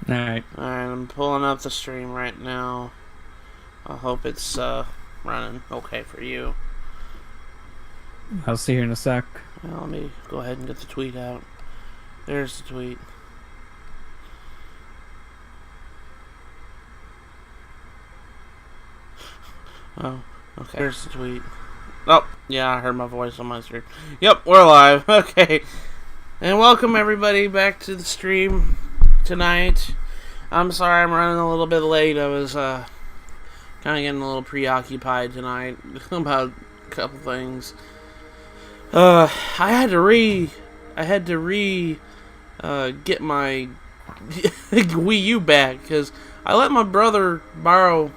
Alright. Alright, I'm pulling up the stream right now. I hope it's running okay for you. I'll see you in a sec. Well, let me go ahead and get the tweet out. There's the tweet. Oh, okay. There's the tweet. Oh, yeah, I heard my voice on my screen. Yep, we're live. Okay. And welcome everybody back to the stream tonight. I'm sorry I'm running a little bit late. I was kind of getting a little preoccupied tonight about a couple things. I had to get my Wii U back because I let my brother borrow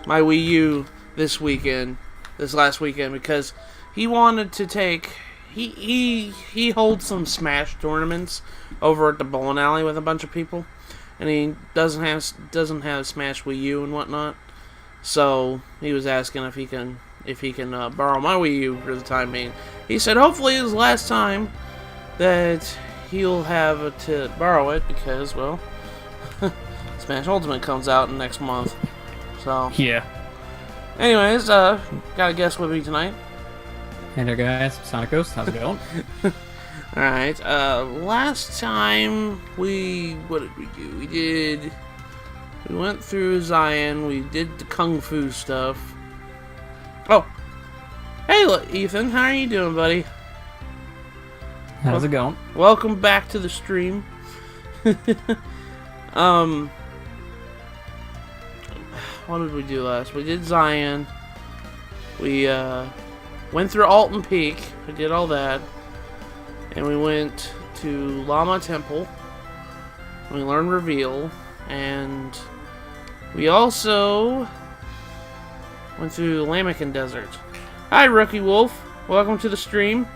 my Wii U this last weekend, because he wanted to take. He holds some Smash tournaments over at the bowling alley with a bunch of people, and he doesn't have Smash Wii U and whatnot. So he was asking if he can borrow my Wii U for the time being. He said hopefully it's the last time that he'll have to borrow it, because, well, Smash Ultimate comes out next month. So Yeah. anyways, got a guest with me tonight. Hey there, guys. Sonic Ghost. How's it going? Alright, last time what did we do? We went through Zion, we did the Kung Fu stuff. Oh! Hey, Ethan, how are you doing, buddy? How's it going? Welcome back to the stream. What did we do last? We did Zion. We, went through Alton Peak. We did all that. And we went to Llama Temple. We learned Reveal. And we also went through Lamakin Desert. Hi, Rookie Wolf. Welcome to the stream.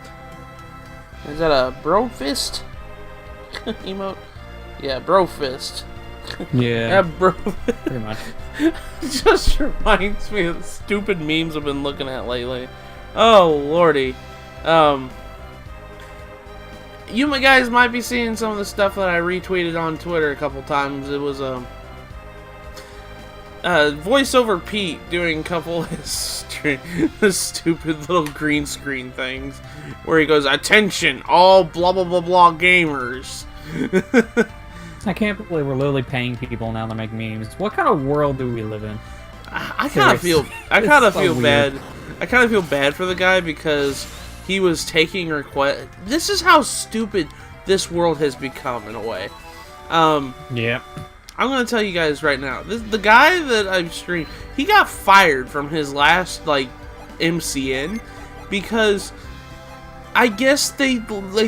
Is that a bro fist emote? Yeah, bro fist. Yeah, bro. pretty much. It just reminds me of the stupid memes I've been looking at lately. Oh, lordy. You guys might be seeing some of the stuff that I retweeted on Twitter a couple times. It was voiceover Pete doing a couple of his stupid little green screen things where he goes, "Attention, all blah blah blah blah gamers." I can't believe we're literally paying people now to make memes. What kind of world do we live in? I kind of feel bad. I kind of feel bad for the guy, because he was taking requests. This is how stupid this world has become, in a way. Yep. I'm gonna tell you guys right now. The guy that I've streamed, he got fired from his last MCN because I guess they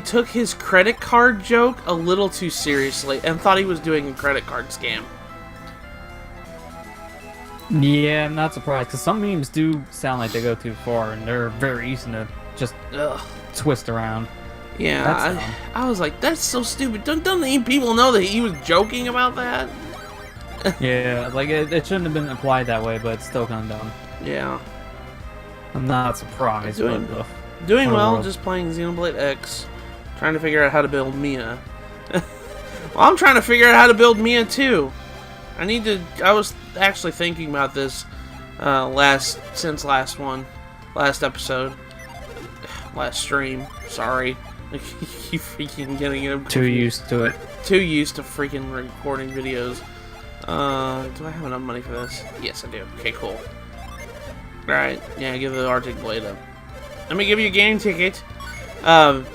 took his credit card joke a little too seriously and thought he was doing a credit card scam. Yeah, I'm not surprised, because some memes do sound like they go too far, and they're very easy to just twist around. Yeah, I was like, that's so stupid. Don't any people know that he was joking about that? Yeah, like it shouldn't have been applied that way, but it's still kind of dumb. Yeah. I'm not surprised. Doing well, just playing Xenoblade X. Trying to figure out how to build Mia. Well, I'm trying to figure out how to build Mia too. I was actually thinking about this last episode. Last stream. Sorry. Keep freaking getting it. Too used to it. Too used to freaking recording videos. Do I have enough money for this? Yes, I do. Okay, cool. Alright, yeah, give the Arctic Blade up. Let me give you a game ticket. I'm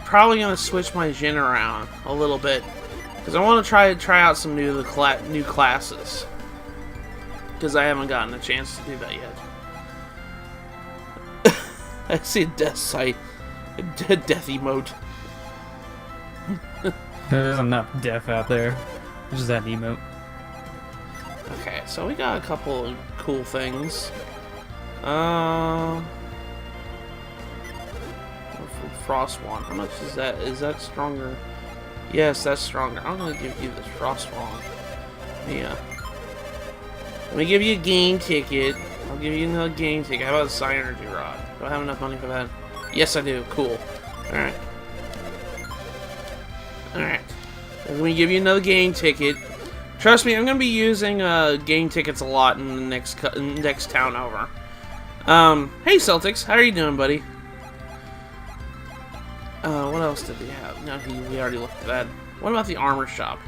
probably gonna switch my gen around a little bit, because I want to try out some new classes, because I haven't gotten a chance to do that yet. I see a death sight, a death emote. There's enough death out there. There's just that emote. Okay, so we got a couple of cool things. Frost Wand. How much is that? Is that stronger? Yes, that's stronger. I'm gonna give you this Frost Wand. Yeah. Let me give you a game ticket. I'll give you another game ticket. How about a Psi Energy Rod? Do I have enough money for that? Yes, I do. Cool. Alright. Alright. I'm going to give you another game ticket. Trust me, I'm going to be using game tickets a lot in the next town over. Hey Celtics, how are you doing, buddy? What else did we have? No, we already looked at that. What about the armor shop?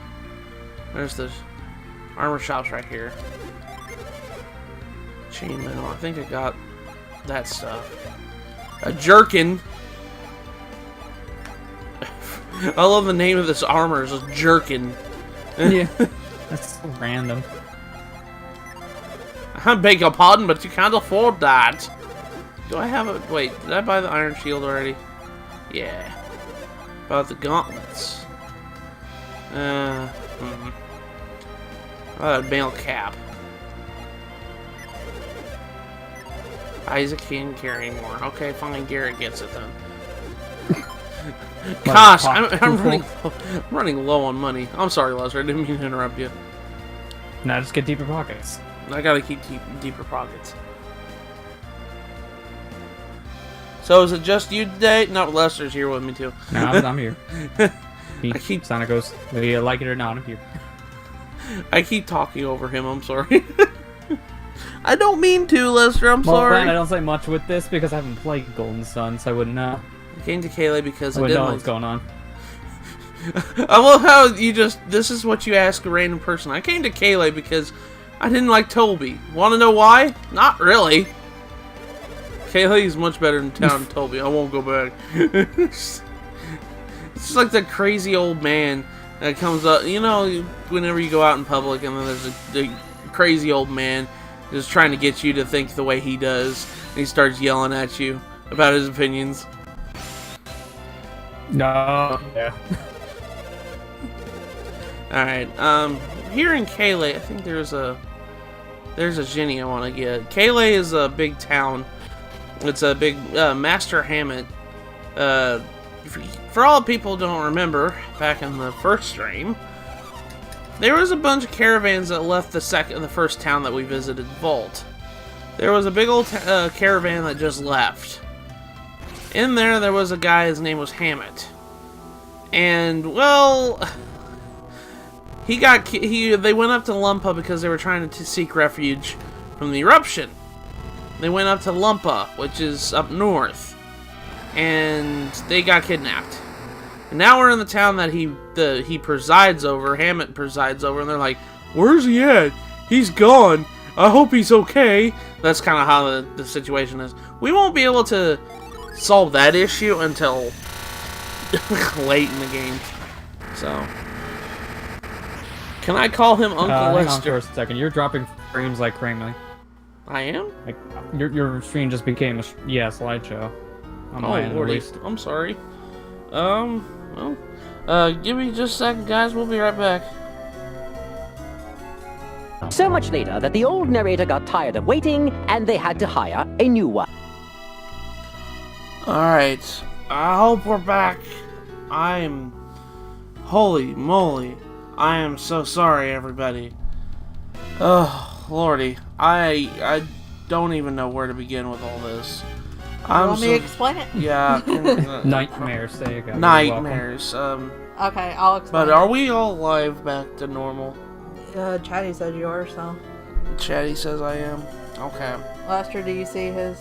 There's the armor shops right here. Chainmail, I think I got that stuff. A jerkin. I love the name of this armor, it's a jerkin. Yeah, that's so random. I beg your pardon, but you can't afford that. Do I have a... Wait, did I buy the iron shield already? Yeah. About the gauntlets. A mail cap. Isaac can't carry anymore. Okay, fine, Garrett gets it then. Gosh, I'm running low on money. I'm sorry, Lester, I didn't mean to interrupt you. Now just get deeper pockets. I gotta keep deeper pockets. So is it just you today? No, Lester's here with me too. No, I'm here. Sonic goes, whether you like it or not, I'm here. I keep talking over him, I'm sorry. I don't mean to, Lester, I'm sorry. I don't say much with this because I haven't played Golden Sun, so I wouldn't know. I came to Kalay because I wouldn't didn't know what's going on. I love how you just... This is what you ask a random person. I came to Kalay because I didn't like Tolbi. Want to know why? Not really. Kalay is much better than town Tolbi. I won't go back. It's just like the crazy old man that comes up. You know, whenever you go out in public and then there's a crazy old man just trying to get you to think the way he does. And he starts yelling at you about his opinions. No. Yeah. Alright, here in Kalay, I think there's a Ginny I want to get. Kalay is a big town. It's a big, Master Hammet. For all people who don't remember, back in the first stream, there was a bunch of caravans that left the first town that we visited, Vault. There was a big old caravan that just left. In there was a guy, his name was Hammet. And, well... They went up to Lumpa because they were trying to seek refuge from the eruption. They went up to Lumpa, which is up north, and they got kidnapped. And now we're in the town that he presides over, Hammet presides over, and they're like, "Where's he at? He's gone. I hope he's okay." That's kind of how the situation is. We won't be able to solve that issue until late in the game. So. Can I call him Uncle Lester? Hang on for a second. You're dropping frames like crazy. I am? Like your screen just became a slideshow. On my end, Lordy. at least. I'm sorry. Well, give me just a second, guys. We'll be right back. So much later that the old narrator got tired of waiting and they had to hire a new one. Alright. I hope we're back. Holy moly. I am so sorry, everybody. Oh, Lordy. I don't even know where to begin with all this. Want me to explain it? Yeah. Nightmares, there you go. Nightmares. Okay, I'll explain. But are we all live back to normal? Chatty said you are, so. Chatty says I am. Okay. Lester, do you see his?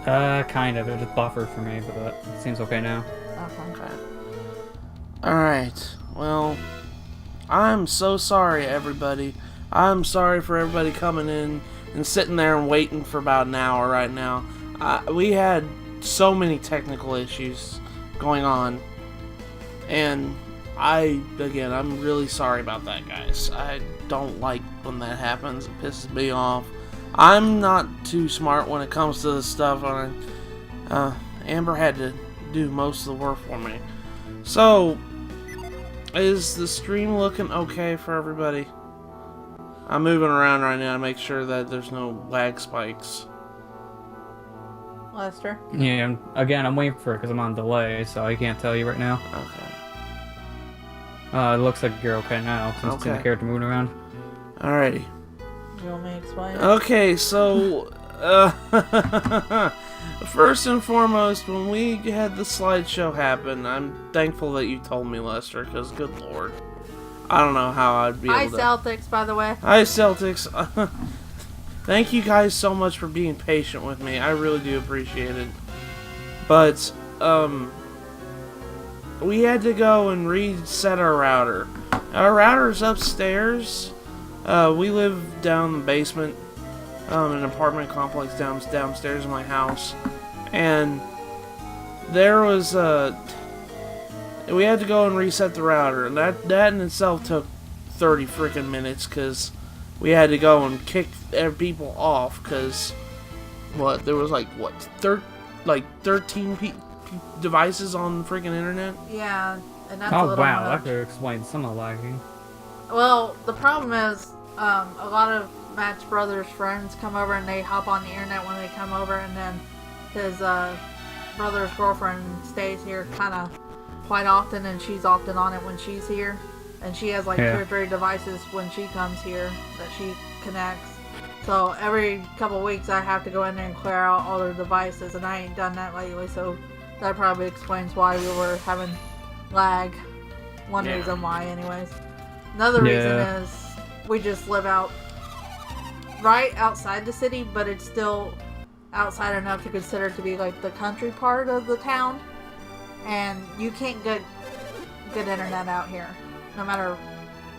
Kind of. It just buffered for me, but it seems okay now. Okay. Alright. Well, I'm so sorry, everybody. I'm sorry for everybody coming in and sitting there and waiting for about an hour right now. We had so many technical issues going on. And again, I'm really sorry about that, guys. I don't like when that happens. It pisses me off. I'm not too smart when it comes to this stuff. Amber had to do most of the work for me. So, is the stream looking okay for everybody? I'm moving around right now to make sure that there's no lag spikes. Lester? Yeah, again, I'm waiting for it because I'm on delay, so I can't tell you right now. Okay. It looks like you're okay now, since it's in the character moving around. Alrighty. Do you want me to explain? Okay, so, First and foremost, when we had the slideshow happen, I'm thankful that you told me, Lester, because good lord. I don't know how I'd be able Hi, to... Celtics, by the way. Hi, Celtics. Thank you guys so much for being patient with me. I really do appreciate it. But, we had to go and reset our router. Our router's upstairs. We live down the basement, in an apartment complex downstairs in my house. And there was, we had to go and reset the router. And that in itself took 30 freaking minutes, because we had to go and kick people off, because, what, there was like, what, 13 devices on the freaking internet? Yeah, and that's Oh a little wow, much. that could explain some of the lagging. Well, the problem is, a lot of Matt's brother's friends come over and they hop on the internet when they come over, and then his brother's girlfriend stays here kind of quite often, and she's often on it when she's here. And she has like 2 or 3 devices when she comes here that she connects. So every couple weeks I have to go in there and clear out all their devices, and I ain't done that lately, so that probably explains why we were having lag. One reason why, anyways. Another reason is we just live out right outside the city, but it's still outside enough to consider to be like the country part of the town. And you can't get good internet out here, no matter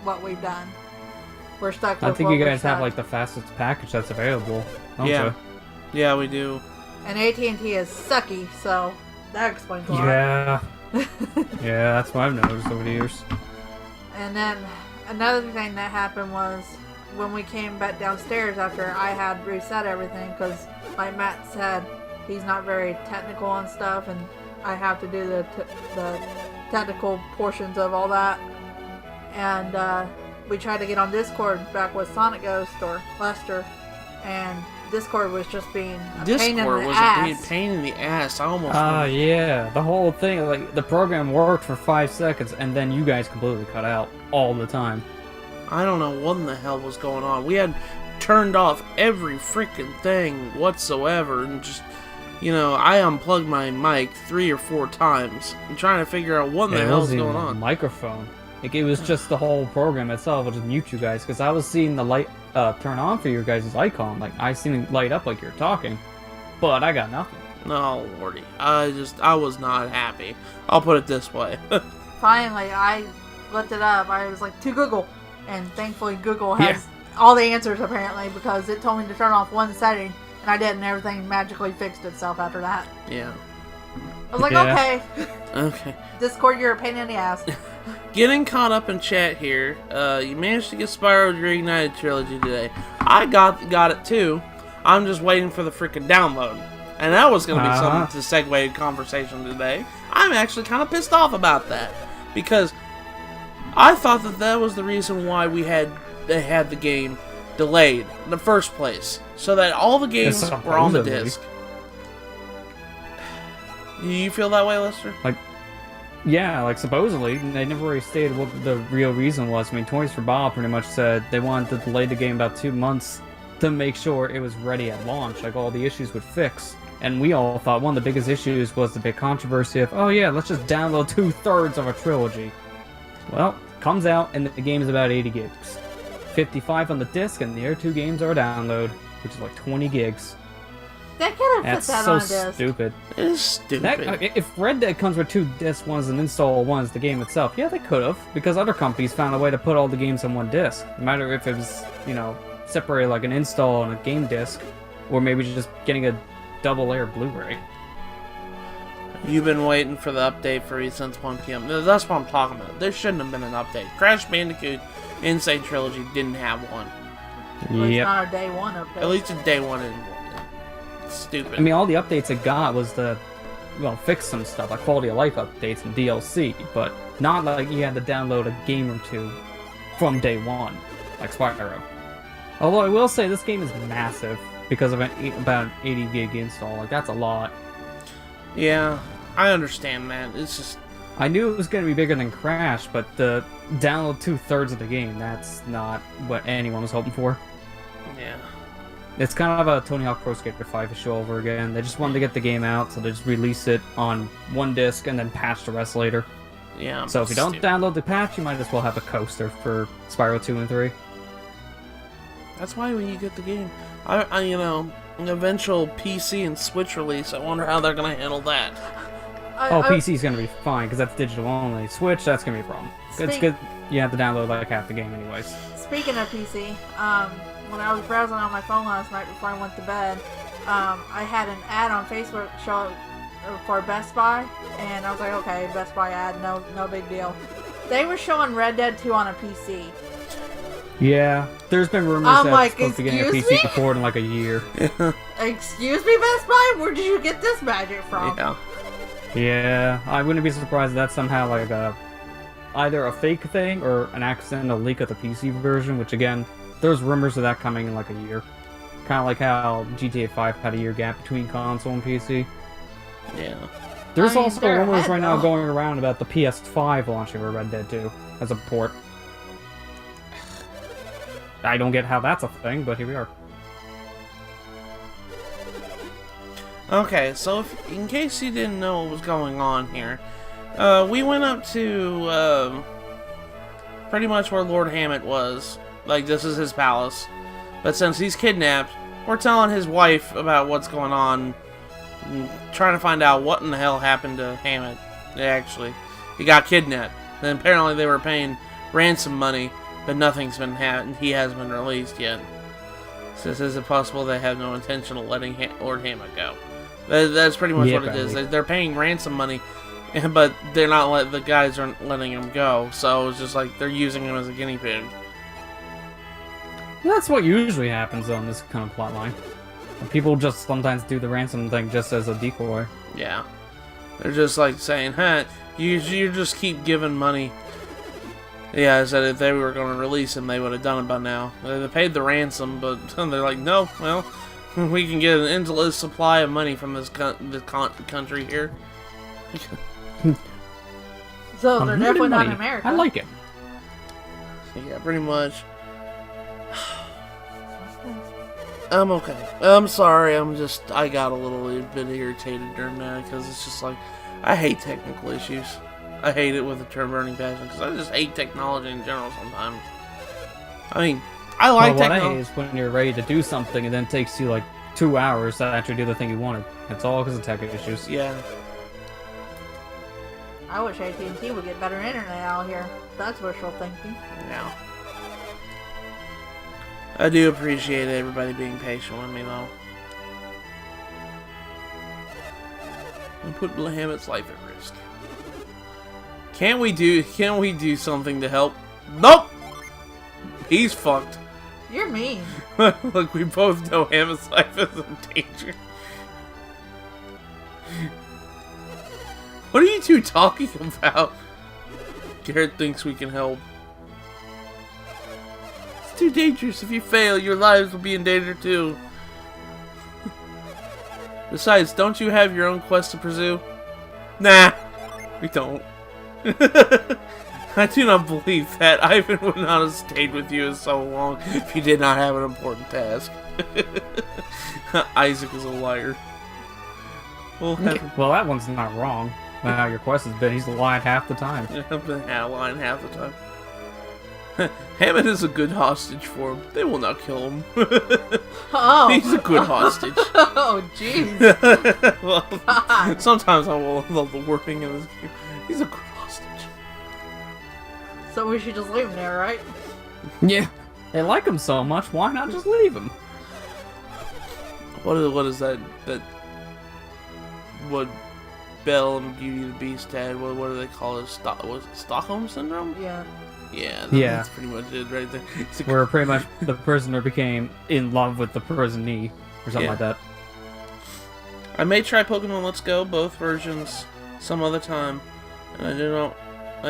what we've done. We're stuck with I think what you we're guys have stuck. like the fastest package that's available. Don't Yeah. you? Yeah, we do. And AT&T is sucky, so that explains a lot. Yeah. Yeah, that's what I've noticed over the years. And then another thing that happened was when we came back downstairs after I had reset everything, because like Matt said, he's not very technical on stuff, and I have to do the technical portions of all that. And we tried to get on Discord back with Sonic Ghost or Lester, and Discord was just being a pain in Discord the was ass. a pain in the ass. I almost... Yeah. The whole thing, like, the program worked for 5 seconds, and then you guys completely cut out all the time. I don't know what in the hell was going on. We had turned off every freaking thing whatsoever, and just, you know, I unplugged my mic 3 or 4 times. I'm trying to figure out what in the It hell's wasn't going even a on. microphone. Like, it was just the whole program itself would just mute you guys, because I was seeing the light turn on for your guys' icon. Like, I seen it light up like you're talking, but I got nothing. No, lordy. I was not happy. I'll put it this way. Finally, I looked it up. I was like, to Google. And thankfully, Google has all the answers, apparently, because it told me to turn off one setting, and I did, and everything magically fixed itself after that. Yeah. I was like, Yeah. okay. Okay. Discord, you're a pain in the ass. Getting caught up in chat here, you managed to get Spyro the Reignited Trilogy today. I got it too. I'm just waiting for the freaking download. And that was going to be something to segue conversation today. I'm actually kind of pissed off about that. Because I thought that was the reason why they had the game delayed in the first place. So that all the games were on the Supposedly. disc. Do you feel that way, Lester? Yeah, like, supposedly, they never really stated what the real reason was. I mean, Toys for Bob pretty much said they wanted to delay the game about 2 months to make sure it was ready at launch, like all the issues would fix. And we all thought one of the biggest issues was the big controversy of, oh yeah, let's just download 2/3 of a trilogy. Well, comes out and the game is about 80 gigs. 55 on the disc, and the other 2 games are a download, which is like 20 gigs. They could have put That's that so on a disc. stupid. It is stupid. If Red Dead comes with 2 discs, one's an install, one's the game itself, yeah, they could have, because other companies found a way to put all the games on one disc. No matter if it was, you know, separated like an install and a game disc, or maybe just getting a double-layer Blu-ray. You've been waiting for the update for you since 1 p.m. That's what I'm talking about. There shouldn't have been an update. Crash Bandicoot Insane Trilogy didn't have one. At least Yep. not a day one update. At least in day one. It's stupid. I mean, all the updates it got was to, well, fix some stuff, like quality of life updates and DLC, but not like you had to download a game or 2 from day one, like Spyro. Although I will say this game is massive because of about an 80 gig install. Like, that's a lot. Yeah, I understand that. It's just... I knew it was going to be bigger than Crash, but the download 2/3 of the game, that's not what anyone was hoping for. Yeah. It's kind of a Tony Hawk Pro Skater 5 issue over again. They just wanted to get the game out, so they just release it on one disc and then patch the rest later. Yeah. So if you don't download the patch, you might as well have a coaster for Spyro 2 and 3. That's why when you get the game, I you know, an eventual PC and Switch release, I wonder how they're gonna handle that. PC's gonna be fine, because that's digital only. Switch, that's gonna be a problem. It's good. You have to download like half the game anyways. Speaking of PC, when I was browsing on my phone last night before I went to bed, I had an ad on Facebook show for Best Buy, and I was like, okay, Best Buy ad, no big deal. They were showing Red Dead 2 on a PC. Yeah, there's been rumors that it's supposed to be getting a PC port in like a year. Excuse me, Best Buy? Where did you get this magic from? Yeah, I wouldn't be surprised if that's somehow like either a fake thing or an accidental leak of the PC version, which again, there's rumors of that coming in like a year. Kind of like how GTA 5 had a year gap between console and PC. Yeah. There's also rumors right now going around about the PS5 launching for Red Dead 2 as a port. I don't get how that's a thing, but here we are. Okay, so in case you didn't know what was going on here, we went up to pretty much where Lord Hammet was. Like, this is his palace. But since he's kidnapped, we're telling his wife about what's going on, and trying to find out what in the hell happened to Hammet. Actually, he got kidnapped. And apparently they were paying ransom money, but nothing's been he hasn't been released yet. Says, is it possible they have no intention of letting Lord Hammet go? That's pretty much what it is. They're paying ransom money, but they're not the guys aren't letting him go. So it's just like they're using him as a guinea pig. That's what usually happens on this kind of plotline. People just sometimes do the ransom thing just as a decoy. Yeah, they're just like saying, "Huh, you just keep giving money." Yeah, I said if they were going to release him, they would have done it by now. They paid the ransom, but they're like, no, well, we can get an endless supply of money from this country here. So they're definitely not in America. I like it. Yeah, pretty much. I'm okay. I'm sorry. I got a little bit irritated during that because it's just like, I hate technical issues. I hate it with a turn-burning passion because I just hate technology in general sometimes. I mean, I like technology. What I hate is when you're ready to do something and then it takes you like 2 hours to actually do the thing you wanted. It's all because of tech issues. Yeah. I wish AT&T would get better internet out here. That's wishful thinking. Yeah. I do appreciate everybody being patient with me, though. And put Hammet's life at risk. Can we do something to help? Nope! He's fucked. You're mean. Look, we both know Hammet's life is in danger. What are you two talking about? Garrett thinks we can help. It's too dangerous. If you fail, your lives will be in danger too. Besides, don't you have your own quest to pursue? Nah, we don't. I do not believe that. Ivan would not have stayed with you so long if you did not have an important task. Isaac is a liar. Well, that one's not wrong. Wow, your quest has been, he's lying half the time. I've been lying half the time. Hammet is a good hostage for him. They will not kill him. Oh. He's a good hostage. Oh, jeez. Well, sometimes I will love the wording of this game. He's a good hostage. So we should just leave him there, right? Yeah. They like him so much, why not just leave him? What is that what Belle and Beauty and the Beast had? What do they call it? Was it Stockholm Syndrome? Yeah. Yeah, yeah. That's pretty much it right there. Where pretty much the prisoner became in love with the prisonee, or something like that. I may try Pokemon Let's Go, both versions, some other time, and I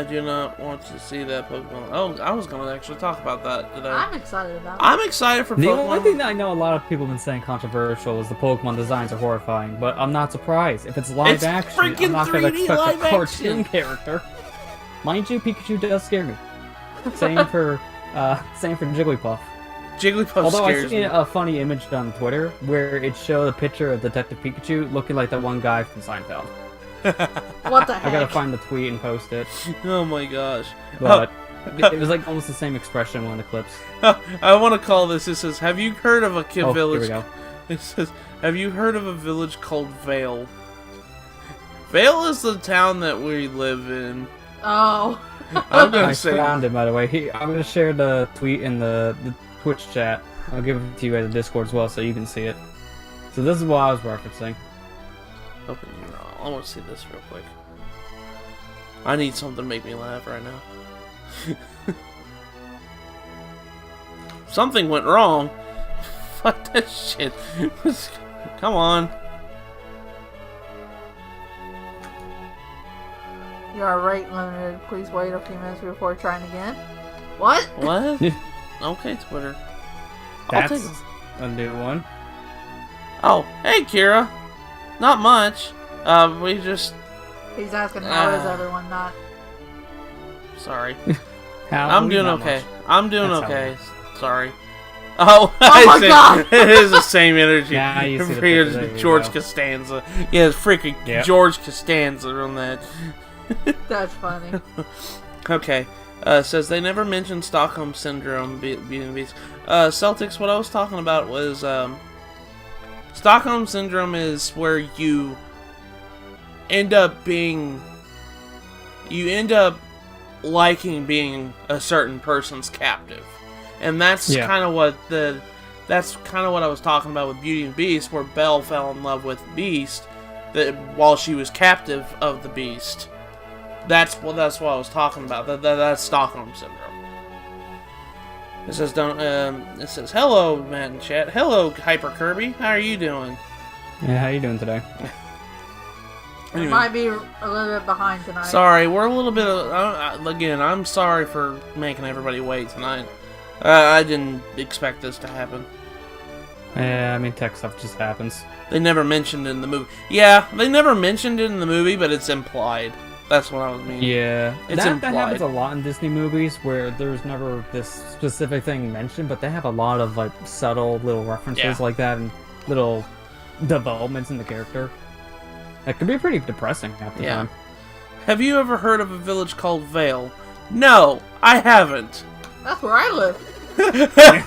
do not want to see that Pokemon. Oh, I was going to actually talk about that today. I'm excited about it. I'm excited for Pokemon. The only thing that I know a lot of people have been saying controversial is the Pokemon designs are horrifying, but I'm not surprised. If it's live action, I'm not going to expect a cartoon character. Mind you, Pikachu does scare me. Same for Jigglypuff. Jigglypuff Although I scares seen me. a funny image on Twitter where it showed a picture of Detective Pikachu looking like that one guy from Seinfeld. What the heck? I gotta find the tweet and post it. Oh my gosh. But it was like almost the same expression on the clips. I want to call this. It says, "Have you heard of a Oh, village?" here we go. It says, "Have you heard of a village called Vale?" Vale is the town that we live in. Oh. I'm gonna I say. found it, by the way. I'm gonna share the tweet in the Twitch chat. I'll give it to you at the Discord as well, so you can see it. So this is what I was referencing. Open your. I want to see this real quick. I need something to make me laugh right now. Something went wrong. Fuck that shit. Come on. You are rate limited. Please wait a few minutes before trying again. What? What? Okay, Twitter. I'll That's take a new one. Oh, hey, Kira. Not much. We just. He's asking how is everyone not. Sorry. How? I'm doing Not okay. much. I'm doing That's okay. Sorry. Oh, Oh my I see. God! It is the same energy. Yeah, you see the Freaking picture, there you George go. Costanza. Yeah, it's freaking Yep. George Costanza on that. That's funny. Okay. Says they never mentioned Stockholm Syndrome, Beauty and the Beast. Celtics, what I was talking about was, Stockholm Syndrome is where you end up liking being a certain person's captive. And that's Yeah. kind of what I was talking about with Beauty and the Beast, where Belle fell in love with Beast while she was captive of the Beast. That's what I was talking about. That's Stockholm Syndrome. It says it says hello, Matt in chat. Hello, Hyper Kirby. How are you doing? Yeah, how you doing today? We might be a little bit behind tonight. Sorry, we're a little bit. Again, I'm sorry for making everybody wait tonight. I didn't expect this to happen. Yeah, I mean, tech stuff just happens. They never mentioned it in the movie. Yeah, they never mentioned it in the movie, but it's implied. That's what I was meaning. Yeah, It's that implied. happens a lot in Disney movies where there's never this specific thing mentioned, but they have a lot of like subtle little references Yeah. like that and little developments in the character. That can be pretty depressing half the Yeah. time. Have you ever heard of a village called Vale? No, I haven't. That's where I live.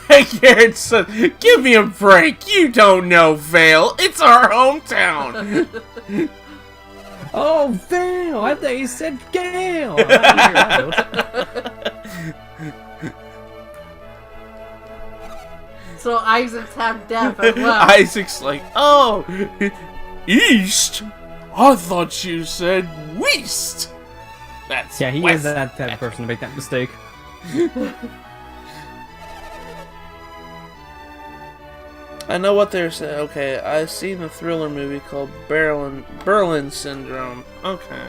Hey, Garrett said, give me a break. You don't know Vale. It's our hometown. Oh, Vale! I thought you said Gale! So Isaac's half deaf as well. Isaac's like, oh, east? I thought you said west. That's Yeah, he west. is that type of person to make that mistake. I know what they're saying. Okay, I've seen a thriller movie called Berlin Syndrome. Okay.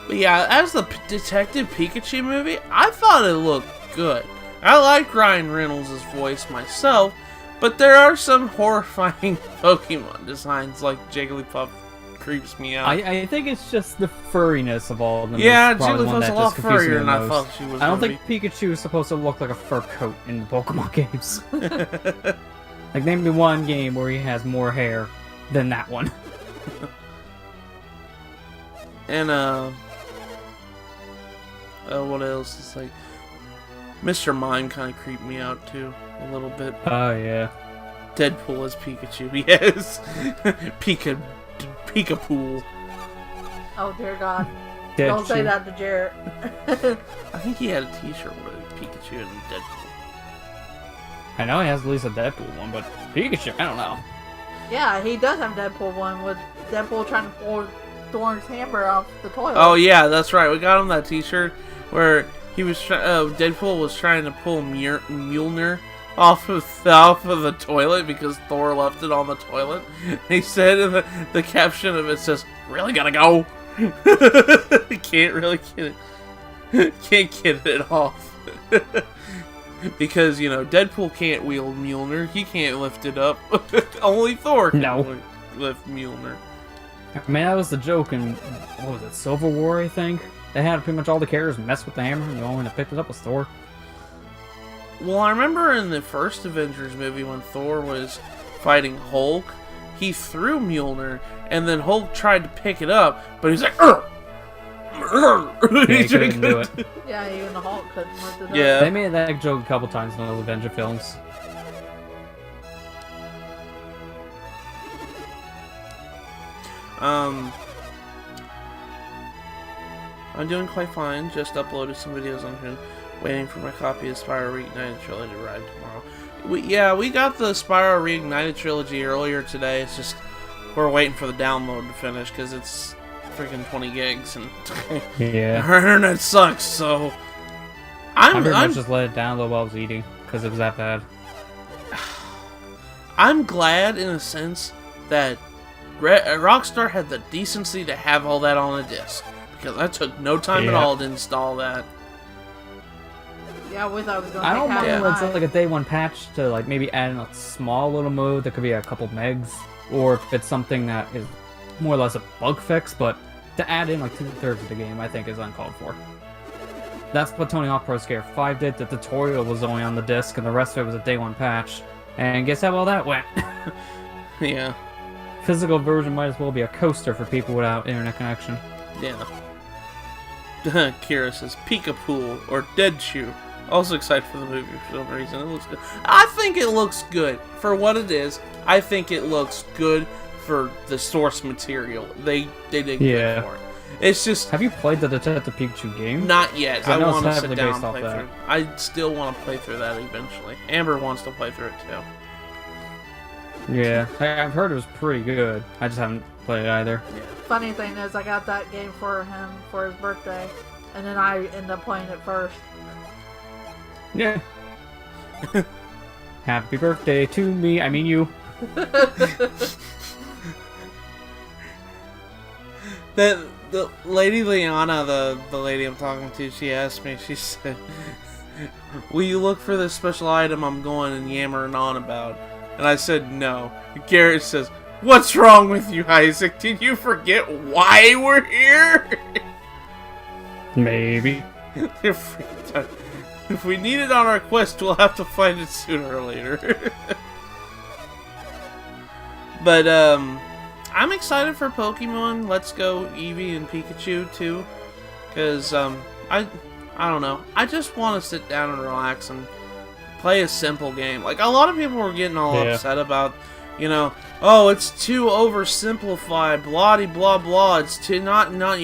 But yeah, as the Detective Pikachu movie, I thought it looked good. I like Ryan Reynolds' voice myself, but there are some horrifying Pokemon designs, like Jigglypuff creeps me out. I think it's just the furriness of all of them. Yeah, is probably the one Jigglypuff's a that lot just confuses me furrier the than I most. thought she was I don't gonna think Pikachu is supposed to look like a fur coat in the Pokemon games. Like, name me one game where he has more hair than that one. And what else? It's like Mr. Mime kind of creeped me out too a little bit. Oh, yeah. Deadpool as Pikachu, yes. Pikapool. Oh dear God! Dead Don't say Chew. that to Jarrett. I think he had a T-shirt with Pikachu and Deadpool. I know he has at least a Deadpool one, but Pikachu, I don't know. Yeah, he does have Deadpool one with Deadpool trying to pull Thorn's hammer off the toilet. Oh yeah, that's right. We got him that T-shirt where he was Deadpool was trying to pull Mjolnir off of the toilet because Thor left it on the toilet. He said in the caption of it says, "Really gotta go." Can't really get it. Can't get it off. Because, you know, Deadpool can't wield Mjolnir. He can't lift it up. Only Thor can No. lift Mjolnir. I mean, that was the joke in, what was it, Civil War, I think? They had pretty much all the characters mess with the hammer, and the only one that picked it up was Thor. Well, I remember in the first Avengers movie when Thor was fighting Hulk, he threw Mjolnir, and then Hulk tried to pick it up, but he's like, "Urgh! Yeah, he couldn't do it. Yeah, even the Hulk couldn't lift it up. Yeah. They made that joke a couple times in the Avenger films. I'm doing quite fine. Just uploaded some videos on here. Waiting for my copy of Spyro Reignited Trilogy to arrive tomorrow. We got the Spyro Reignited Trilogy earlier today. It's just we're waiting for the download to finish because it's freaking 20 gigs and Yeah. our internet sucks. So I pretty I'm much just let it download while I was eating because it was that bad. I'm glad in a sense that Rockstar had the decency to have all that on a disc because that took no time at all to install that. Yeah, we thought it was going to I take don't half mind the when it's night. like a day one patch to like maybe add in a small little mode that could be a couple megs, or if it's something that is more or less a bug fix, but to add in like 2/3 of the game, I think is uncalled for. That's what Tony Hawk Pro Skater 5 did. The tutorial was only on the disc, and the rest of it was a day one patch. And guess how well that went? Yeah. Physical version might as well be a coaster for people without internet connection. Yeah. Kira says Peek-a-Pool or Dead Shoe. Also excited for the movie for some reason. It looks good. I think it looks good for what it is. I think it looks good for the source material. They did good for it. It's just Have you played the Detective Pikachu game? not yet. 'Cause I I know want to it's sit heavily down based and off play that. through. I still want to play through that eventually. Amber wants to play through it too. Yeah, I've heard it was pretty good. I just haven't played it either. Funny thing is, I got that game for him for his birthday, and then I ended up playing it first. Yeah. Happy birthday to me. I mean you. The lady Liana, the lady I'm talking to, she asked me, she said, will you look for this special item I'm going and yammering on about? And I said no. And Garrett says, what's wrong with you, Isaac? Did you forget why we're here? Maybe. If we need it on our quest, we'll have to find it sooner or later. But, I'm excited for Pokemon Let's Go Eevee and Pikachu, too. Because, I don't know. I just want to sit down and relax and play a simple game. Like, a lot of people were getting all upset about, oh, it's too oversimplified, blah blah. It's too not my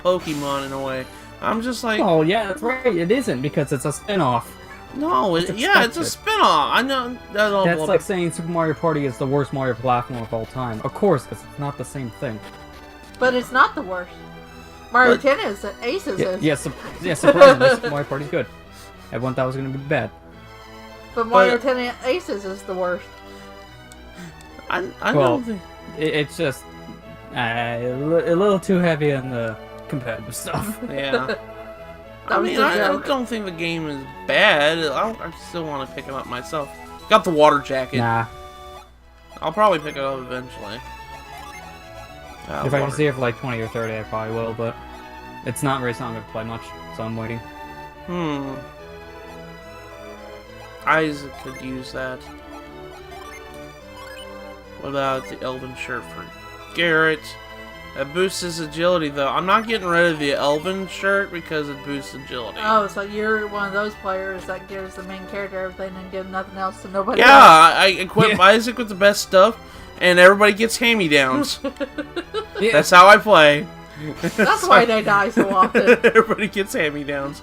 Pokemon in a way. I'm just like, Oh, yeah, that's right. It isn't because it's a spin-off. no, it's a spin-off. I know That's like saying Super Mario Party is the worst Mario platform of all time. Of course, because it's not the same thing. But it's not the worst. Mario But- 10 is, Aces is. Surprisingly, Super Mario Party's good. Everyone thought it was going to be bad. But Mario 10 Aces is the worst. I Well, don't think. It's just a little too heavy on the competitive stuff. Yeah. I That was mean, a I joke. don't think the game is bad. I still want to pick it up myself. Got the water jacket. Nah. I'll probably pick it up eventually. If I can see it for like 20 or 30, I probably will, but it's not really something I'm going to play much, so I'm waiting. Isaac could use that. What about the Elven shirt for Garrett? That boosts his agility, though. I'm not getting rid of the Elven shirt because it boosts agility. Oh, so you're one of those players that gives the main character everything and gives nothing else to nobody Yeah, else. I equip Isaac with the best stuff, and everybody gets hand-me-downs. Yeah. That's how I play. That's why they die so often. Everybody gets hand-me-downs.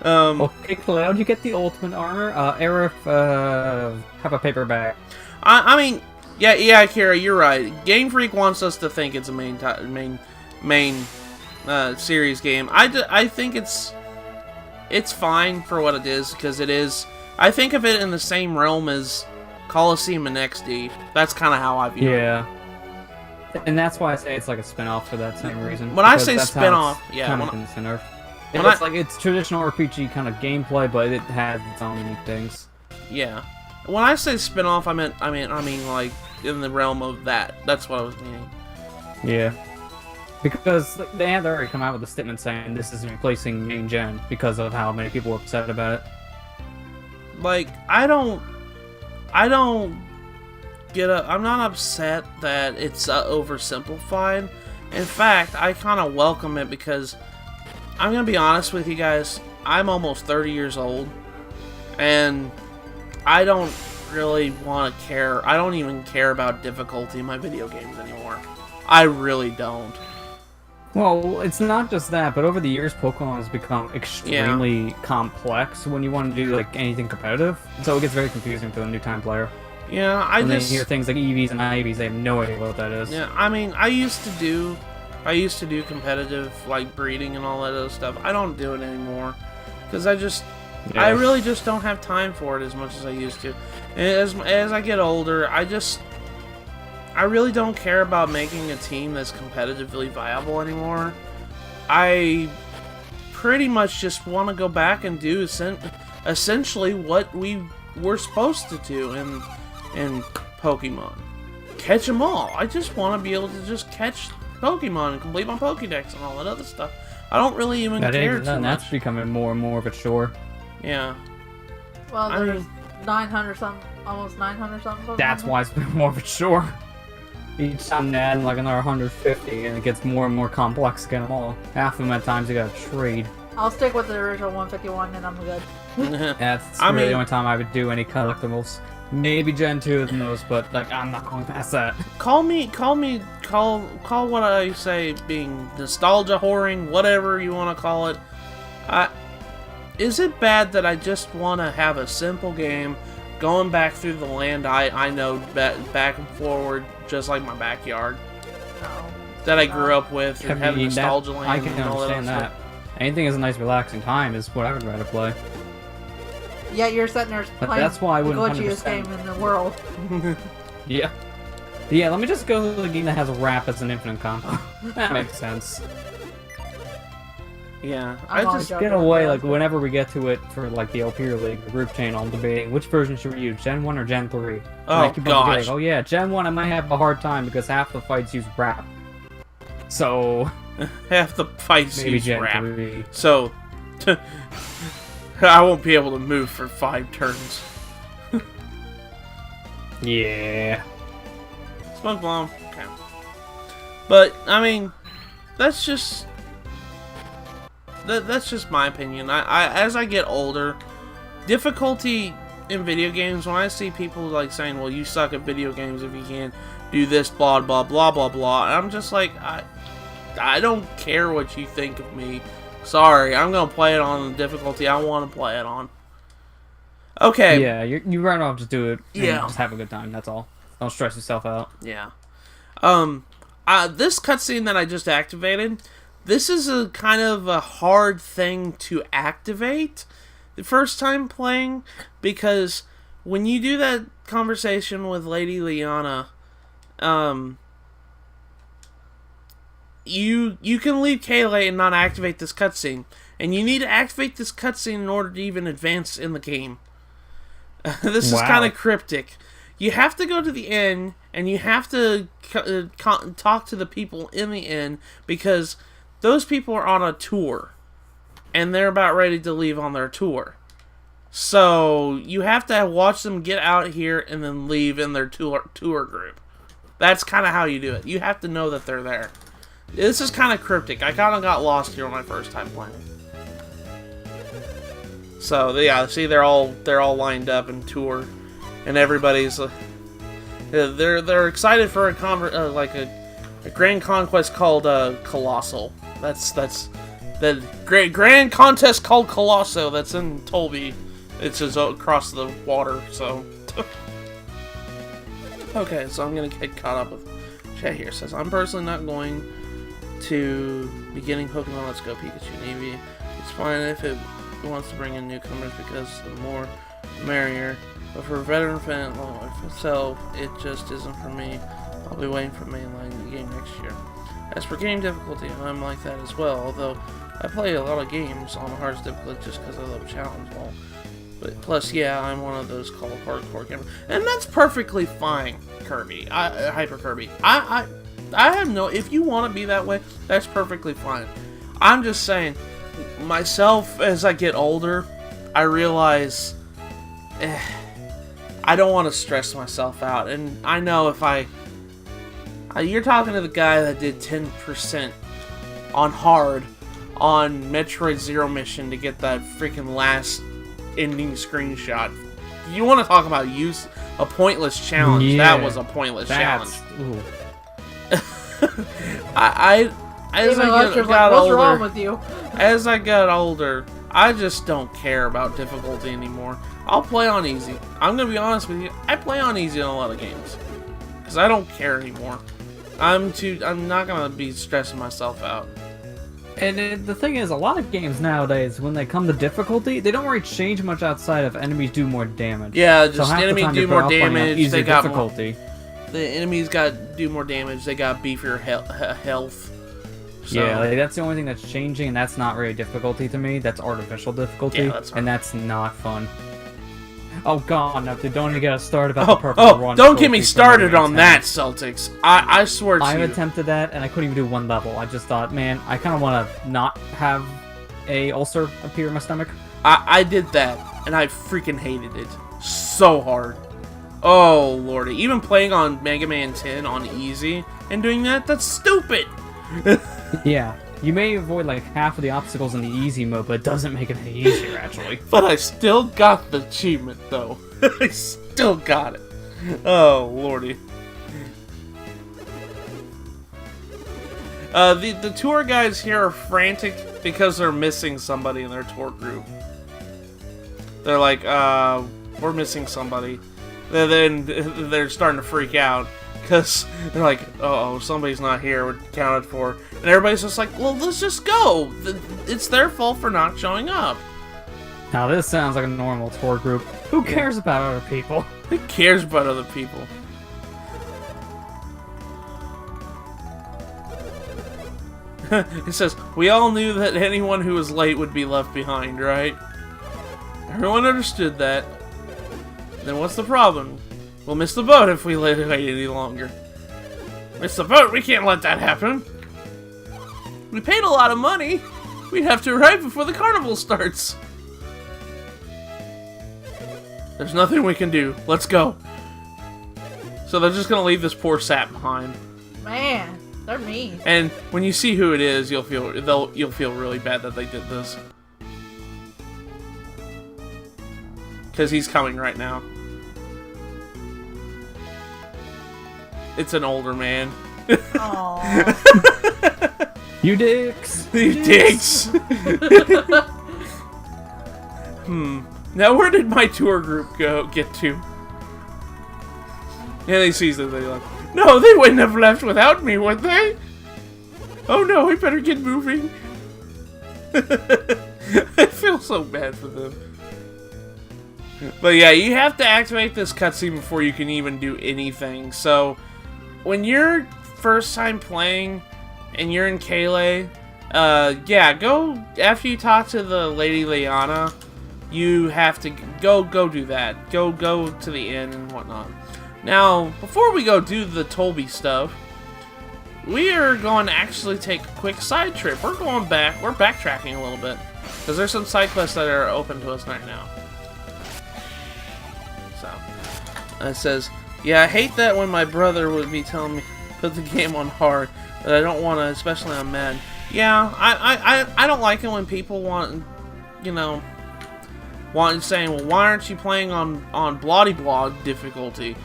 Okay, Kalay, how'd you get the ultimate armor? Aerith, have a paper bag. I mean, yeah, Kira, you're right. Game Freak wants us to think it's a main series game. I think it's fine for what it is because it is. I think of it in the same realm as Coliseum and XD. That's kind of how I view it. Yeah. And that's why I say it's like a spin-off for that same reason. When I because say that's how spin-off, it's yeah, kind when of I- considered. when It's I- like it's traditional RPG kind of gameplay, but it has its own unique things. Yeah. When I say spin-off, I mean like in the realm of that. That's what I was meaning. Yeah. Because they had already come out with a statement saying this is replacing main gen because of how many people were upset about it. Like, I don't I'm not upset that it's oversimplified. In fact, I kind of welcome it because I'm gonna be honest with you guys. I'm almost 30 years old, and I don't really want to care. I don't even care about difficulty in my video games anymore. I really don't. Well, it's not just that, but over the years, Pokemon has become extremely complex when you want to do like anything competitive. So it gets very confusing for the new time player. Yeah, When they hear things like EVs and IVs, they have no idea what that is. Yeah, I mean, I used to do competitive, like, breeding and all that other stuff. I don't do it anymore. Because I really just don't have time for it as much as I used to. And as I get older, I really don't care about making a team that's competitively viable anymore. I pretty much just want to go back and do essentially what we were supposed to do in Pokemon. Catch them all. I just want to be able to just catch Pokemon and complete my Pokédex and all that other stuff. I don't really even care too much. That's becoming more and more of a chore. Yeah. Well, there's 900 something, almost 900 something Pokemon. That's why it's been more of a chore. Each time they add like another 150, and it gets more and more complex to get them all. Half of them at times you gotta trade. I'll stick with the original 151 and I'm good. That's really the only time I would do any collectibles. Maybe Gen 2 of those, but like I'm not going past that. Call what I say being nostalgia whoring, whatever you want to call it. Is it bad that I just want to have a simple game, going back through the land I know back and forward, just like my backyard that I grew up with, and have nostalgia land? I can understand that. Anything is a nice relaxing time is what I would rather play. Yeah, you're sitting there But playing that's why I the wouldn't glitchiest 100%. game in the world. Yeah. Yeah, let me just go to the game that has a wrap as an infinite combo. That makes sense. Yeah, I'm I always just joking. Get away, like, whenever we get to it for, like, the LPR League, the group channel, I'm debating which version should we use, Gen 1 or Gen 3? Oh, gosh. Oh, yeah, Gen 1 I might have a hard time because half the fights use wrap. So... half the fights maybe use Gen wrap. 3. So, I won't be able to move for 5 turns. Yeah. Smoke bomb. Okay. But I mean, that's just my opinion. As I get older, difficulty in video games. When I see people like saying, "Well, you suck at video games if you can't do this," blah blah blah blah blah, and I'm just like, I don't care what you think of me. Sorry, I'm gonna play it on the difficulty I want to play it on. Okay. Yeah, you run off, just do it. And Yeah. just have a good time. That's all. Don't stress yourself out. Yeah. This cutscene that I just activated, this is a kind of a hard thing to activate the first time playing, because when you do that conversation with Lady Liana, you can leave Kalay and not activate this cutscene, and you need to activate this cutscene in order to even advance in the game. This is kind of cryptic. You have to go to the inn, and you have to talk to the people in the inn, because those people are on a tour, and they're about ready to leave on their tour. So you have to watch them get out here and then leave in their tour group. That's kind of how you do it. You have to know that they're there. This is kind of cryptic. I kind of got lost here my first time playing. So yeah, see, they're all lined up in tour, and everybody's they're excited for a grand conquest called Colossal. That's the grand contest called Colossal. That's in Tolbi. It's just across the water. So okay, so I'm gonna get caught up with chat here. It says, I'm personally not going to be getting Pokemon Let's Go Pikachu and Eevee. It's fine if it wants to bring in newcomers, because the more the merrier. But for veteran fan itself, it just isn't for me. I'll be waiting for mainline game next year. As for game difficulty, I'm like that as well, although I play a lot of games on the hardest difficulty just because I love challenge ball. But plus, yeah, I'm one of those called hardcore gamers, and that's perfectly fine, Kirby. Hyper Kirby. I I have no. If you want to be that way, that's perfectly fine. I'm just saying, myself as I get older, I realize I don't want to stress myself out, and I know if you're talking to the guy that did 10% on hard on Metroid Zero Mission to get that freaking last ending screenshot. You want to talk about a pointless challenge? Yeah, that was a pointless challenge. Ooh. As Even I Lester's got like, what's older, wrong with you? as I got older, I just don't care about difficulty anymore. I'll play on easy. I'm gonna be honest with you. I play on easy in a lot of games because I don't care anymore. I'm not gonna be stressing myself out. And the thing is, a lot of games nowadays, when they come to difficulty, they don't really change much outside of enemies do more damage. Yeah, So just half the enemies time do you're more better off playing on damage. easier They got difficulty. The enemies do more damage. They got beefier health. So, Yeah, like, that's the only thing that's changing, and that's not really difficulty to me. That's artificial difficulty, Yeah, that's and that's not fun. Oh god, no, dude, don't even get us started about the purple run. don't get me trophy from started Mega on Man that, 10. Celtics. I swear to I've you. attempted that, and I couldn't even do one level. I just thought, man, I kind of want to not have a ulcer appear in my stomach. I did that, and I freaking hated it so hard. Oh, lordy. Even playing on Mega Man 10 on easy and doing that's stupid. Yeah, you may avoid like half of the obstacles in the easy mode, but it doesn't make it any easier, actually. But I still got the achievement, though. I still got it. Oh, lordy. The tour guides here are frantic because they're missing somebody in their tour group. They're like, we're missing somebody. Then they're starting to freak out because they're like, uh-oh, somebody's not here, we're accounted for. And everybody's just like, well, let's just go. It's their fault for not showing up. Now this sounds like a normal tour group. Who cares about other people? Who cares about other people? It says, we all knew that anyone who was late would be left behind, right? Everyone understood that. Then what's the problem? We'll miss the boat if we wait any longer. Miss the boat? We can't let that happen. We paid a lot of money. We'd have to arrive before the carnival starts. There's nothing we can do. Let's go. So they're just gonna leave this poor sap behind. Man, they're mean. And when you see who it is, you'll feel really bad that they did this. Because he's coming right now. It's an older man. Aww. You dicks! You dicks! Now where did my tour group get to? Yeah, they sees that they're like, no, they wouldn't have left without me, would they? Oh no, we better get moving. I feel so bad for them. But yeah, you have to activate this cutscene before you can even do anything. So, when you're first time playing and you're in Kalay, yeah, go after you talk to the Lady Liana. You have to go do that. Go to the inn and whatnot. Now, before we go do the Tolbi stuff, we are going to actually take a quick side trip. We're going back. We're backtracking a little bit because there's some side quests that are open to us right now. So, it says, yeah, I hate that when my brother would be telling me put the game on hard, but I don't want to, especially on Mad. Yeah, I don't like it when people want, you know, saying, well, why aren't you playing on Bloody Blah difficulty?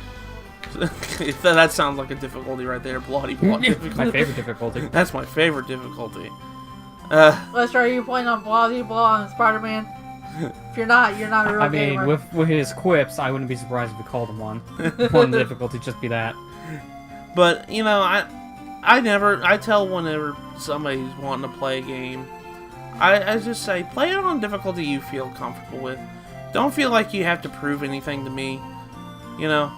That sounds like a difficulty right there, Bloody Blah difficulty. My favorite difficulty. That's my favorite difficulty. Lester, are you playing on Blah on Spider-Man? If you're not a real gamer. I mean, with his quips, I wouldn't be surprised if we called him one. One difficulty, just be that. But, you know, I tell whenever somebody's wanting to play a game, I just say, play it on difficulty you feel comfortable with. Don't feel like you have to prove anything to me. You know?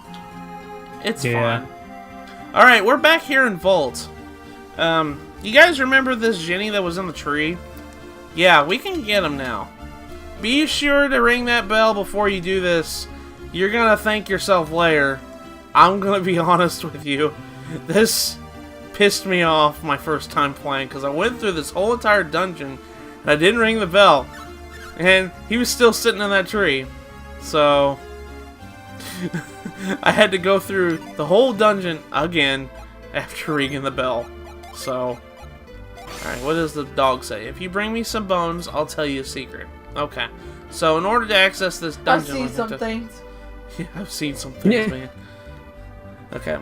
It's fun. Alright, we're back here in Vault. You guys remember this Jenny that was in the tree? Yeah, we can get him now. Be sure to ring that bell before you do this. You're gonna thank yourself later. I'm gonna be honest with you. This pissed me off my first time playing because I went through this whole entire dungeon and I didn't ring the bell, and he was still sitting in that tree. So I had to go through the whole dungeon again after ringing the bell. So, alright, what does the dog say? If you bring me some bones, I'll tell you a secret. Okay. So, in order to access this dungeon... I've seen some things. Yeah, I've seen some things, man. Okay.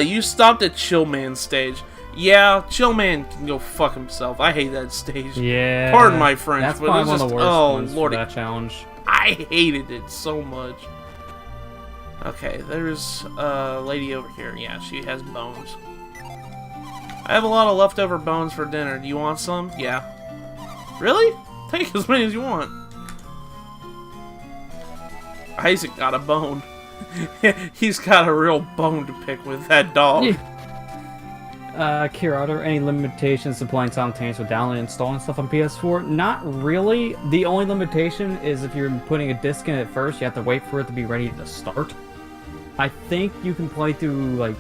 You stopped at Chillman stage. Yeah, Chillman can go fuck himself. I hate that stage. Yeah. Pardon my French, That's but probably it was one just... of the worst oh, ones Lordy. for that challenge. I hated it so much. Okay, there's a lady over here. Yeah, she has bones. I have a lot of leftover bones for dinner. Do you want some? Yeah. Really? Take as many as you want. Isaac got a bone. He's got a real bone to pick with that dog. Kira, are there any limitations to playing simultaneously with downloading and installing stuff on PS4? Not really. The only limitation is if you're putting a disc in it first, you have to wait for it to be ready to start. I think you can play through, like,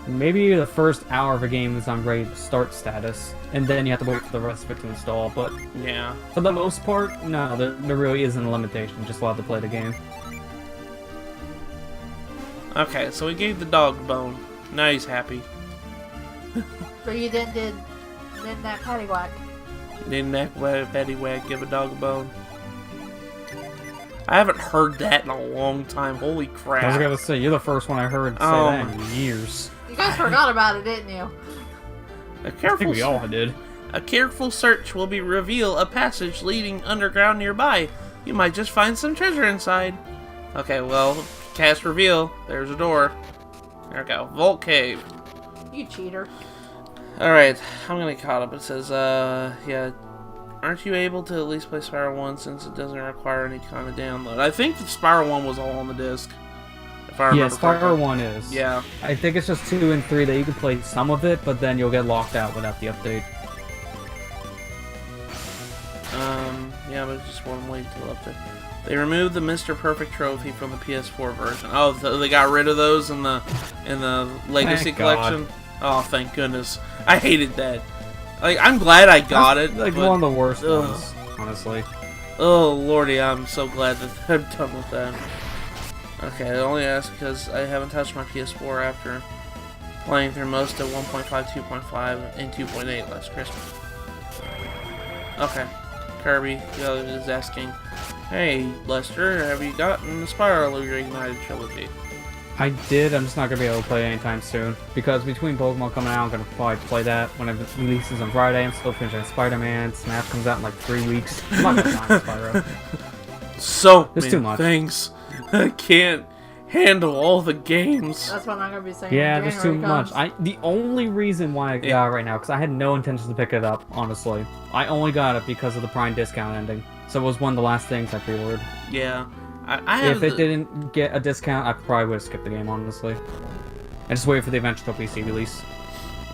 maybe the first hour of a game is on ready to start status, and then you have to wait for the rest of it to install, but Yeah. for the most part, no, there really isn't a limitation, just allowed to play the game. Okay, so we gave the dog a bone. Now he's happy. But you did that paddywhack. Didn't that paddywhack give a dog a bone? I haven't heard that in a long time. Holy crap. I was gonna say, you're the first one I heard say that in years. You guys forgot about it, didn't you? A I careful, think we all did. a careful search will reveal a passage leading underground nearby. You might just find some treasure inside. Okay, well, cast reveal. There's a door. There we go. Vault cave. You cheater. Alright, I'm gonna caught up. It says, yeah. Aren't you able to at least play Spiral 1 since it doesn't require any kind of download? I think the Spiral 1 was all on the disc. If I remember Yeah, Spiral correctly. 1 is. Yeah. I think it's just 2 and 3 that you can play some of it, but then you'll get locked out without the update. Yeah, but it's just one wait till update. They removed the Mr. Perfect trophy from the PS4 version. Oh, they got rid of those in the Legacy Thank God. collection? Oh, thank goodness. I hated that. Like, I'm glad I got That's, it. like but, one of the worst ugh. ones, honestly. Oh, lordy, I'm so glad that I'm done with that. Okay, I only ask because I haven't touched my PS4 after playing through most of 1.5, 2.5, and 2.8 last Christmas. Okay, Kirby is asking, hey, Lester, have you gotten the Spiral Reignited Trilogy? I did, I'm just not going to be able to play it anytime soon. Because between Pokemon coming out, I'm going to probably play that when it releases on Friday. I'm still finishing Spider-Man. Smash comes out in like 3 weeks. I'm not going to time Spyro. So There's many too much. things. I can't handle all the games. That's what I'm gonna be saying. Yeah, when there's too January much. comes. The only reason why I got it right now, because I had no intention to pick it up, honestly. I only got it because of the Prime discount ending. So it was one of the last things I pre-ordered. Yeah. I have If it didn't get a discount, I probably would have skipped the game, honestly. I just waited for the eventual PC release.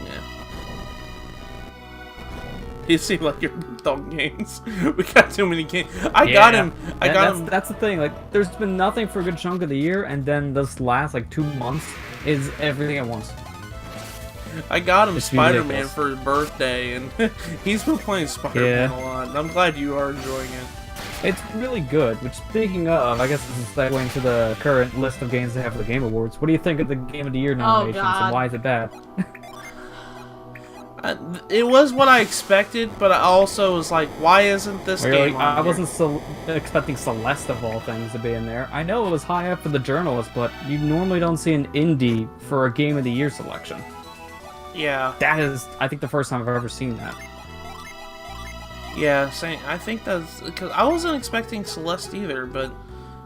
Yeah. You seem like you're dog games. We got too many games. I got him. That's the thing. Like, there's been nothing for a good chunk of the year, and then this last like 2 months is everything at once. I got him It's Spider-Man ridiculous. for his birthday, and he's been playing Spider-Man Yeah. a lot. I'm glad you are enjoying it. It's really good. Which, speaking of, I guess this is segueing to the current list of games they have for the Game Awards. What do you think of the Game of the Year nominations, God. and why is it bad? It was what I expected, but I also was like, why isn't this Really, game on I here? wasn't expecting Celeste of all things to be in there. I know it was high up for the journalist, but you normally don't see an indie for a Game of the Year selection. Yeah. That is, I think, the first time I've ever seen that. Yeah, same. I think that's because I wasn't expecting Celeste either, but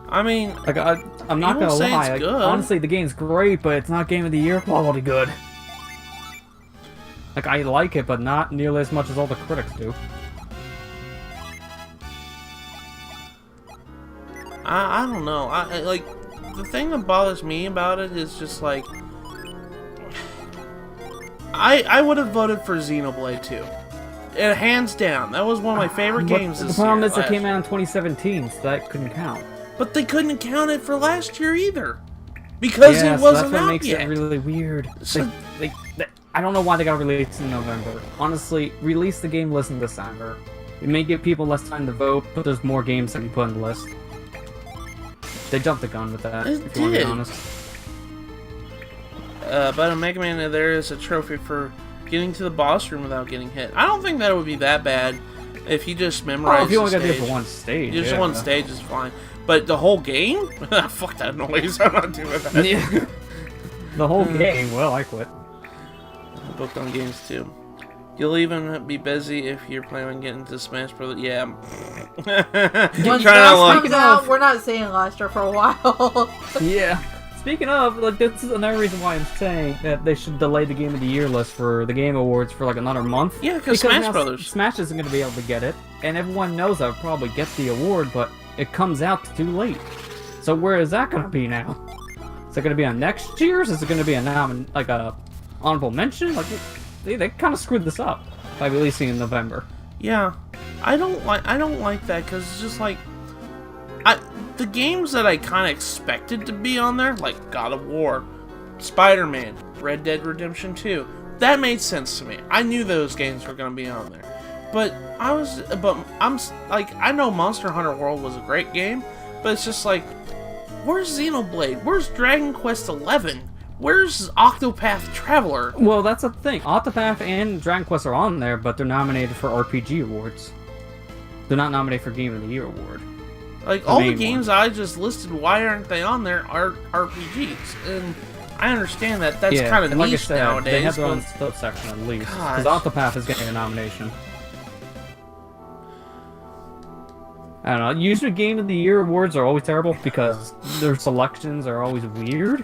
I mean, Like, I'm not People gonna say lie. it's Like, good. honestly, the game's great, but it's not Game of the Year quality good. Like, I like it, but not nearly as much as all the critics do. I don't know. I like the thing that bothers me about it is just like I would have voted for Xenoblade 2. And hands down, that was one of my favorite games The this problem year. is it came out in 2017, so that couldn't count. But they couldn't count it for last year either. because Yeah, it so wasn't that's what out makes yet. it really weird. So- I don't know why they got released in November. Honestly, release the game list in December. It may give people less time to vote, but there's more games that you put on the list. They jumped the gun with that, It if you want to did. be honest. But in Mega Man, there is a trophy for getting to the boss room without getting hit. I don't think that would be that bad if you just memorize Oh, if you only the got to do it stage. for one stage. Just yeah. one stage is fine. But the whole game? Fuck that noise. I'm not doing that. Yeah. The whole game, well, I quit. Booked on games too. You'll even be busy if you're planning on getting to Smash Bros. Yeah. When Trying Smash to like. comes out, we're not seeing Lester for a while. Yeah. Speaking of, like, this is another reason why I'm saying that they should delay the Game of the Year list for the Game Awards for, like, another month. Yeah, because Smash now Brothers. Smash isn't going to be able to get it, and everyone knows I'll probably get the award, but it comes out too late. So where is that going to be now? Is it going to be on next year's? Is it going to be a honorable mention? Like, they kind of screwed this up by releasing in November. Yeah, I don't like that because it's just like, the games that I kind of expected to be on there, like God of War, Spider-Man, Red Dead Redemption 2, that made sense to me. I knew those games were gonna be on there, but I know Monster Hunter World was a great game, but it's just like, where's Xenoblade? Where's Dragon Quest XI? Where's Octopath Traveler? Well, that's the thing. Octopath and Dragon Quest are on there, but they're nominated for RPG awards. They're not nominated for Game of the Year award. Like, all the games I just listed, why aren't they on there, are RPGs. And I understand that that's kind of and like I niche said, nowadays. they have their own but subsection at least. Because Gosh. Octopath is getting a nomination. I don't know. Usually Game of the Year awards are always terrible because their selections are always weird.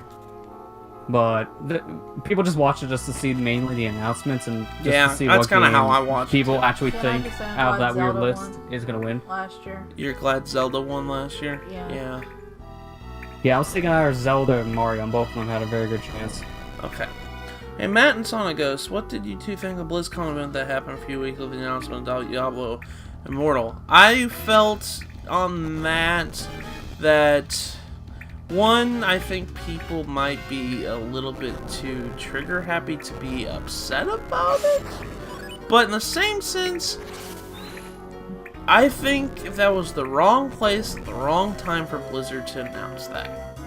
But people just watch it just to see mainly the announcements and just Yeah, to see that's what kinda how game I watch it, people too. actually Yeah, I think understand out of why that weird Zelda list won. is going to win. Last year. you're glad Zelda won last year? Yeah. Yeah, I was thinking either Zelda and Mario, and both of them had a very good chance. Okay. Hey, Matt and Sonic Ghost, what did you two think of the BlizzCon event that happened a few weeks with the announcement of Diablo Immortal? I felt on that, one, I think people might be a little bit too trigger happy to be upset about it. But in the same sense, I think that was the wrong place at the wrong time for Blizzard to announce that.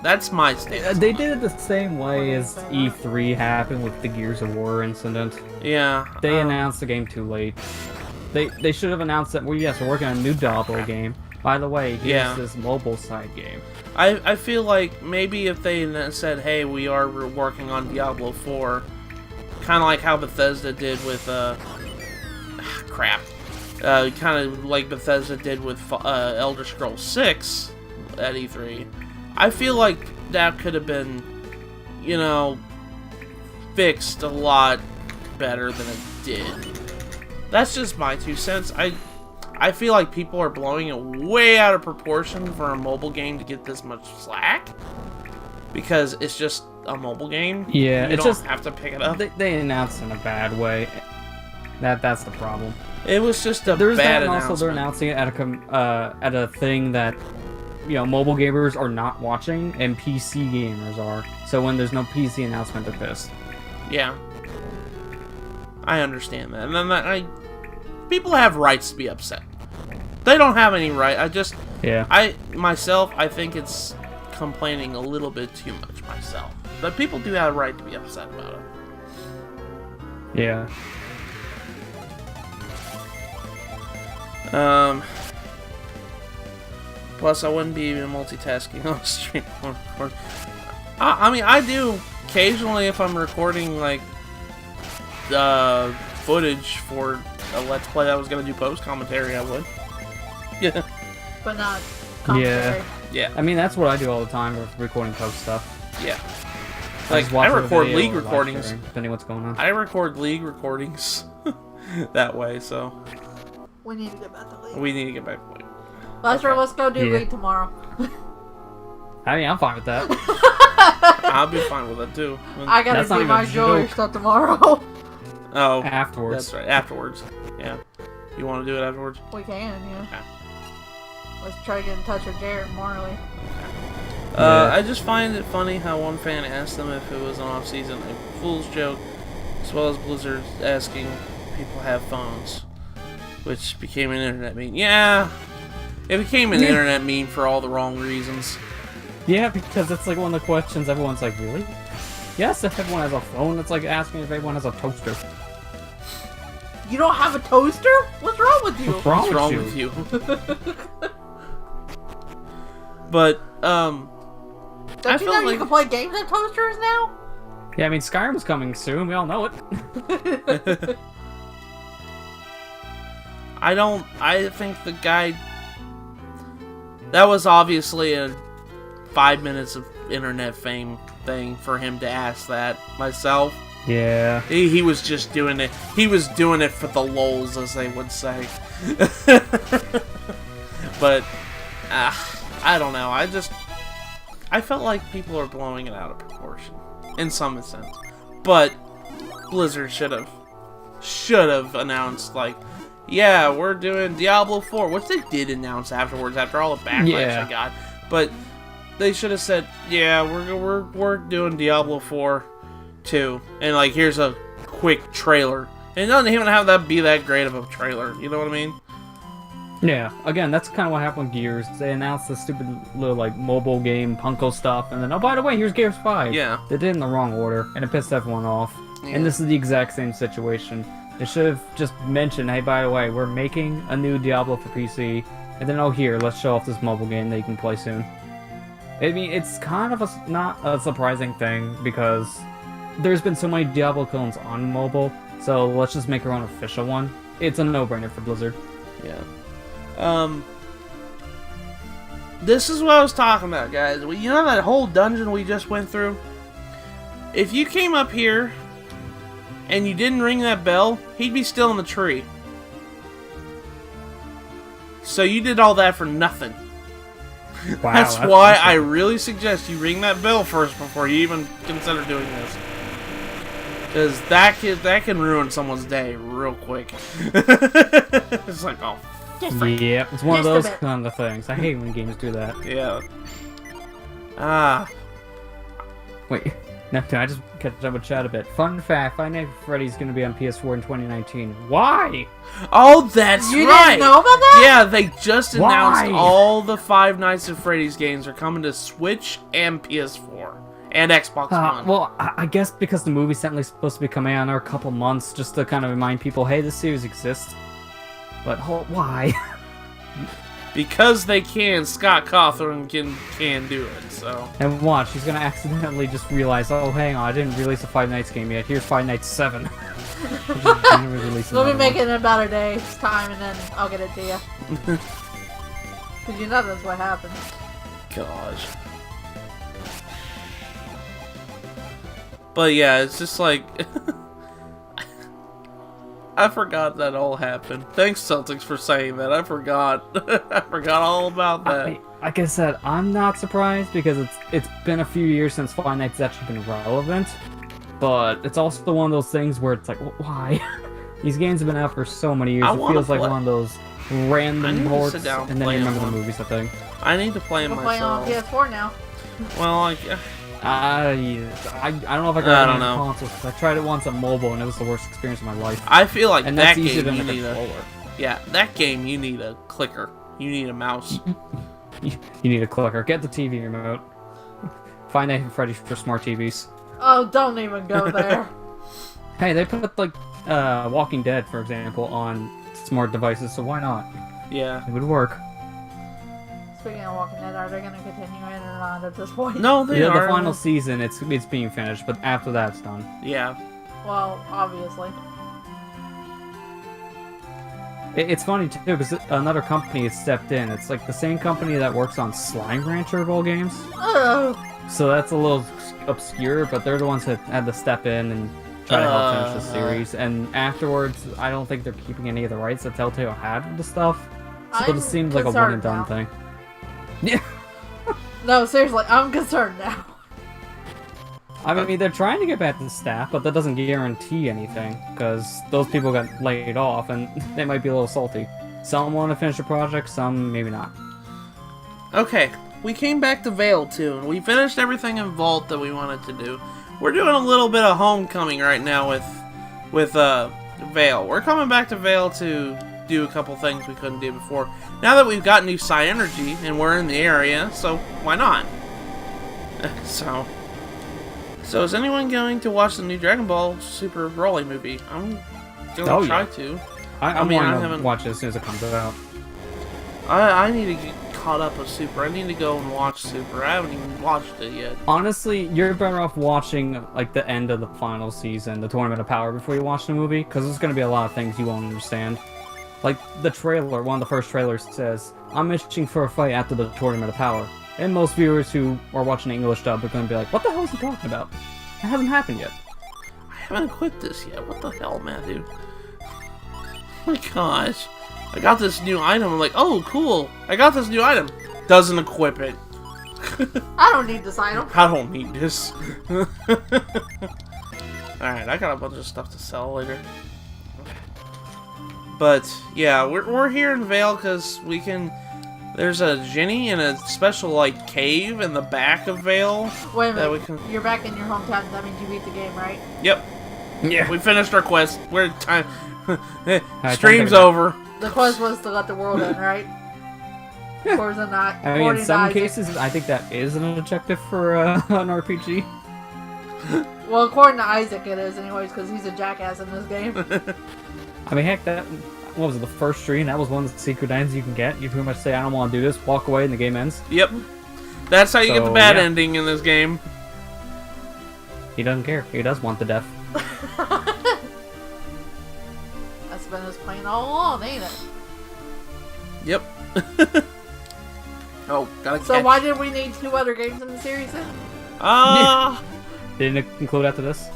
That's my stance. They did it the same way as E3 happened with the Gears of War incident. Yeah. They announced the game too late. They should have announced that, well, yes, we're working on a new Diablo game. By the way, here's this mobile side game. I feel like maybe if they said, hey, we are working on Diablo 4, kind of like how Bethesda did with, kind of like Bethesda did with Elder Scrolls 6 at E3, I feel like that could have been, fixed a lot better than it did. That's just my 2 cents. I feel like people are blowing it way out of proportion for a mobile game to get this much slack. Because it's just a mobile game. Yeah, you it's don't just have to pick it up. They announced in a bad way. That's the problem. It was just a There's bad that, and announcement. also they're announcing it at a thing that mobile gamers are not watching and PC gamers are. So when there's no PC announcement, they're pissed. Yeah. I understand that. And then people have rights to be upset. They don't have any right. I think it's complaining a little bit too much myself. But people do have a right to be upset about it. Yeah. Plus, I wouldn't be multitasking on stream. I mean, I do occasionally if I'm recording like footage for a Let's Play that was gonna do post commentary. I would. Yeah. But not commentary. Yeah. I mean, that's what I do all the time with recording post stuff. Yeah. I just Like, I watch a record video League or live recordings. stream, depending what's going on. I record League recordings that way, so We need to get back to League. we need to get back to League. Lester, Okay. let's go do Yeah. League tomorrow. I mean, I'm fine with that. I'll be fine with it too. I gotta That's not do even my a jewelry joke. stuff tomorrow. Oh, Afterwards. that's right. Afterwards. Yeah. You want to do it afterwards? We can, yeah. Okay. Let's try to get in touch with Jared Morley. I just find it funny how one fan asked them if it was an off-season, a fool's joke, as well as Blizzard asking people have phones, which became an internet meme. Yeah, it became an internet meme for all the wrong reasons. Yeah, because it's like one of the questions everyone's like, really? Yes, if everyone has a phone, it's like asking if everyone has a toaster. You don't have a toaster? What's wrong with you? What's wrong with you? But, Don't I you feel know like... you can play games on toasters now? Yeah, I mean, Skyrim's coming soon. We all know it. I think the guy... That was obviously a 5 minutes of internet fame thing for him to ask that myself. Yeah. He was just doing it. He was doing it for the lulz, as they would say. But, I don't know. I felt like people are blowing it out of proportion, in some sense. But Blizzard should have announced, like, yeah, we're doing Diablo 4, which they did announce afterwards, after all the backlash I got. But they should have said, yeah, we're doing Diablo 4 too, and like, here's a quick trailer. And it doesn't even have that be that great of a trailer, you know what I mean? Yeah, again, that's kind of what happened with Gears. They announced the stupid little, like, mobile game, Punko stuff, and then, oh, by the way, here's Gears 5. Yeah. They did it in the wrong order, and it pissed everyone off. Yeah. And this is the exact same situation. They should have just mentioned, hey, by the way, we're making a new Diablo for PC, and then, oh, here, let's show off this mobile game that you can play soon. I mean, it's kind of not a surprising thing, because there's been so many Diablo clones on mobile, so let's just make our own official one. It's a no-brainer for Blizzard. Yeah. This is what I was talking about, guys. You know that whole dungeon we just went through? If you came up here and you didn't ring that bell, he'd be still in the tree. So you did all that for nothing. Wow, that's why I really suggest you ring that bell first before you even consider doing this. Because that can ruin someone's day real quick. It's like, oh, yeah, it's one of those kind of things. I hate when games do that. yeah. Wait, no, can I just catch up with chat a bit? Fun fact, Five Nights at Freddy's going to be on PS4 in 2019. Why? Oh, that's You right! didn't know about that? Yeah, they just announced Why? all the Five Nights at Freddy's games are coming to Switch and PS4. And Xbox One. Well, I guess because the movie's technically supposed to be coming out in a couple months, just to kind of remind people, hey, this series exists. But why? Because they can, Scott Cawthon can do it, so... And watch, he's gonna accidentally just realize, oh, hang on, I didn't release a Five Nights game yet. Here's Five Nights 7. We'll be making it in about a day's time, and then I'll get it to you. Because you know that's what happens. Gosh. But yeah, it's just like... I forgot that all happened. Thanks, Celtics, for saying that. I forgot. I forgot all about that. Like I said, I'm not surprised because it's been a few years since Five Nights has actually been relevant. But it's also one of those things where it's like, why? These games have been out for so many years. It feels like one of those random ports, and then you remember the movies, I think. I need to play them myself. We're playing on PS4 now. Well, I don't know if I got it on console, because I tried it once on mobile and it was the worst experience of my life. I feel like and that that's game than you a need controller. that game you need a clicker. You need a mouse. You need a clicker. Get the TV remote. Find Nights at Freddy's for smart TVs. Oh, don't even go there. Hey, they put like Walking Dead, for example, on smart devices, so why not? Yeah. It would work. Speaking of Walking Dead, are they going to continue it or not at this point? No, they are. The final season, it's being finished, but after that, it's done. Yeah. Well, obviously. It's funny too, because another company has stepped in. It's like the same company that works on Slime Rancher of all games. Oh. So that's a little obscure, but they're the ones that had to step in and try to help finish the series. And afterwards, I don't think they're keeping any of the rights that Telltale had with the stuff. So it seems like a one and done thing. Yeah. No, seriously, I'm concerned now. I mean, they're trying to get back to the staff, but that doesn't guarantee anything, because those people got laid off, and they might be a little salty. Some want to finish the project, some maybe not. Okay, we came back to Vale too, and we finished everything in Vault that we wanted to do. We're doing a little bit of homecoming right now with Vale. We're coming back to Vale to do a couple things we couldn't do before. Now that we've got new Psi Energy and we're in the area, so why not? So is anyone going to watch the new Dragon Ball Super Broly movie? I'm gonna try to. I mean, I haven't watched it as soon as it comes out. I need to get caught up with Super. I need to go and watch Super. I haven't even watched it yet. Honestly, you're better off watching like the end of the final season, the Tournament of Power, before you watch the movie, because there's going to be a lot of things you won't understand. Like the trailer, one of the first trailers says, "I'm itching for a fight after the Tournament of Power," and most viewers who are watching the English dub are going to be like, "What the hell is he talking about? It hasn't happened yet." I haven't equipped this yet. What the hell, Matthew? Oh my gosh. I got this new item. I'm like, oh, cool. I got this new item. Doesn't equip it. I don't need this item. I don't need this. Alright, I got a bunch of stuff to sell later. But, yeah, we're here in Vale because we can... There's a Ginny in a special, like, cave in the back of Vale. Wait a minute. You're back in your hometown. That means you beat the game, right? Yep. Yeah. We finished our quest. We're time... Stream's over. The quest was to let the world in, right? Or is it not? I mean, in some cases, I think that is an objective for an RPG. Well, according to Isaac, it is anyways, because he's a jackass in this game. I mean, heck, what was it, the first stream? That was one of the secret ends you can get. You pretty much say, I don't want to do this, walk away, and the game ends. Yep. That's how you get the bad ending in this game. He doesn't care. He does want the death. That's been his plan all along, ain't it? Yep. Oh, gotta So why did we need 2 other games in the series then? Didn't it conclude after this?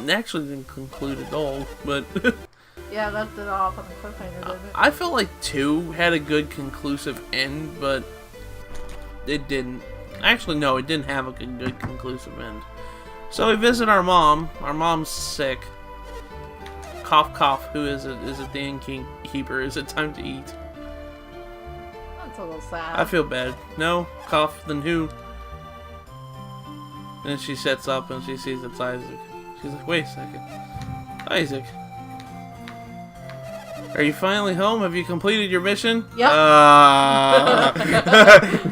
Actually didn't conclude at all, but... Yeah, left it off on the cliffhanger, didn't it? I feel like 2 had a good conclusive end, but it didn't. Actually, no, it didn't have a good conclusive end. So we visit our mom. Our mom's sick. Cough, cough. Who is it? Is it the innkeeper? Is it time to eat? That's a little sad. I feel bad. No? Cough, then who? And she sets up and she sees it's Isaac. She's like, wait a second. Isaac. Are you finally home? Have you completed your mission? Yep.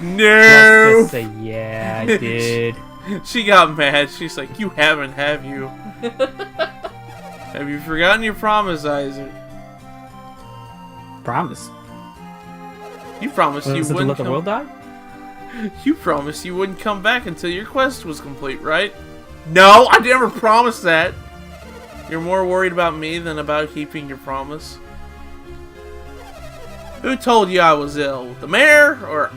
No! Just say, yeah, I did. She got mad. She's like, you haven't, have you? Have you forgotten your promise, Isaac? Promise? You promised you to wouldn't let the world die? You promised you wouldn't come back until your quest was complete, right? No, I never promised that. You're more worried about me than about keeping your promise. Who told you I was ill? The mayor or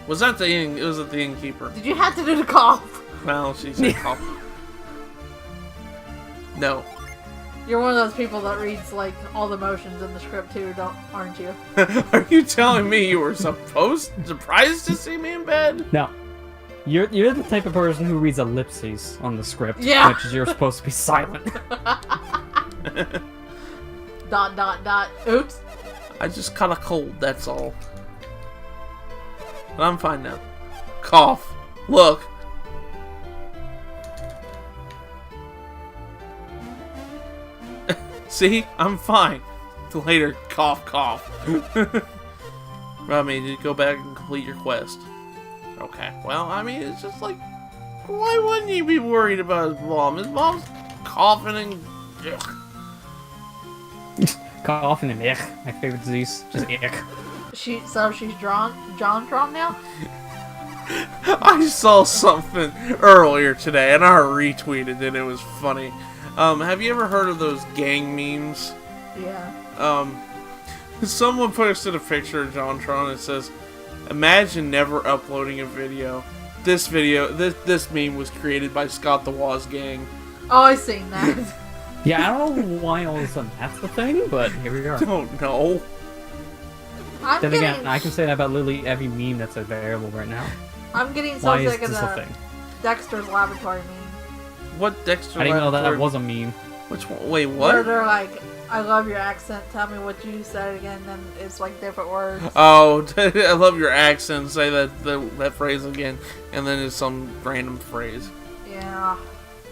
was that the innkeeper? Did you have to do the cough? Well, she said cough. No. You're one of those people that reads like all the motions in the script too, aren't you? Are you telling me you were surprised to see me in bed? No. You're the type of person who reads ellipses on the script, yeah. which is you're supposed to be silent. ... Oops. I just caught a cold, that's all. But I'm fine now. Cough. Look. See? I'm fine. Later, cough, cough. I mean, you go back and complete your quest. Okay. Well, I mean, it's just like, why wouldn't you be worried about his mom? His mom's coughing and... Coughing and ick. My favorite disease. Just ick. So she's drawn now? I saw something earlier today, and I retweeted it. It was funny. Have you ever heard of those gang memes? Yeah. Someone posted a picture of JonTron and it says, imagine never uploading a video. This meme was created by Scott the Waz gang. Oh, I seen that. Yeah, I don't know why all of a sudden that's the thing, but here we are. Don't know. Then again, I can say that about literally every meme that's available right now. I'm getting so sick of this a thing? Dexter's Laboratory meme. What Dexter I didn't know Laboratory? that was a meme. Which one? Wait, Where what? they're like, I love your accent, tell me what you said again, and it's like different words. Oh, I love your accent. Say that phrase again, and then it's some random phrase. Yeah,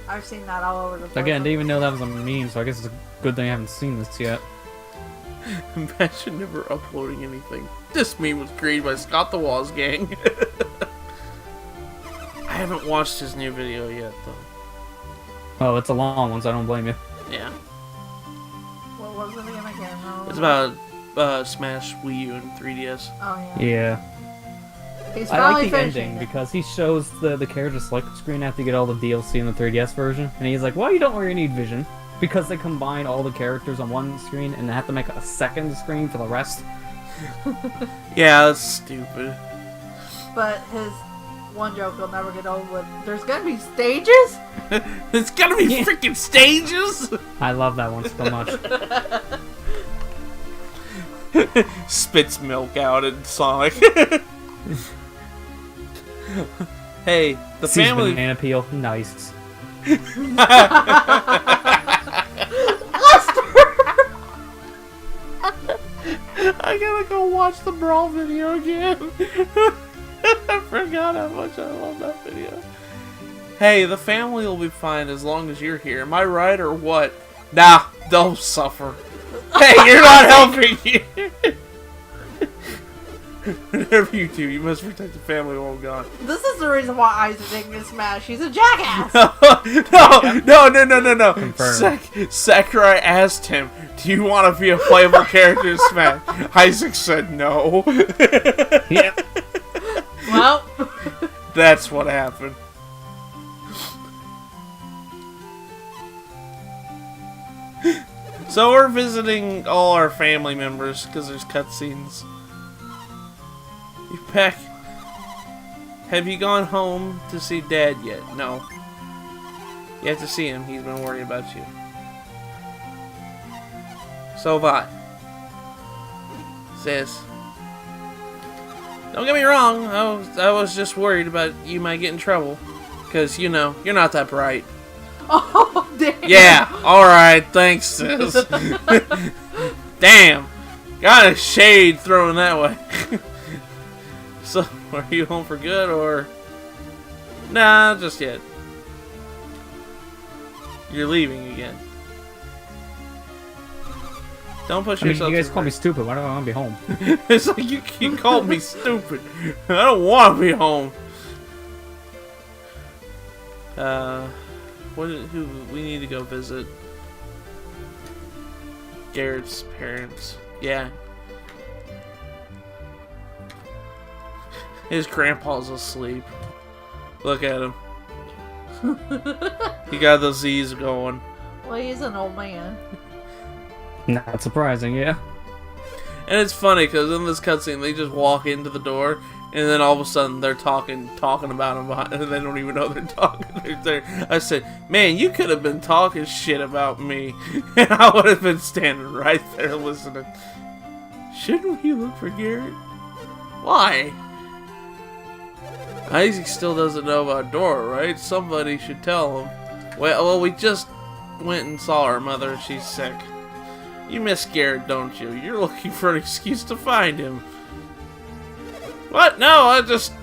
I've seen that all over the place. Again, didn't even know that was a meme, so I guess it's a good thing I haven't seen this yet. Imagine never uploading anything. This meme was created by Scott the Walls gang. I haven't watched his new video yet, though. Oh, it's a long one, so I don't blame you. Yeah. What was it again? I can't remember. It's about Smash, Wii U, and 3DS. Oh, yeah. Yeah. He's I finally like the finishing ending it. because he shows the character select screen after you get all the DLC in the 3DS version, and he's like, well, you don't really need vision, because they combine all the characters on one screen and they have to make a second screen for the rest. Yeah, that's stupid. But his one joke will never get old with, there's gonna be stages? It's gotta be freaking stages! I love that one so much. Spits milk out at Sonic. Hey, the Sees family... banana peel, nice. I gotta go watch the Brawl video again. I forgot how much I love that video. Hey, the family will be fine as long as you're here. Am I right or what? Nah, they'll suffer. Hey, you're not helping here. Whatever you do, you must protect the family while I'm gone. This is the reason why Isaac didn't get smashed. He's a jackass! No. Confirmed. Sakurai asked him, do you want to be a playable character in Smash? Isaac said no. Yep. Well, That's what happened. So we're visiting all our family members because there's cutscenes. You back? Have you gone home to see Dad yet? No. You have to see him. He's been worried about you. So have I. Sis. Don't get me wrong. I was just worried about you might get in trouble. Because, you know, you're not that bright. oh, damn. Yeah, alright, thanks, sis. Damn. Got a shade thrown that way. So, are you home for good, or... Nah, just yet. You're leaving again. Don't push I mean, yourself you guys too call me far. stupid. Why do I want to be home? It's like you called me stupid. I don't want to be home. Who we need to go visit? Garrett's parents. Yeah. His grandpa's asleep. Look at him. He got the Z's going. Well, he's an old man. Not surprising, yeah. And it's funny because in this cutscene they just walk into the door and then all of a sudden they're talking about him behind, and they don't even know they're talking. I said, man, you could have been talking shit about me and I would have been standing right there listening. Shouldn't we look for Garrett? Why? Isaac still doesn't know about Dora, right? Somebody should tell him. Well, we just went and saw her mother. She's sick. You miss Garrett, don't you? You're looking for an excuse to find him. What? No, I just...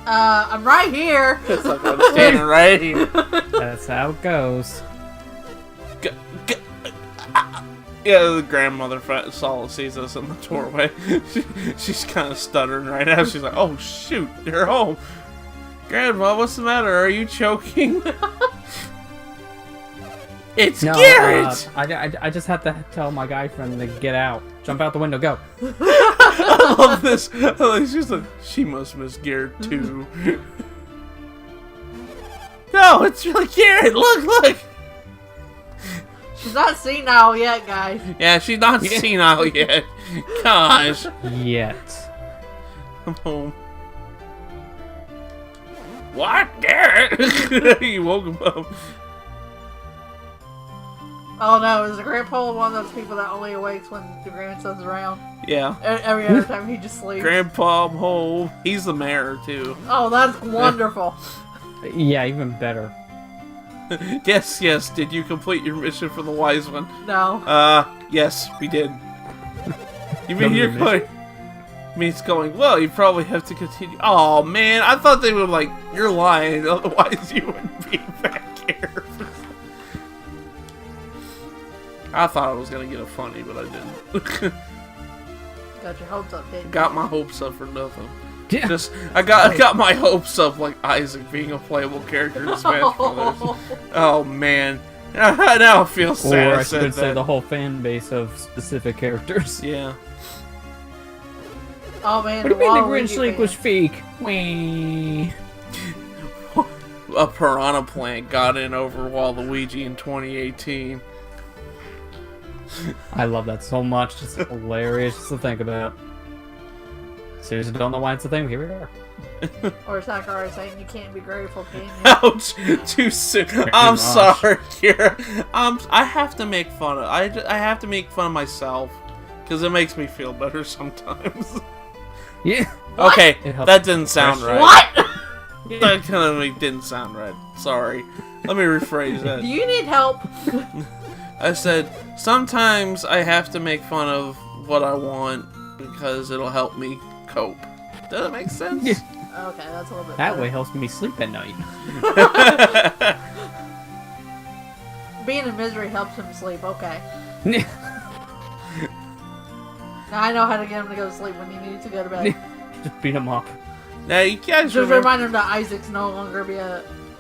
I'm right here. It's like I'm standing right here. That's how it goes. Yeah, the grandmother sees us in the doorway. She's kind of stuttering right now. She's like, oh shoot, you're home. Grandma, what's the matter? Are you choking? It's No, Garrett! I just have to tell my guy friend to get out. Jump out the window, go. I love this. She's like, she must miss Garrett too. No, it's really Garrett. Look. She's not senile yet, guys. Yeah, she's not senile yet. Gosh. Yet. I'm home. What, Garrett? You woke him up. Oh no, is the grandpa one of those people that only awakes when the grandson's around? Yeah. Every other time he just sleeps. Grandpa, I'm home. He's the mayor, too. Oh, that's wonderful. Yeah, even better. Yes, yes. Did you complete your mission for the wise one? No. Yes, we did. You mean you're going... Means going, well, you probably have to continue. Oh, man. I thought they would like, you're lying. Otherwise, you wouldn't be back here. I thought I was going to get a funny, but I didn't. Got your hopes up, didn't you? Got my hopes up for nothing. Yeah. Just, I got my hopes up like Isaac being a playable character in Smash Brothers. Oh, man. Now I feel sad. Or I should say the whole fan base of specific characters. Yeah. Oh man, What do you mean the Grinch Waluigi Link fan. was fake? Wee. A piranha plant got in over Waluigi in 2018. I love that so much. It's hilarious to think about. Seriously, don't know why it's a thing. Here we are. Or Sakurai saying you can't be grateful, can you? Ouch! Too soon. I'm much. sorry, Kira. I have to make fun of. I have to make fun of myself because it makes me feel better sometimes. Yeah. Okay, It helps that didn't sound right. What? That kind of didn't sound right. Sorry. Let me rephrase that. Do you need help? I said sometimes I have to make fun of what I want because it'll help me cope. Does that make sense? Yeah. Okay, that's a little bit That better. way helps me sleep at night. Being in misery helps him sleep, okay. Now I know how to get him to go to sleep when he needs to go to bed. Just beat him up. Now you guys Just remember. remind him that Isaac's no longer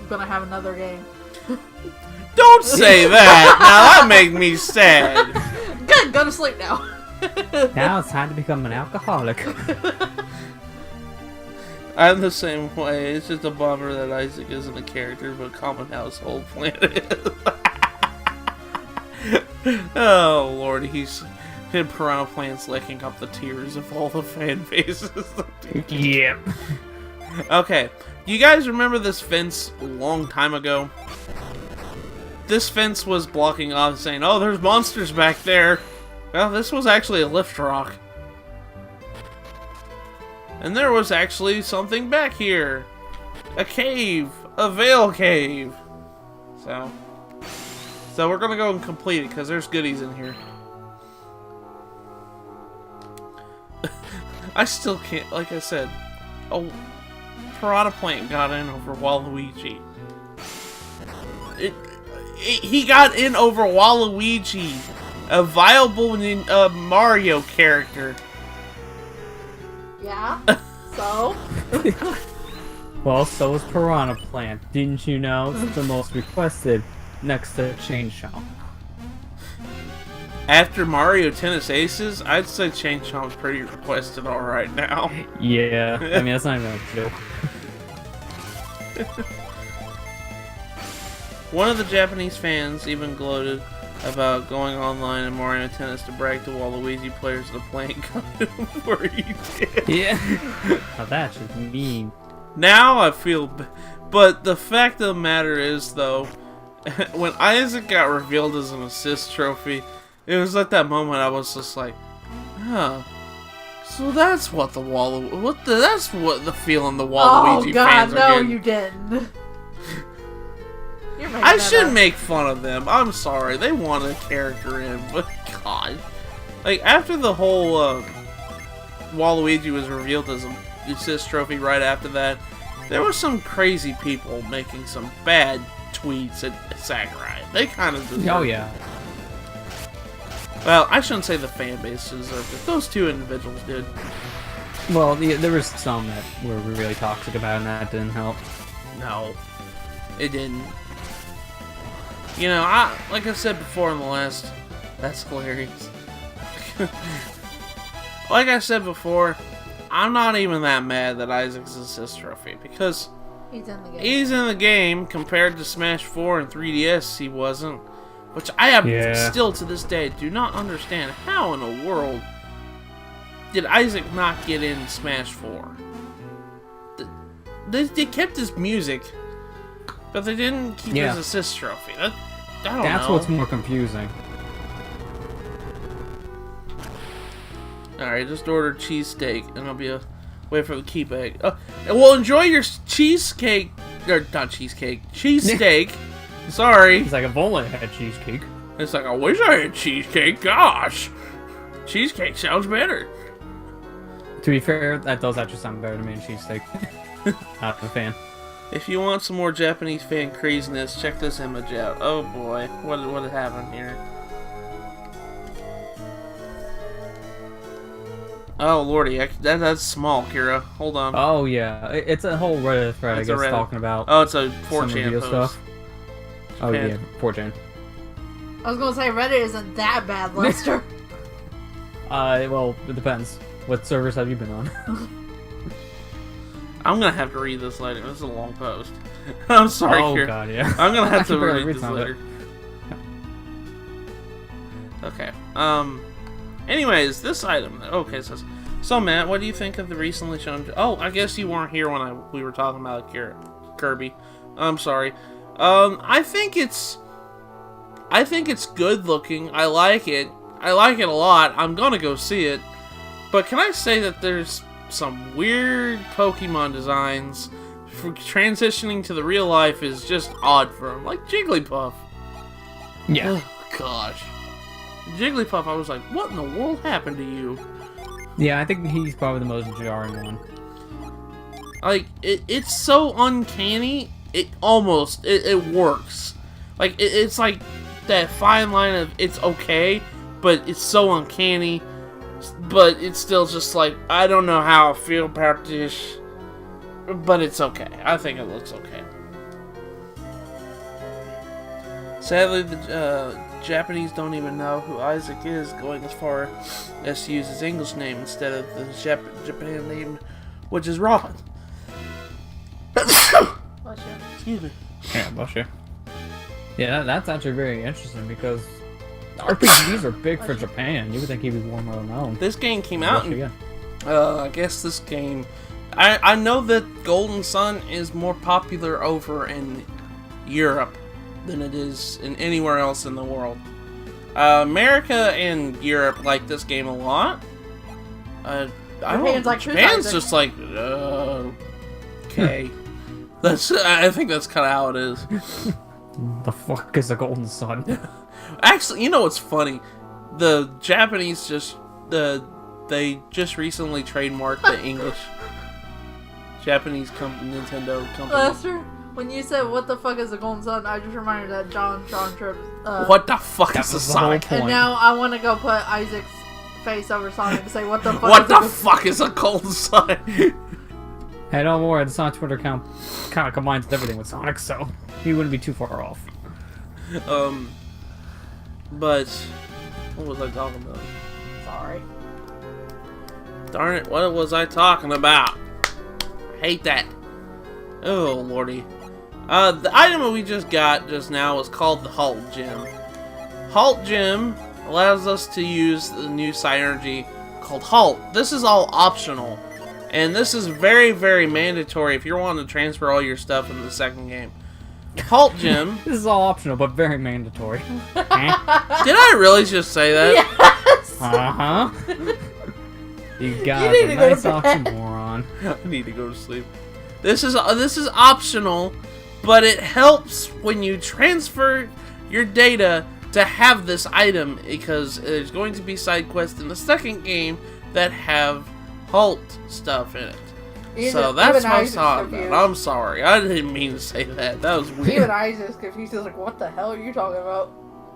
gonna have another game. Don't say that. Now that makes me sad. Good, go to sleep now. Now it's time to become an alcoholic. I'm the same way. It's just a bummer that Isaac isn't a character, but common household plant is. Oh Lord, he's hit piranha plants licking up the tears of all the fan bases. Yep. Okay, you guys remember this fence a long time ago? This fence was blocking off, saying, "Oh, there's monsters back there." Well, this was actually a lift rock. And there was actually something back here. A cave. A Vale cave. So we're gonna go and complete it, because there's goodies in here. I still can't, like I said, a piranha plant got in over Waluigi. He got in over Waluigi, a viable Mario character. Yeah? So? Well, so is Piranha Plant. Didn't you know? It's the most requested next to Chain Chomp. After Mario Tennis Aces, I'd say Chain Chomp's pretty requested alright now. Yeah, I mean, that's not even a joke. One of the Japanese fans even gloated about going online in Mario Tennis to brag to Waluigi players that playing where he did. Yeah. Now that's just mean. Now I feel... But the fact of the matter is, though, when Isaac got revealed as an assist trophy, it was at that moment I was just like, oh, so that's what the that's what the feeling the Waluigi Oh god, fans are no getting. you didn't. You're making I that shouldn't up. make fun of them. I'm sorry. They want a character in, but God. Like, after the whole Waluigi was revealed as an assist trophy right after that, there were some crazy people making some bad tweets at Sakurai. They kind of deserved Oh, it. yeah. Well, I shouldn't say the fan base deserved it. Those two individuals did. Well, there was some that were really toxic about it, and that didn't help. No. It didn't. You know, like I said before in the last... That's hilarious. Like I said before, I'm not even that mad that Isaac's assist trophy, because He's in the game. he's in the game compared to Smash 4 and 3DS he wasn't. Which I have still to this day do not understand how in the world did Isaac not get in Smash 4. They kept his music, but they didn't keep his assist trophy. I don't know. That's what's more confusing. Alright, just order cheesesteak, and I'll be wait for the key bag. Well, enjoy your cheesecake, or not cheesecake, cheesesteak, Sorry. He's like, I've only had cheesecake. It's like, I wish I had cheesecake. Gosh. Cheesecake sounds better. To be fair, that does actually sound better to me than cheesesteak. I'm a fan. If you want some more Japanese fan craziness, check this image out. Oh boy, what happened here? Oh lordy, that's small, Kira. Hold on. Oh yeah, it's a whole Reddit thread, It's I a guess, Reddit. talking about Oh, it's a some 4chan review post. stuff. Oh Japan. yeah, 4chan. I was gonna say Reddit isn't that bad, Lester. Well, it depends. What servers have you been on? I'm gonna have to read this later. This is a long post. I'm sorry, Oh Kira. god, yeah. I'm gonna I have to can barely read read this some of later. Okay. Anyways, this item. Okay, so Matt, what do you think of the recently shown? Oh, I guess you weren't here when we were talking about Kirby. I'm sorry. I think it's good looking. I like it. I like it a lot. I'm gonna go see it. But can I say that there's some weird Pokemon designs for transitioning to the real life is just odd for him, like Jigglypuff. Yeah. Oh, gosh. Jigglypuff, I was like, what in the world happened to you? Yeah, I think he's probably the most jarring one. Like, it's so uncanny, it works. Like, it's like that fine line of it's okay, but it's so uncanny, but it's still just like, I don't know how I feel about this, but it's okay. I think it looks okay. Sadly, the Japanese don't even know who Isaac is, going as far as to use his English name instead of the Japan name, which is Robin. Bless you. Excuse me. Yeah, bless you. Yeah, that's actually very interesting because RPGs are big for Japan. You would think he'd be more well known. This game came out Bless you in, again. I guess this game, I know that Golden Sun is more popular over in Europe than it is in anywhere else in the world. America and Europe like this game a lot. I don't. Japan's like, Japan's "Who's just like, okay. I think that's kind of how it is. The fuck is a golden sun? Actually, you know what's funny? The Japanese they just recently trademarked the English Japanese Nintendo company. Lester, when you said what the fuck is a golden sun, I just reminded that John Trip. What the fuck That is a was the whole Sonic? point. And now I want to go put Isaac's face over Sonic and say, what the fuck What is the a fuck is a Golden Sun? Hey, don't worry, the Sonic Twitter account kind of combines everything with Sonic, so he wouldn't be too far off. But what was I talking about? Sorry. Darn it, what was I talking about? I hate that. Oh, lordy. The item that we just got just now was called the Halt Gem. Halt Gem allows us to use the new Psynergy called Halt. This is all optional. And this is very, very mandatory if you're wanting to transfer all your stuff in the second game. Halt Gem. This is all optional, but very mandatory. Did I really just say that? Yes! Uh-huh. You got need a to go nice to bed. oxymoron. I need to go to sleep. This is optional, but it helps when you transfer your data to have this item because there's going to be side quests in the second game that have Halt stuff in it. So that's what I was talking about. I'm sorry, I didn't mean to say that. That was weird. Even Isaac's confused. He's like, what the hell are you talking about?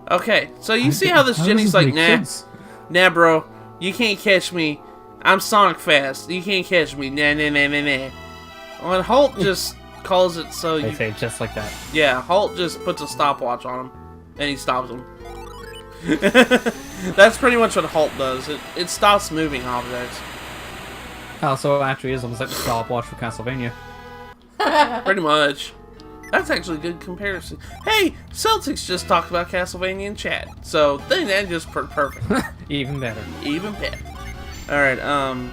Okay, so you see how this How Jenny's does like, make nah, sense? nah, bro, you can't catch me. I'm Sonic fast. You can't catch me. Nah, nah, nah, nah, nah. When Halt just calls it so They you... say it just like that. Yeah, Halt just puts a stopwatch on him, and he stops him. That's pretty much what Halt does. It stops moving objects. Oh, so it actually is almost like the stopwatch for Castlevania. Pretty much. That's actually a good comparison. Hey, Celtics just talked about Castlevania in chat, so then that just perfect. Even better. Even better. Alright, 100%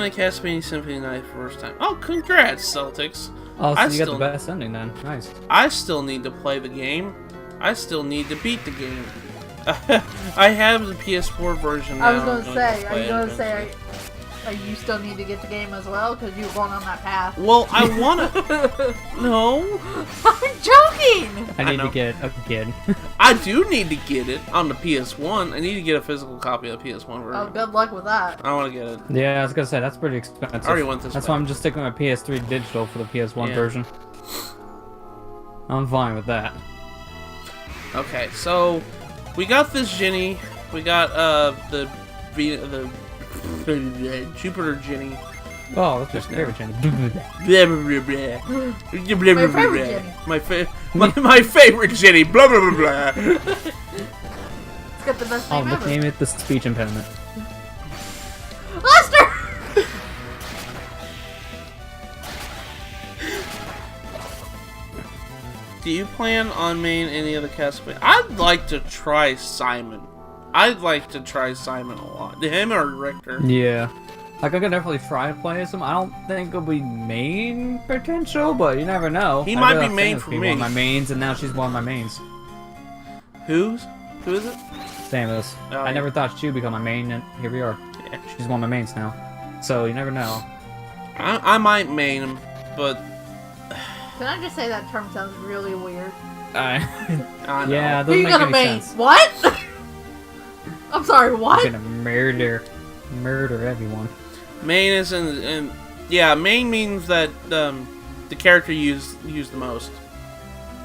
of Castlevania Symphony Night first time. Oh, congrats, Celtics. Oh, so I you got still- the best ending then. Nice. I still need to play the game. I still need to beat the game. I have the PS4 version now. I was I'm gonna say, play I was it gonna say, you still need to get the game as well because you were going on that path. Well, I wanna. No. I'm joking. I need know. to get a kid. I do need to get it on the PS1. I need to get a physical copy of the PS1 version. Oh, good luck with that. I want to get it. Yeah, I was gonna say that's pretty expensive. I already want this That's back. why I'm just sticking with my PS3 digital for the PS1 Yeah. version. I'm fine with that. Okay, so we got this Ginny. We got the Jupiter Ginny. Oh, that's Just my favorite channel. Blah, blah, blah, blah. Blah, blah, My blah, favorite blah. Ginny. My favorite Ginny. Blah blah blah blah. It's got the best Oh, name ever. nickname it the speech impediment. Lester! Do you plan on main any of the Castlevania? I'd like to try Simon. I'd like to try Simon a lot. Him or Richter. Yeah. Like, I could definitely try to play as him. I don't think it'll be main potential, but you never know. He I might really be like main Samus for being me. one of my mains, and now she's one of my mains. Who is it? Samus. Oh, I yeah. never thought she would become my main, and here we are. Yeah. She's one of my mains now. So, you never know. I might main him, but Can I just say that term sounds really weird? I know. Yeah, it Who you doesn't gonna make any main? sense. What? I'm sorry, what? I'm gonna murder everyone. Main isn't, and yeah, main means that the character you use the most.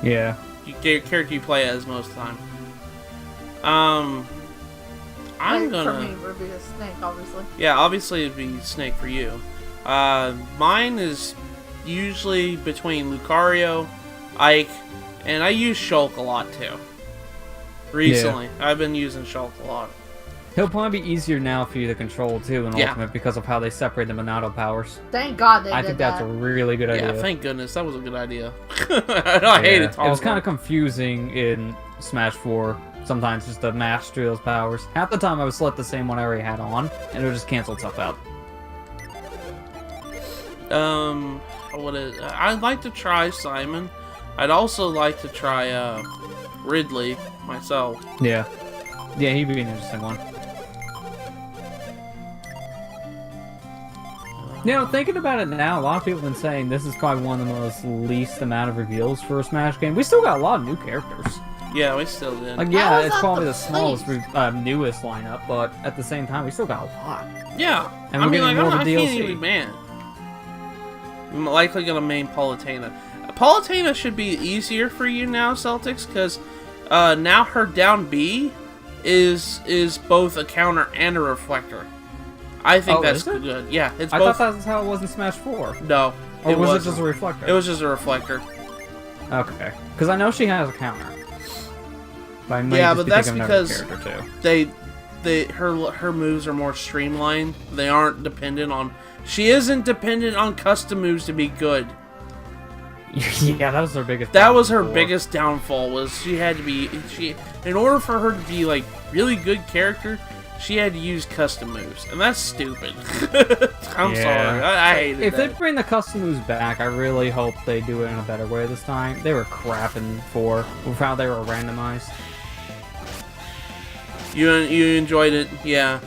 Yeah. Character you play as most of the time. I'm For me, gonna. it would be a snake, obviously. Yeah, obviously it'd be Snake for you. Mine is usually between Lucario, Ike, and I use Shulk a lot too. Recently, I've been using Shulk a lot. He'll probably be easier now for you to control, too, in Yeah. Ultimate, because of how they separate the Monado powers. Thank God they I did think that. that's a really good idea. Yeah, thank goodness that was a good idea. I hate it. It was kind of confusing in Smash 4. Sometimes just to master those powers. Half the time I would select the same one I already had on, and it would just cancel itself out. I'd like to try Simon. I'd also like to try Ridley myself. Yeah. Yeah, he'd be an interesting one. You know, thinking about it now, a lot of people have been saying this is probably one of the most least amount of reveals for a Smash game. We still got a lot of new characters. Yeah, we still did. Like, How yeah, is it's that probably the the smallest, least? newest lineup, but at the same time, we still got a lot. Yeah, And we're getting more I of the can't DLC. even be mad. I'm likely gonna main Palutena. Palutena should be easier for you now, Celtics, because now her down B is both a counter and a reflector. I think Oh, that's is it? good. Yeah, it's I both. thought that's how it was in Smash 4. No, Or was it wasn't. just a reflector? It was just a reflector. Okay. Because I know she has a counter. But I might Yeah, just but be that's thinking of another because character too. her moves are more streamlined. They aren't dependent on. She isn't dependent on custom moves to be good. Yeah, that was her biggest. That was her downfall. biggest downfall. Was she had to be in order for her to be like really good character, she had to use custom moves, and that's stupid. I'm Yeah. sorry, I hated If they that. bring the custom moves back, I really hope they do it in a better way this time. They were crapping with how they were randomized. You enjoyed it, yeah.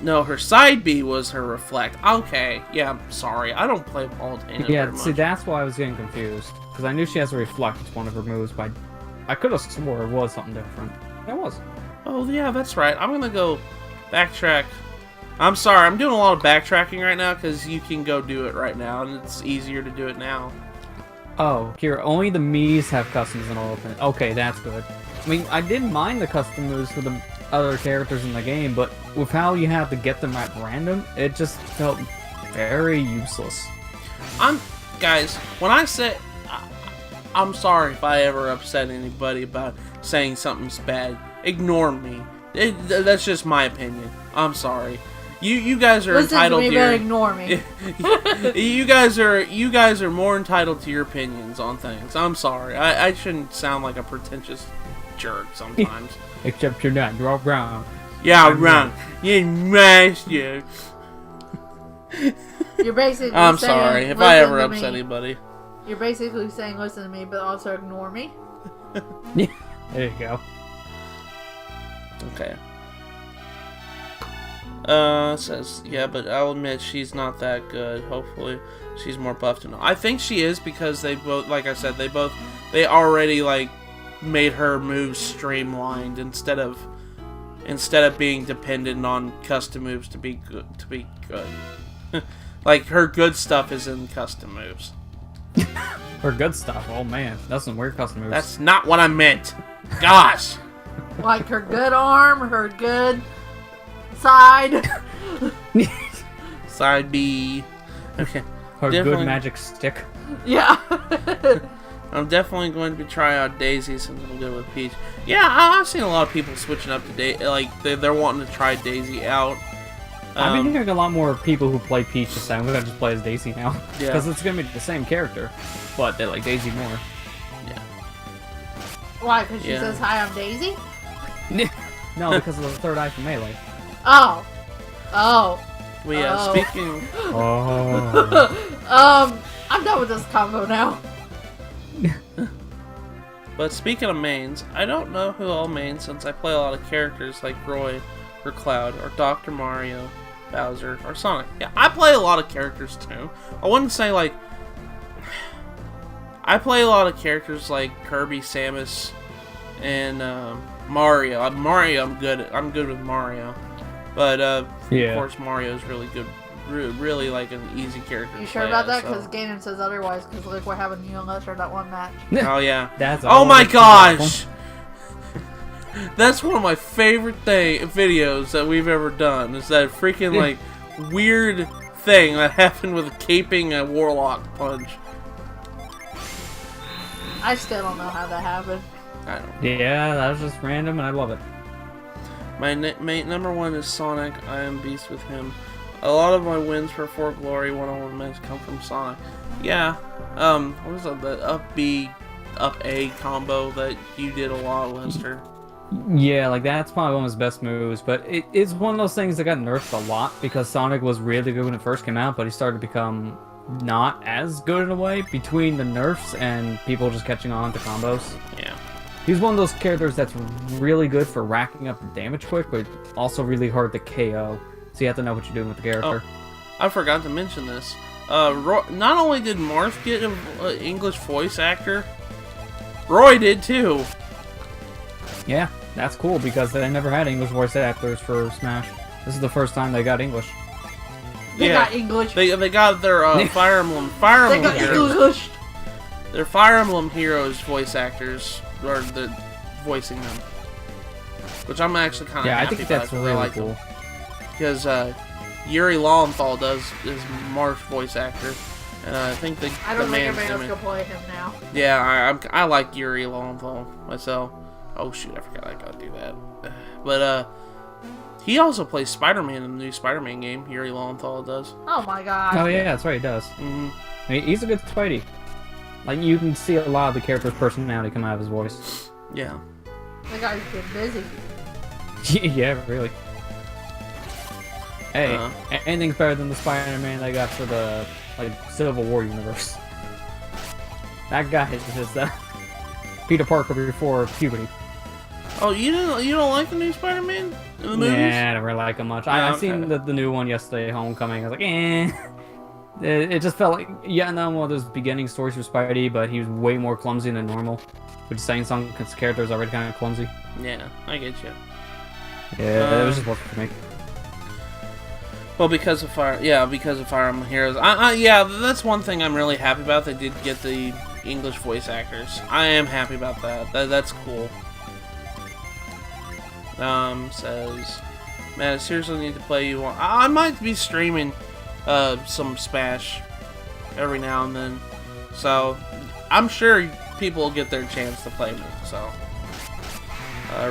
No, her side B was her reflect. Okay, yeah. I'm sorry, I don't play Palutena Yeah, very see, much. that's why I was getting confused. Because I knew she has a reflect as one of her moves, but I could have swore it was something different. It was. Oh yeah, that's right. I'm gonna go backtrack. I'm sorry, I'm doing a lot of backtracking right now because you can go do it right now, and it's easier to do it now. Oh, Kira, only the Mii's have customs in Ultimate. Okay, that's good. I mean, I didn't mind the custom moves for the other characters in the game, but with how you have to get them at random, it just felt very useless. Guys, when I say, I'm sorry if I ever upset anybody about saying something's bad. Ignore me. That's just my opinion. I'm sorry. You guys are Listen to entitled me, to but your. ignore me. you guys are more entitled to your opinions on things. I'm sorry. I shouldn't sound like a pretentious jerk sometimes. Except you're not. You're all wrong. Yeah, I'm wrong. You're master. You're basically I'm saying, sorry if I "Listen ever to upset me." anybody. You're basically saying listen to me, but also ignore me. Yeah, there you go. Okay. Says, yeah, but I'll admit she's not that good. Hopefully she's more buffed than I think she is, because they both, like I said, they already, like, made her moves streamlined instead of being dependent on custom moves to be good. Like, her good stuff is in custom moves. Her good stuff. Oh man, that's some weird custom moves. That's not what I meant. Gosh. Like her good arm, her good side. Side B. Okay. Her definitely- good magic stick. Yeah. I'm definitely going to try out Daisy since I'm good with Peach. Yeah, I've seen a lot of people switching up to Daisy. Like, they're wanting to try Daisy out. I've been hearing a lot more people who play Peach this time. We're gonna just play as Daisy now. Yeah. Because it's gonna be the same character, but they like Daisy more. Yeah. Why? Because she Yeah. says, "Hi, I'm Daisy." No, because of the third eye from Melee. Oh. Oh. Well, yeah, Oh. speaking... Oh. I'm done with this combo now. But speaking of mains, I don't know who I'll main since I play a lot of characters like Roy, or Cloud, or Dr. Mario, Bowser, or Sonic. Yeah, I play a lot of characters too. I wouldn't say like... I play a lot of characters like Kirby, Samus, and Mario. I'm good with Mario. But, Yeah. of course, Mario's really good. Really like an easy character You to sure play about as, that? Because Ganon says otherwise. Because look what happened to you and Lester that one match. Oh, yeah. That's Oh all my that's problem. gosh! That's one of my favorite videos that we've ever done. Is that freaking like weird thing that happened with caping a warlock punch. I still don't know how that happened. I don't. Yeah, that was just random, and I love it. My number one is Sonic. I am beast with him. A lot of my wins for For Glory one-on-one matches come from Sonic. Yeah. What was that? The up B, up A combo that you did a lot, Lester. Yeah, like that's probably one of his best moves, but it's one of those things that got nerfed a lot because Sonic was really good when it first came out, but he started to become not as good in a way between the nerfs and people just catching on to combos. Yeah. He's one of those characters that's really good for racking up the damage quick, but also really hard to KO. So you have to know what you're doing with the character. Oh, I forgot to mention this. Not only did Marth get an English voice actor, Roy did too. Yeah, that's cool because they never had English voice actors for Smash. This is the first time they got English. They Yeah. got English. They got their Fire Emblem They got heroes. English. Their Fire Emblem heroes voice actors are the voicing them, which I'm actually kind of Yeah, I happy think about that's 'cause I really like cool. them. Because Yuri Lowenthal is Marth's voice actor, and I think the I don't think man's anybody else name- can play him now. Yeah, I like Yuri Lowenthal myself. Oh shoot, I forgot I gotta do that. But he also plays Spider-Man in the new Spider-Man game. Yuri Lowenthal does. Oh my god. Oh yeah, that's right, he does. Hmm. I mean, he's a good Spidey. Like, you can see a lot of the character's personality come out of his voice. Yeah. The guy's been busy. Yeah, really. Hey, Uh. anything's better than the Spider-Man they got for the Civil War universe. That guy is just Peter Parker before puberty. Oh, you don't like the new Spider-Man in the movies? Yeah, I don't really like him much. Yeah, I seen the new one yesterday, Homecoming. I was like, eh. It just felt like, yeah, no, one of those beginning stories for Spidey, but he was way more clumsy than normal. Which is saying something because the character is already kind of clumsy. Yeah, I get you. Yeah, it was just working for me. Well, because of Fire Emblem Heroes. Yeah, that's one thing I'm really happy about. They did get the English voice actors. I am happy about that. That's cool. Says, man, I seriously need to play you on. I might be streaming some Smash every now and then, so I'm sure people will get their chance to play me. So,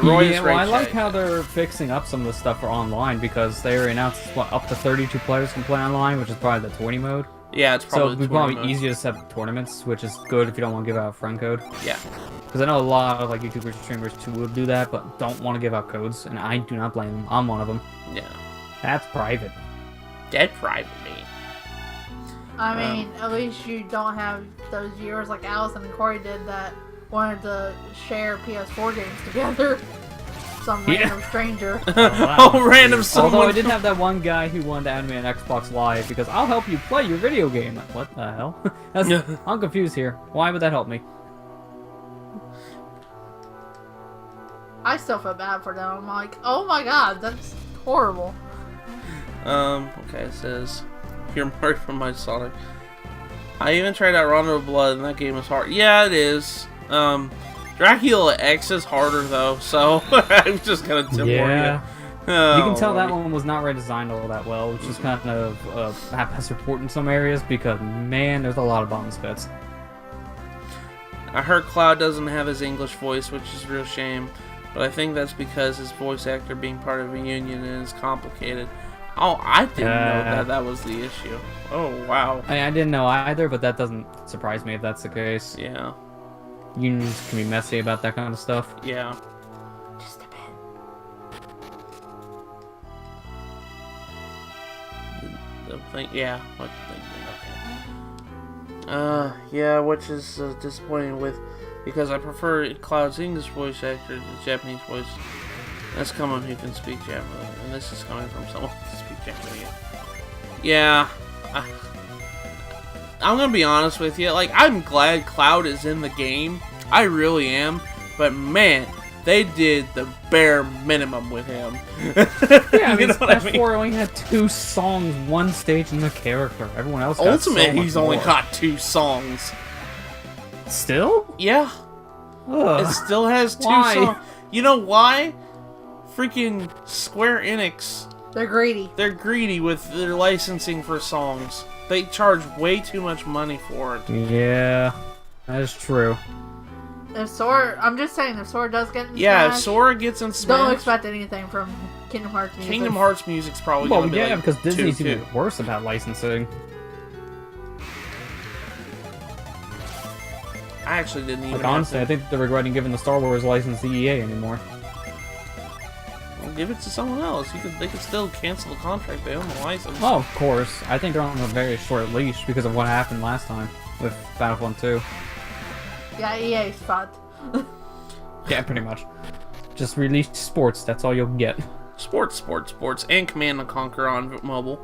Roy is well, I Ray like J. how they're fixing up some of the stuff for online because they already announced up to 32 players can play online, which is probably the 20 mode. Yeah, it's So probably it'd be the 20 probably mode. easier to set up tournaments, which is good if you don't want to give out a friend code. Yeah. Because I know a lot of YouTubers and streamers too will do that, but don't want to give out codes, and I do not blame them. I'm one of them. Yeah. That's private. Dead private me. I mean, at least you don't have those viewers like Allison and Corey did that wanted to share PS4 games together. some Yeah. random stranger. Oh, random someone. Although I did have that one guy who wanted to add me on Xbox Live because I'll help you play your video game. What the hell? I'm confused here. Why would that help me? I still feel bad for them. I'm like, oh my god, that's horrible. Okay, it says, you're marked from my Sonic. I even tried out Rondo of Blood, and that game is hard. Yeah, it is. Dracula X is harder, though, so I'm just gonna tip you. Oh, You can tell that one was not redesigned all that well, which is kind of haphazard report in some areas because, man, there's a lot of bomb spits. I heard Cloud doesn't have his English voice, which is a real shame, but I think that's because his voice actor being part of a union and is complicated. Oh, I didn't know that was the issue. Oh, wow. I didn't know either, but that doesn't surprise me if that's the case. Yeah. Unions can be messy about that kind of stuff. Yeah. Just a bit. The thing, yeah. What thing? Okay. Yeah, which is disappointing because I prefer Cloud's English voice actor to the Japanese voice. That's coming who can speak Japanese, and this is coming from someone who can speak Japanese. Yeah. I'm gonna be honest with you. Like, I'm glad Cloud is in the game. I really am. But man, they did the bare minimum with him. Yeah, I mean, know Smash 4 only had 2 songs, 1 stage, and a character. Everyone else got Ultimate, so much he's only more. got 2 songs. Still? Yeah, Ugh. it still has 2 Why? songs. You know why? Freaking Square Enix. They're greedy. They're greedy with their licensing for songs. They charge way too much money for it. Yeah, that is true. If Sora, I'm just saying, if Sora does get in Yeah, Smash, if Sora gets in Smash, don't expect anything from Kingdom Hearts music. Kingdom Hearts music's probably Well, gonna be yeah, like because Disney's 2-2. even worse about licensing. I actually didn't even. Like, honestly, I think they're regretting giving the Star Wars license to EA anymore. Well, give it to someone else. They could still cancel the contract. They own the license. Oh, of course. I think they're on a very short leash because of what happened last time with Battlefront 2. Yeah, EA's fucked. Yeah, pretty much. Just release sports, that's all you'll get. Sports, and Command & Conquer on mobile.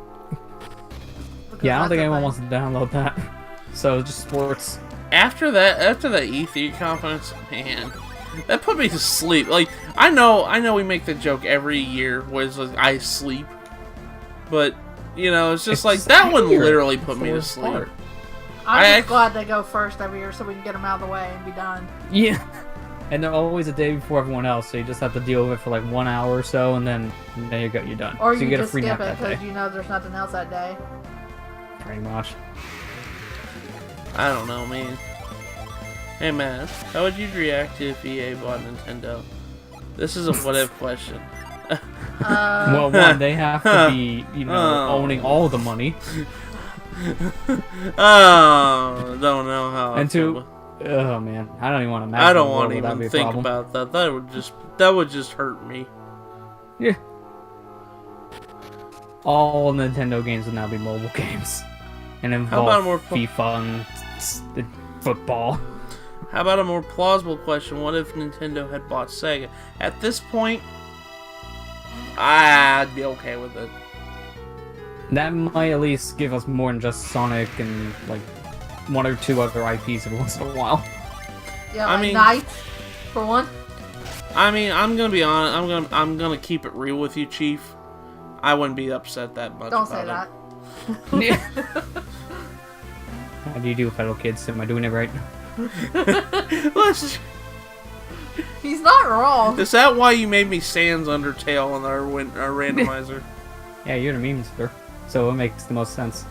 Because Yeah, I don't that's think a anyone thing. wants to download that. So, just sports. After that E3 conference, man, that put me to sleep. Like, I know we make the joke every year, was like, I sleep, but you know, it's just like that one weird. literally put It's me the to worst sleep. part. I'm I just glad they go first every year so we can get them out of the way and be done. Yeah. And they're always a day before everyone else, so you just have to deal with it for like 1 hour or so, and then there you go, you're done. Or so you get a just free skip nap it that day. because you know there's nothing else that day. Pretty much. I don't know, man. Hey, man, how would you react if EA bought Nintendo? This is a what-if question. Well, one, they have to be, you know, Oh. owning all the money. Oh, don't know how. I And feel two, about- oh man, I don't even want to imagine. I don't a want world to where that'd be even a think problem. about that. That would just hurt me. Yeah. All Nintendo games would now be mobile games, and How about involve more FIFA and football. How about a more plausible question? What if Nintendo had bought Sega? At this point, I'd be okay with it. That might at least give us more than just Sonic and like 1 or 2 other IPs every once in a while. Yeah, I like mean- Knights, for one. I mean, I'm gonna be honest. I'm gonna keep it real with you, Chief. I wouldn't be upset that much. Don't say about that. How do you do, fellow kids? Am I doing it right? it. Let's. He's not wrong. Is that why you made me Sans Undertale on our randomizer? Yeah, you're the meme, sir. So it makes the most sense.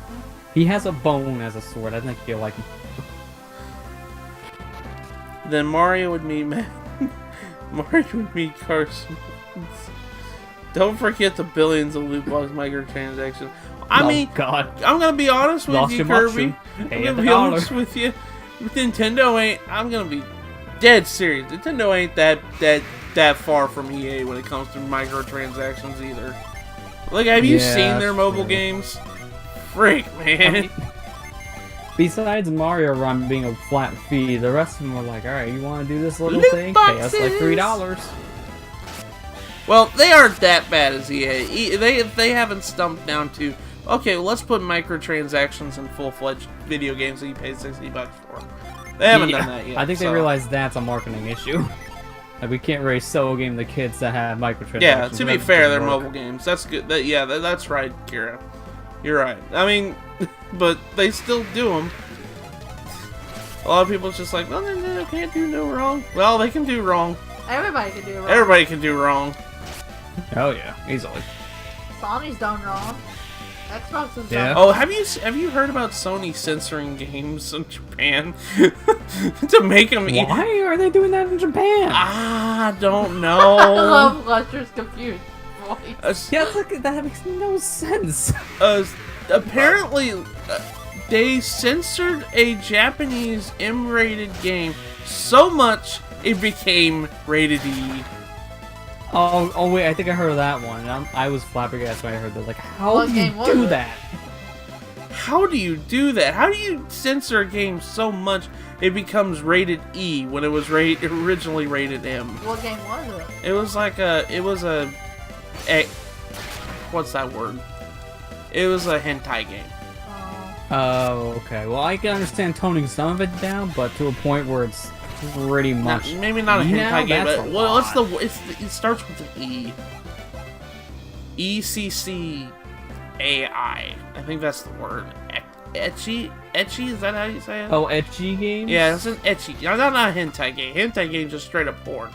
He has a bone as a sword. I think you'll like him. Then Mario would meet Mario would meet Carson. Don't forget the billions of loot box microtransactions. I mean, God. I'm gonna be honest with Lost you, your Kirby. mushroom. Pay I'm the gonna be dollar. honest with you. Nintendo ain't. I'm gonna be dead serious. Nintendo ain't that far from EA when it comes to microtransactions either. Like, have you Yeah, seen their that's mobile true. games? Freak, man. Besides Mario Run being a flat fee, the rest of them are like, alright, you want to do this little Loot thing? Pay us like boxes! $3. Well, they aren't that bad as EA. They haven't stumped down to, okay, well, let's put microtransactions in full-fledged video games that you pay $60 for. They haven't done that yet. I think they realize that's a marketing issue. Like, we can't really solo game the kids that have microtransactions. Yeah, to be fair, they're mobile games. That's good. That's right, Kira. You're right. I mean, but they still do them. A lot of people just like, well, they can't do no wrong. Well, they can do wrong. Everybody can do wrong. Everybody can do wrong. Oh yeah, easily. Sony's done wrong. Xbox is Yeah. done Oh, wrong. have you heard about Sony censoring games in Japan to make them? Why are they doing that in Japan? I don't I know. love Lester's confused voice. Yeah, look, that makes no sense. Apparently, they censored a Japanese M-rated game so much it became rated E. Oh wait, I think I heard of that one. I was flabbergasted when I heard that. Like, how What do you game was do it? that? How do you do that? How do you censor a game so much it becomes rated E when it was originally rated M? What game was it? It was like what's that word? It was a hentai game. Oh, okay. Well, I can understand toning some of it down, but to a point where it's pretty much. Maybe not a Now, hentai game, that's but a what's lot. it starts with an E. ECCAI. I think that's the word. Etchy? Etchy? Is that how you say it? Oh, etchy games? Yeah, it's an etchy. Not a hentai game. Hentai game is just straight up porn.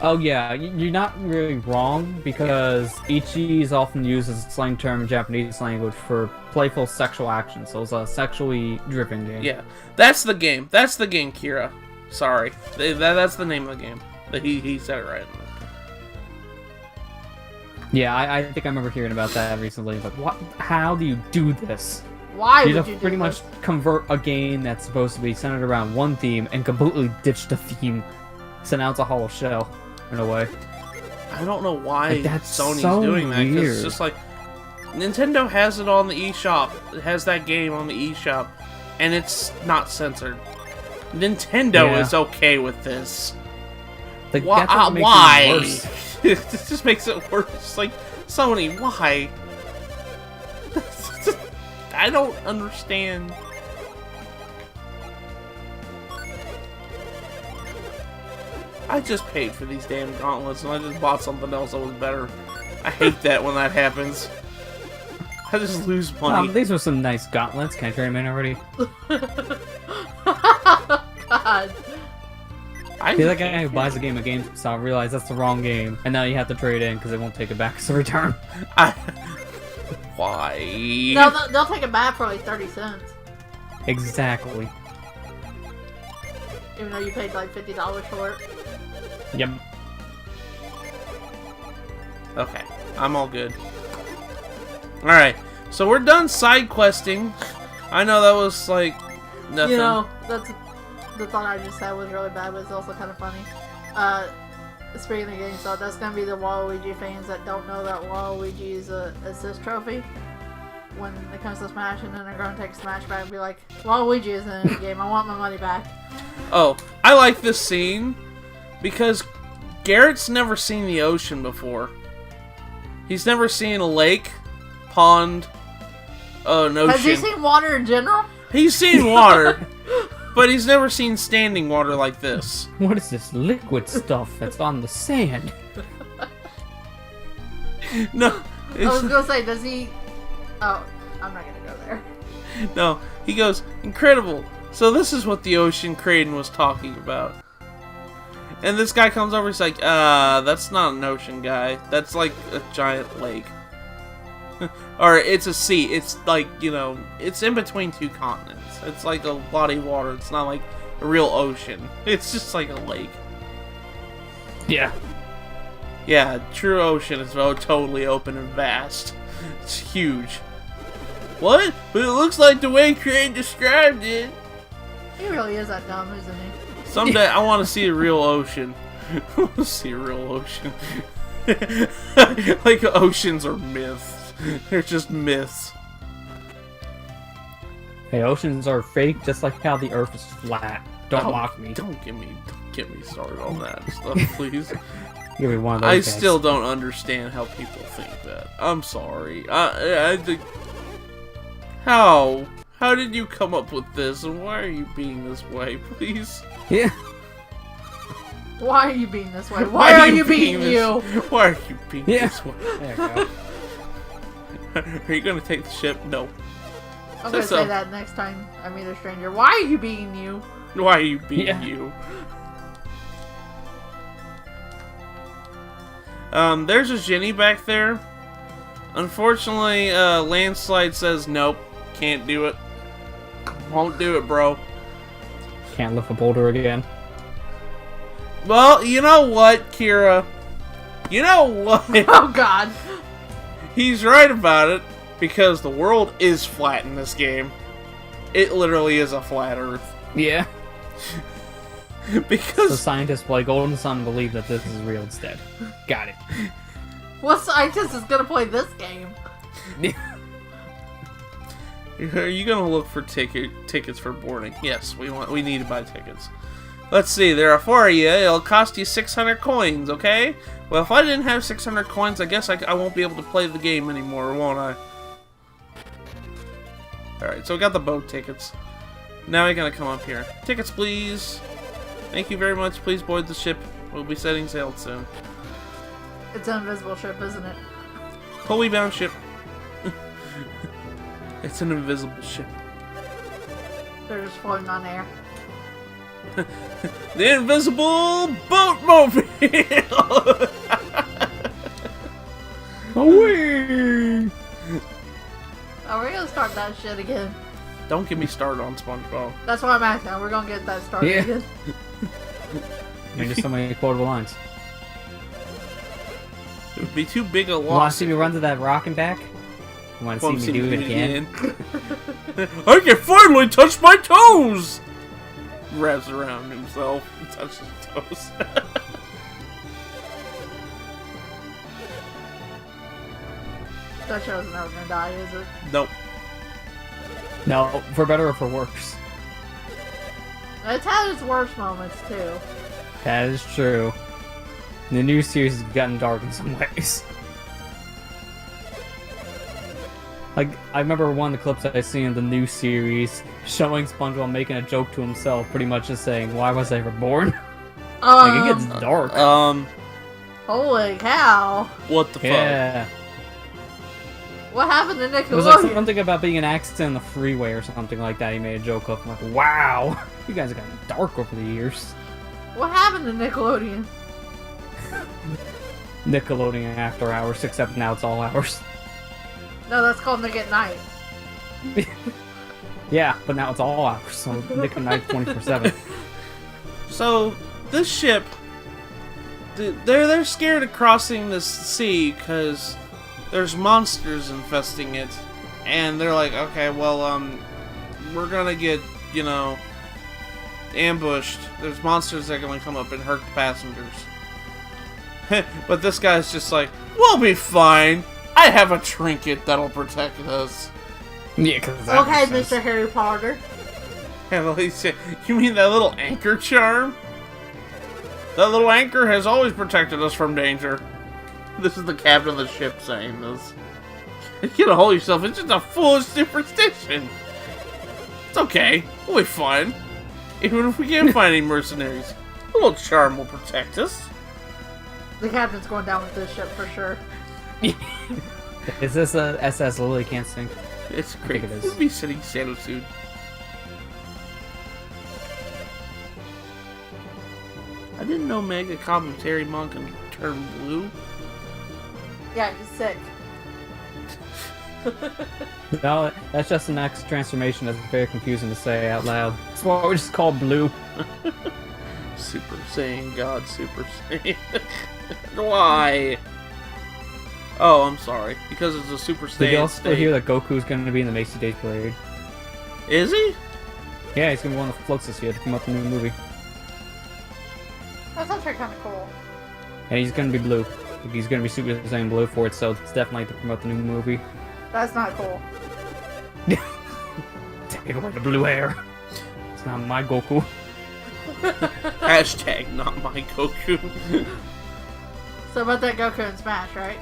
Oh yeah, you're not really wrong, because ichi is often used as a slang term in Japanese language for playful sexual action, so it's a sexually driven game. Yeah, that's the game. That's the game, Kira. Sorry. That's the name of the game. He said it right. Yeah, I think I remember hearing about that recently. But what? How do you do this? Why You would have you to do pretty this? much convert a game that's supposed to be centered around one theme and completely ditch the theme. So now it's a hollow shell, in a way. I don't know why Like, that's Sony's so doing that. 'Cause it's weird. just like Nintendo has it on the eShop. It has that game on the eShop, and it's not censored. Nintendo Yeah. is okay with this. Like, that's what makes Why? it worse. This just makes it worse. It's like, Sony, why? I don't understand. I just paid for these damn gauntlets and I just bought something else that was better. I hate that when that happens. I just lose money. These were some nice gauntlets. Can I trade them in already? God. I feel like a guy who buys a game at GameStop realize that's the wrong game, and now you have to trade in because they won't take it back as a return. Why? No, they'll take it back for like 30 cents. Exactly. Even though you paid like $50 for it. Yep. Okay, I'm all good. Alright, so we're done side questing. I know that was like nothing. You know, that's the thought I just said was really bad, but it's also kind of funny. Speaking of GameStop, that's gonna be the Waluigi fans that don't know that Waluigi is a assist trophy. When it comes to Smash, and then they're gonna take Smash back and be like, Waluigi isn't in the game, I want my money back. Oh, I like this scene because Garrett's never seen the ocean before. He's never seen a lake, pond, an ocean. Has he seen water in general? He's seen water, but he's never seen standing water like this. What is this liquid stuff that's on the sand? No, I was gonna say, does he... Oh, I'm not gonna go there. no. He goes, incredible. So this is what the ocean Kraken was talking about. And this guy comes over, he's like, that's not an ocean, guy. That's like a giant lake. Or it's a sea. It's like, you know, it's in between two continents. It's like a body of water. It's not like a real ocean. It's just like a lake. Yeah. Yeah, true ocean is totally open and vast. It's huge. What? But it looks like the way Kraken described it. He really is that dumb, isn't he? Someday I want to see a real ocean. I want to see a real ocean. Like oceans are myths. They're just myths. Hey, oceans are fake, just like how the Earth is flat. Don't mock me. Don't give me. get me started on that stuff, please. Give me one of those I guys. still don't understand how people think that. I'm sorry. I think... How? How did you come up with this, and why are you being this way, please? Yeah. Why are you being this way? Why are you being you? Why are you being Yeah. this way? There you go. Are you gonna take the ship? No. I'm gonna So- say that next time I meet a stranger. Why are you being you? Why are you being Yeah. you? There's a Ginny back there. Unfortunately, Landslide says nope, can't do it. Won't do it, bro. Can't lift a boulder again. Well, you know what, Kira? You know what? Oh God. He's right about it, because the world is flat in this game. It literally is a flat Earth. Yeah. The Because scientists play Golden Sun believe that this is real instead. Got it. What scientist is gonna play this game? are you gonna look for tickets for boarding? Yes, we need to buy tickets. Let's see, there are 4 of you. It'll cost you 600 coins, okay? Well, if I didn't have 600 coins, I guess I won't be able to play the game anymore, won't I? Alright, so we got the boat tickets. Now we're gonna come up here. Tickets, please. Thank you very much. Please board the ship. We'll be setting sail soon. It's an invisible ship, isn't it? Tolbi-bound ship. It's an invisible ship. They're just floating on air. The invisible boatmobile! Away! Oh, we're gonna start that shit again. Don't get me started on SpongeBob. That's what I'm at now. We're gonna get that started Yeah. again. There's just so many quotable lines. It would be too big a You want to loss. see me run to that rock and back? You want to Won't see me do it again? I can finally touch my toes! Wraps around himself and touches his toes. That show's never gonna die, is it? Nope. No, for better or for worse. It's had its worst moments too. That is true. The new series has gotten dark in some ways. Like, I remember one of the clips I seen in the new series showing SpongeBob making a joke to himself, pretty much just saying, "Why was I ever born?" Like, it gets dark. Holy cow! What the fuck? Yeah. What happened to It was like Nickelodeon? something about being an accident on the freeway or something like that. He made a joke of. I'm like, wow, you guys have gotten dark over the years. What happened to Nickelodeon? Nickelodeon After Hours, except now it's all hours. No, that's called Nick at Night. Yeah, but now it's all hours, so Nick and Night 24/7. So, this ship, they're scared of crossing this sea because there's monsters infesting it. And they're like, okay, well, we're gonna get, you know, ambushed. There's monsters that are gonna come up and hurt the passengers. But this guy's just like, we'll be fine. I have a trinket that'll protect us. Yeah, because Okay, Mr. Harry Potter. And he said, you mean that little anchor charm? That little anchor has always protected us from danger. This is the captain of the ship saying this. Get a hold of yourself, it's just a foolish superstition. It's okay, we'll be fine. Even if we can't find any mercenaries, a little charm will protect us. The captain's going down with this ship for sure. Is this a SS Lily Can't Sink? It's think great. it is. We'll be sitting Santa suit. I didn't know Mega Commentary Monk can turn blue. Yeah, he's sick. No, that's just the next transformation that's very confusing to say out loud. That's why we just call blue. Super Saiyan God, Super Saiyan. Why? Oh, I'm sorry. Because it's a Super Did you Saiyan also state. hear that Goku's going to be in the Macy Day Parade? Is he? Yeah, he's going to be one of the floats this year to come up in the new movie. That's actually kind of cool. And he's going to be blue. He's going to be Super Saiyan blue for it, so it's definitely to promote the new movie. That's not cool. Take away the blue hair. It's not my Goku. Hashtag not my Goku. So about that Goku and Smash, right?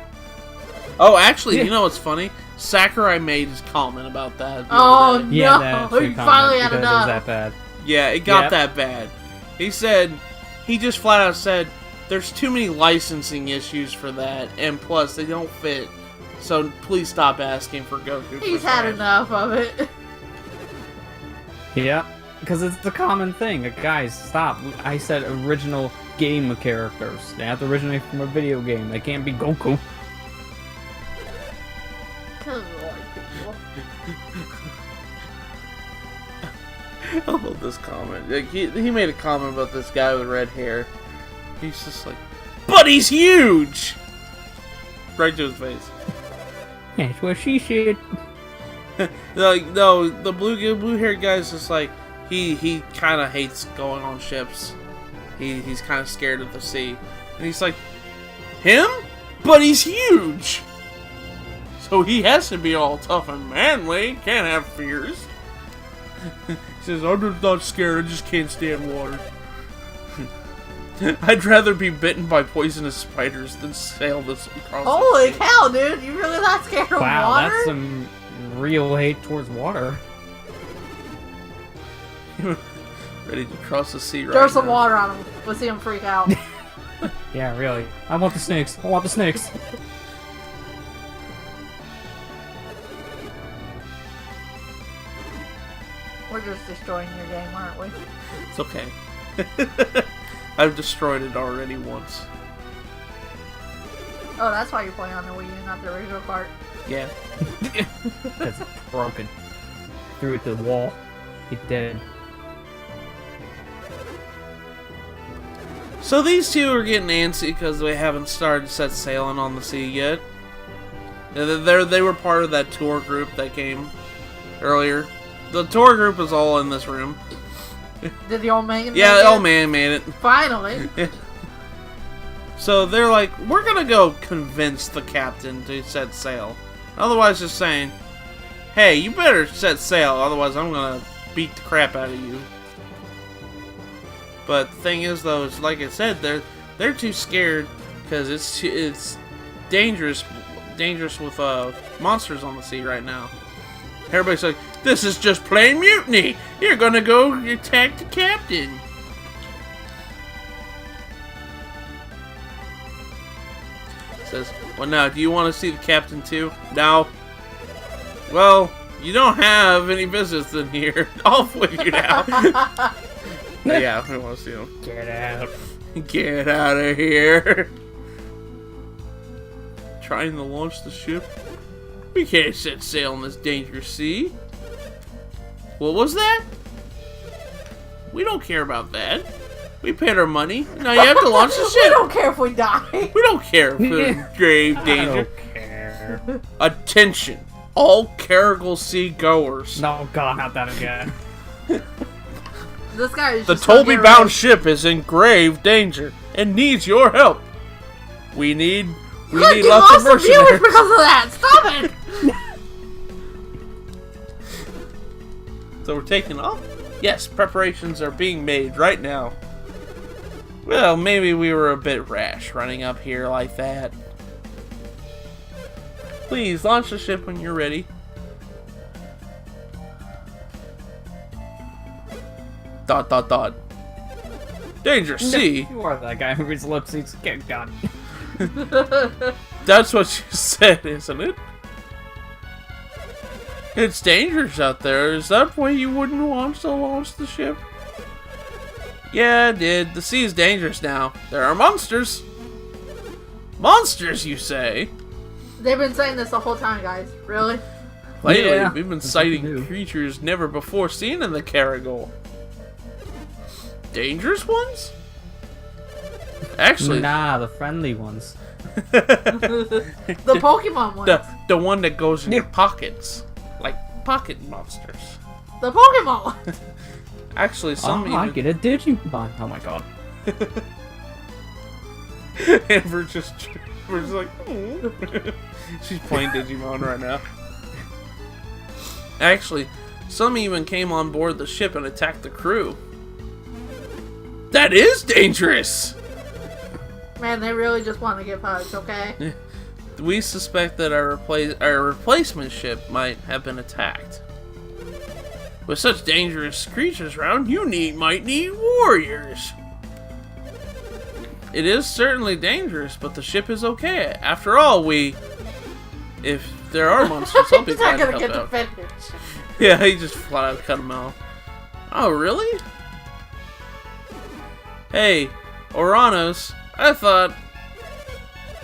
Oh, actually, you know what's funny? Sakurai made his comment about that. Oh, the Yeah, no. that's He your finally comment had because it enough. was that bad. Yeah, it got Yep. that bad. He said, he just flat out said, there's too many licensing issues for that, and plus, they don't fit. So please stop asking for Goku. He's for had Smash." enough of it. Yeah, because it's the common thing. Guys, stop. I said original game characters. They have to originate from a video game. They can't be Goku. Good lord, people. I love this comment. Like, he made a comment about this guy with red hair. He's just like, but he's huge! Right to his face. That's what she said. Like, no, the blue-haired guy's just like, he kind of hates going on ships. He's kind of scared of the sea. And he's like, him? But he's huge! So he has to be all tough and manly. Can't have fears. He says, I'm just not scared, I just can't stand water. I'd rather be bitten by poisonous spiders than sail this across Holy the sea. cow, dude! You really not scared of Wow, water? that's some real hate towards water. Ready to cross the sea right Throw some now. water on him. We'll see him freak out. Yeah, really. I want the snakes. I want the snakes. We're just destroying your game, aren't we? It's okay. I've destroyed it already once. Oh, that's why you're playing on the Wii U, not the original part. Yeah. That's broken. Threw it to the wall. It dead. So these two are getting antsy because they haven't started set sailing on the sea yet. They were part of that tour group that came earlier. The tour group is all in this room. Did the old man? Yeah, make the it? old man made it. Finally. So they're like, we're gonna go convince the captain to set sail. Otherwise, just saying, hey, you better set sail, otherwise I'm gonna beat the crap out of you. But the thing is, though, is like I said, they're too scared because it's dangerous with monsters on the sea right now. Everybody's like, this is just plain mutiny. You're gonna go attack the captain. Says, well, now, do you want to see the captain too? No. Well, you don't have any business in here. Off with you now. Yeah, I want to see him. Get out. Get out of here. Trying to launch the ship? We can't set sail in this dangerous sea. What was that? We don't care about that. We paid our money. Now you have to launch the We ship. don't care if we die. We don't care if there's grave I danger. don't care. Attention, all Carrigal Sea goers. No, God, not that again. This guy is The just gonna get Tolbi-bound rid ship is in grave danger and needs your help. We need Look, you lots lost of some viewers mercenaries. because of that. Stop it. So we're taking off? Yes, preparations are being made right now. Well, maybe we were a bit rash running up here like that. Please, launch the ship when you're ready. Dot, dot, dot. Dangerous sea. You are that guy who reads lip seats. Get gone. That's what you said, isn't it? It's dangerous out there. Is that why you wouldn't want to launch the ship? Yeah, I did. The sea is dangerous now. There are monsters. Monsters, you say? They've been saying this the whole time, guys. Really? Lately, Yeah. we've been That's what they sighting do. creatures never before seen in the Carrigal. Dangerous ones? Actually, Nah, the friendly ones. The Pokemon ones. the one that goes in your pockets. Like pocket monsters. The Pokemon ones. Actually, some Oh, I even... get a Digimon. Oh my God. And we're just like, "Oh." She's playing Digimon right now. Actually, some even came on board the ship and attacked the crew. That is dangerous! Man, they really just want to get hugged, okay? We suspect that our replacement ship might have been attacked. With such dangerous creatures around, might need warriors. It is certainly dangerous, but the ship is okay. After all, if there are monsters, I'll be He's not glad to gonna help get out. defended. Yeah, he just flat out cut him out. Oh, really? Hey, Oranos, I thought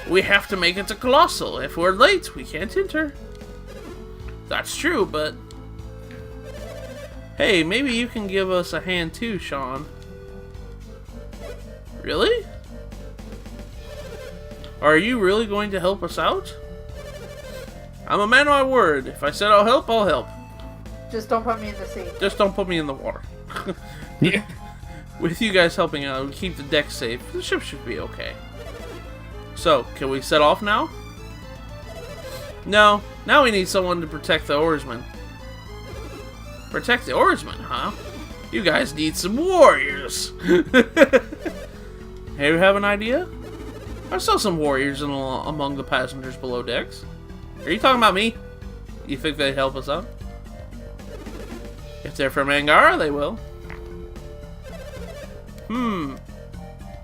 we have to make it to Colossal. If we're late, we can't enter. That's true, but... Hey, maybe you can give us a hand too, Sean. Really? Are you really going to help us out? I'm a man of my word. If I said I'll help, I'll help. Just don't put me in the sea. Just don't put me in the water. Yeah. With you guys helping out, we keep the deck safe. The ship should be okay. So, can we set off now? No. Now we need someone to protect the oarsmen. Protect the oarsmen, huh? You guys need some warriors. Hey, you have an idea? I saw some warriors among the passengers below decks. Are you talking about me? You think they'd help us out? If they're from Angara, they will.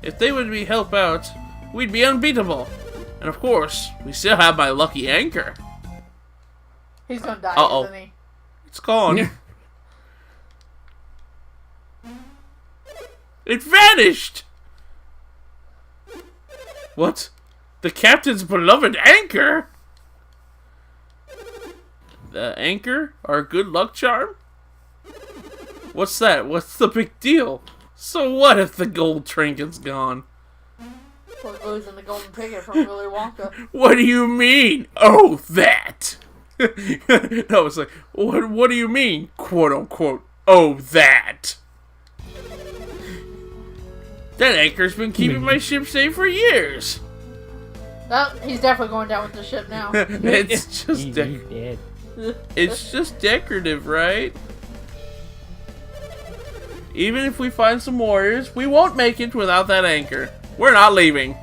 If they would help out, we'd be unbeatable. And of course, we still have my lucky anchor. He's gonna die, Uh-oh. isn't he? It's gone. It vanished! What? The captain's beloved anchor? The anchor? Our good luck charm? What's that? What's the big deal? So what if the gold trinket's gone? We're losing the golden ticket from Willy Wonka. What do you mean? Oh, that! No, it's like, what do you mean? Quote unquote, oh, that! That anchor's been keeping my ship safe for years! Well, he's definitely going down with the ship now. It's just dead. it's just decorative, right? Even if we find some warriors, we won't make it without that anchor. We're not leaving.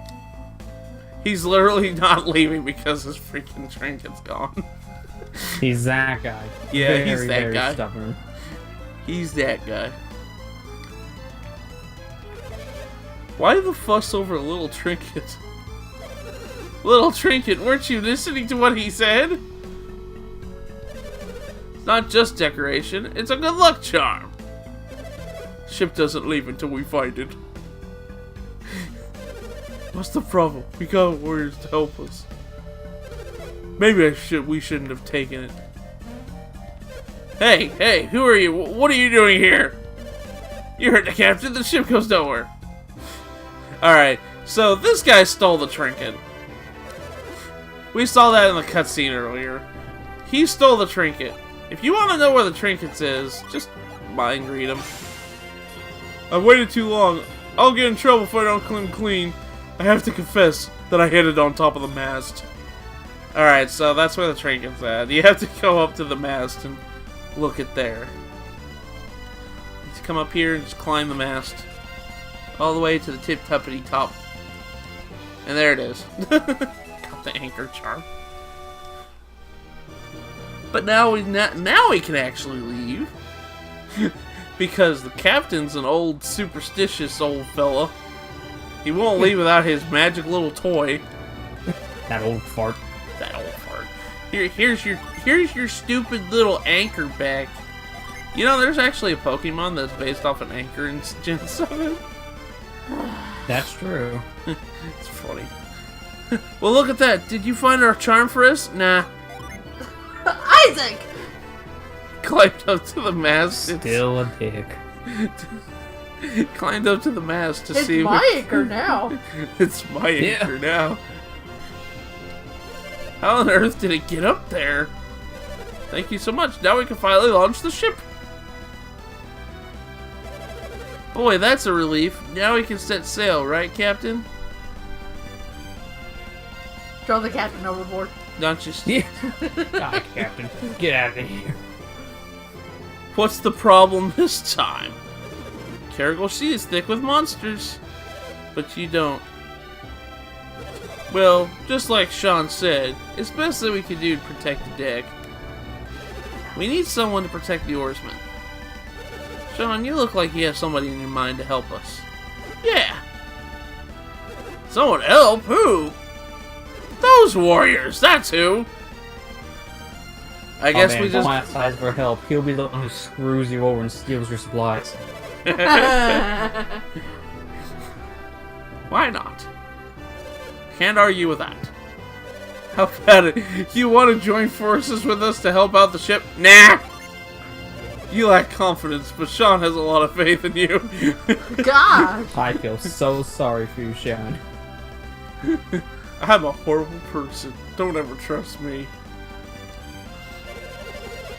He's literally not leaving because his freaking trinket's gone. He's that guy. Yeah, very, he's that very guy. Stubborn. He's that guy. Why the fuss over a little trinket? Little trinket, weren't you listening to what he said? It's not just decoration, it's a good luck charm. Ship doesn't leave until we find it. What's the problem? We got warriors to help us. Maybe we shouldn't have taken it. Hey, who are you? What are you doing here? You heard the captain, the ship goes nowhere. Alright, so this guy stole the trinket. We saw that in the cutscene earlier. He stole the trinket. If you want to know where the trinkets is, just mind read them. I've waited too long. I'll get in trouble if I don't come clean. I have to confess that I hid it on top of the mast. Alright, so that's where the trinket's at. You have to go up to the mast and look at there. Just come up here and just climb the mast. All the way to the tip-tuppity top. And there it is. Got the anchor charm. But now we can actually leave. Because the captain's an old, superstitious old fella. He won't leave without his magic little toy. That old fart. That old fart. Here's your stupid little anchor back. You know, there's actually a Pokemon that's based off an anchor in Gen 7. That's true. It's funny. Well, look at that. Did you find our charm for us? Nah. Isaac! Climbed up to the mast. Still a dick. Climbed up to the mast to It's see. my anchor now. It's my anchor now. How on earth did it get up there? Thank you so much. Now we can finally launch the ship. Boy, that's a relief. Now we can set sail, right, Captain? Throw the captain overboard. Not just. Yeah. God, Captain, get out of here. What's the problem this time? Caragol, she is thick with monsters. But you don't. Well, just like Sean said, it's best that we can do to protect the deck. We need someone to protect the oarsmen. Sean, you look like you have somebody in your mind to help us. Yeah. Someone help? Who? Those warriors, that's who. I guess man, we just... don't ask Size for help. He'll be the one who screws you over and steals your supplies. Why not? Can't argue with that. How about it? You want to join forces with us to help out the ship? Nah! You lack confidence, but Sean has a lot of faith in you. Gosh. I feel so sorry for you, Sharon. I'm a horrible person. Don't ever trust me.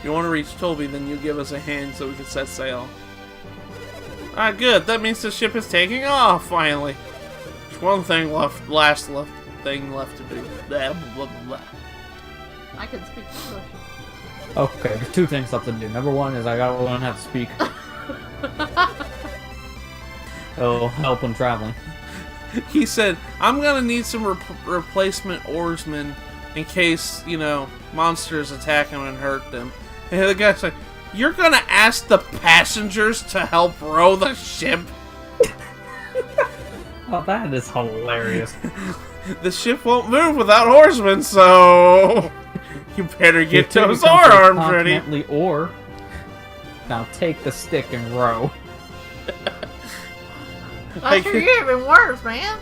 You want to reach Tolbi, then you give us a hand so we can set sail. Ah, good. That means the ship is taking off, finally. There's one thing left, thing left to do. Blah, blah, blah, blah. I can speak English. Okay, there's two things left to do. Number one is I gotta learn how to speak. It'll help when traveling. He said, I'm gonna need some replacement oarsmen in case, you know, monsters attack him and hurt them. And the guy's like, you're gonna ask the passengers to help row the ship? Oh, that is hilarious. The ship won't move without oarsmen, so you better get those arms ready. Continentally oar. Now take the stick and row. I'm sure you're even worse, man.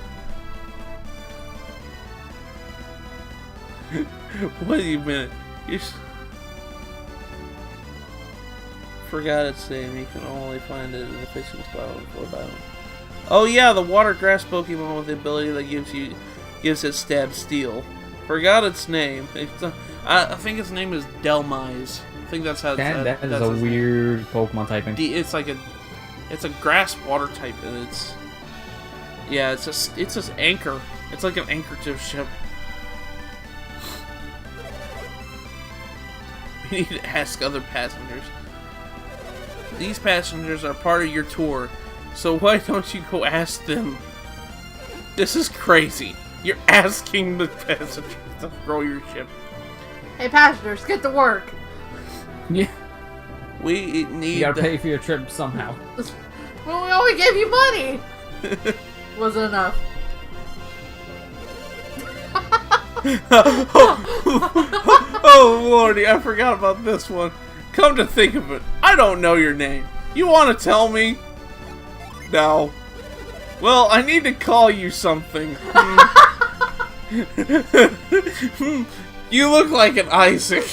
Wait a minute. You forgot its name. You can only find it in the fishing spot before battle. Oh yeah, the water grass Pokemon with the ability that gives it stab steel. Forgot its name. I think its name is Delmise. I think that's how That is a weird Pokemon typing. It's a grass water type, and it's just anchor. It's like an anchor to a ship. We need to ask other passengers. These passengers are part of your tour, so why don't you go ask them? This is crazy. You're asking the passengers to row your ship. Hey, passengers, get to work. Yeah. We need. You gotta pay for your trip somehow. Well, we only gave you money. Wasn't enough. Oh lordy, I forgot about this one. Come to think of it, I don't know your name. You want to tell me? No. Well, I need to call you something. You look like an Isaac.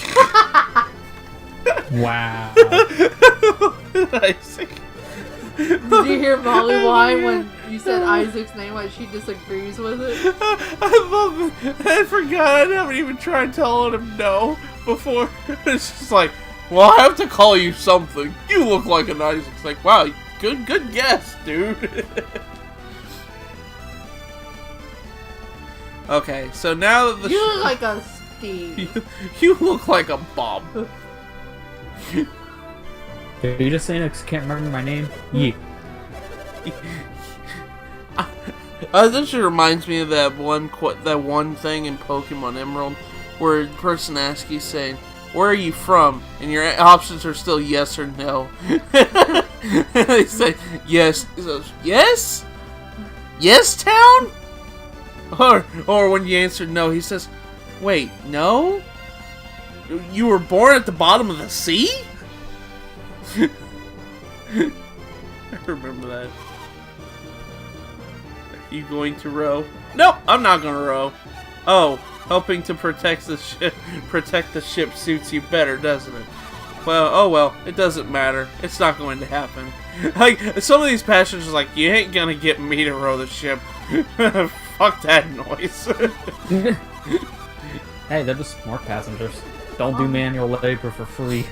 Wow. Isaac. Did you hear Molly why when you said Isaac's name, why she disagrees with it? I love it. I forgot. I haven't even tried telling him no before. It's just like, well, I have to call you something. You look like an Isaac. It's like, wow, good guess, dude. Okay, so now that the You look like a Steve. you look like a Bob. Are you just saying I can't remember my name? Yeah. This just reminds me of that one thing in Pokemon Emerald where a person asks you saying, "Where are you from?" and your options are still yes or no. They say yes. He says, yes? Yes, town? Or when you answer no, he says, wait, no? You were born at the bottom of the sea? I remember that. Are you going to row? Nope, I'm not going to row. Oh, helping to protect the ship suits you better, doesn't it? Well, oh well, it doesn't matter. It's not going to happen. Like, some of these passengers are like, you ain't gonna get me to row the ship. Fuck that noise. Hey, they're just smart passengers. Don't do manual labor for free.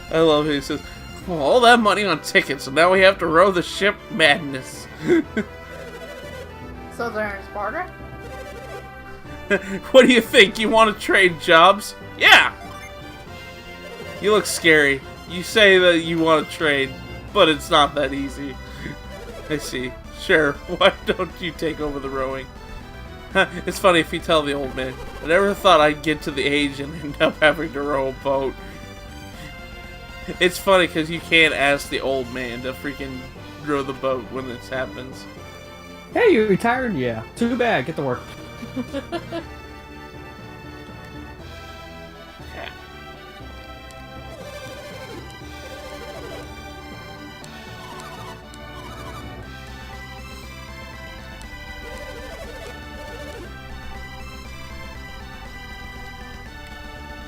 I love it. He says, well, all that money on tickets, and now we have to row the ship. Madness. So they're in Sparta? What do you think? You want to trade jobs? Yeah! You look scary. You say that you want to trade. But it's not that easy. I see. Sure, why don't you take over the rowing? It's funny if you tell the old man. I never thought I'd get to the age and end up having to row a boat. It's funny because you can't ask the old man to freaking row the boat when this happens. Hey, you retired? Yeah. Too bad. Get to work. Okay.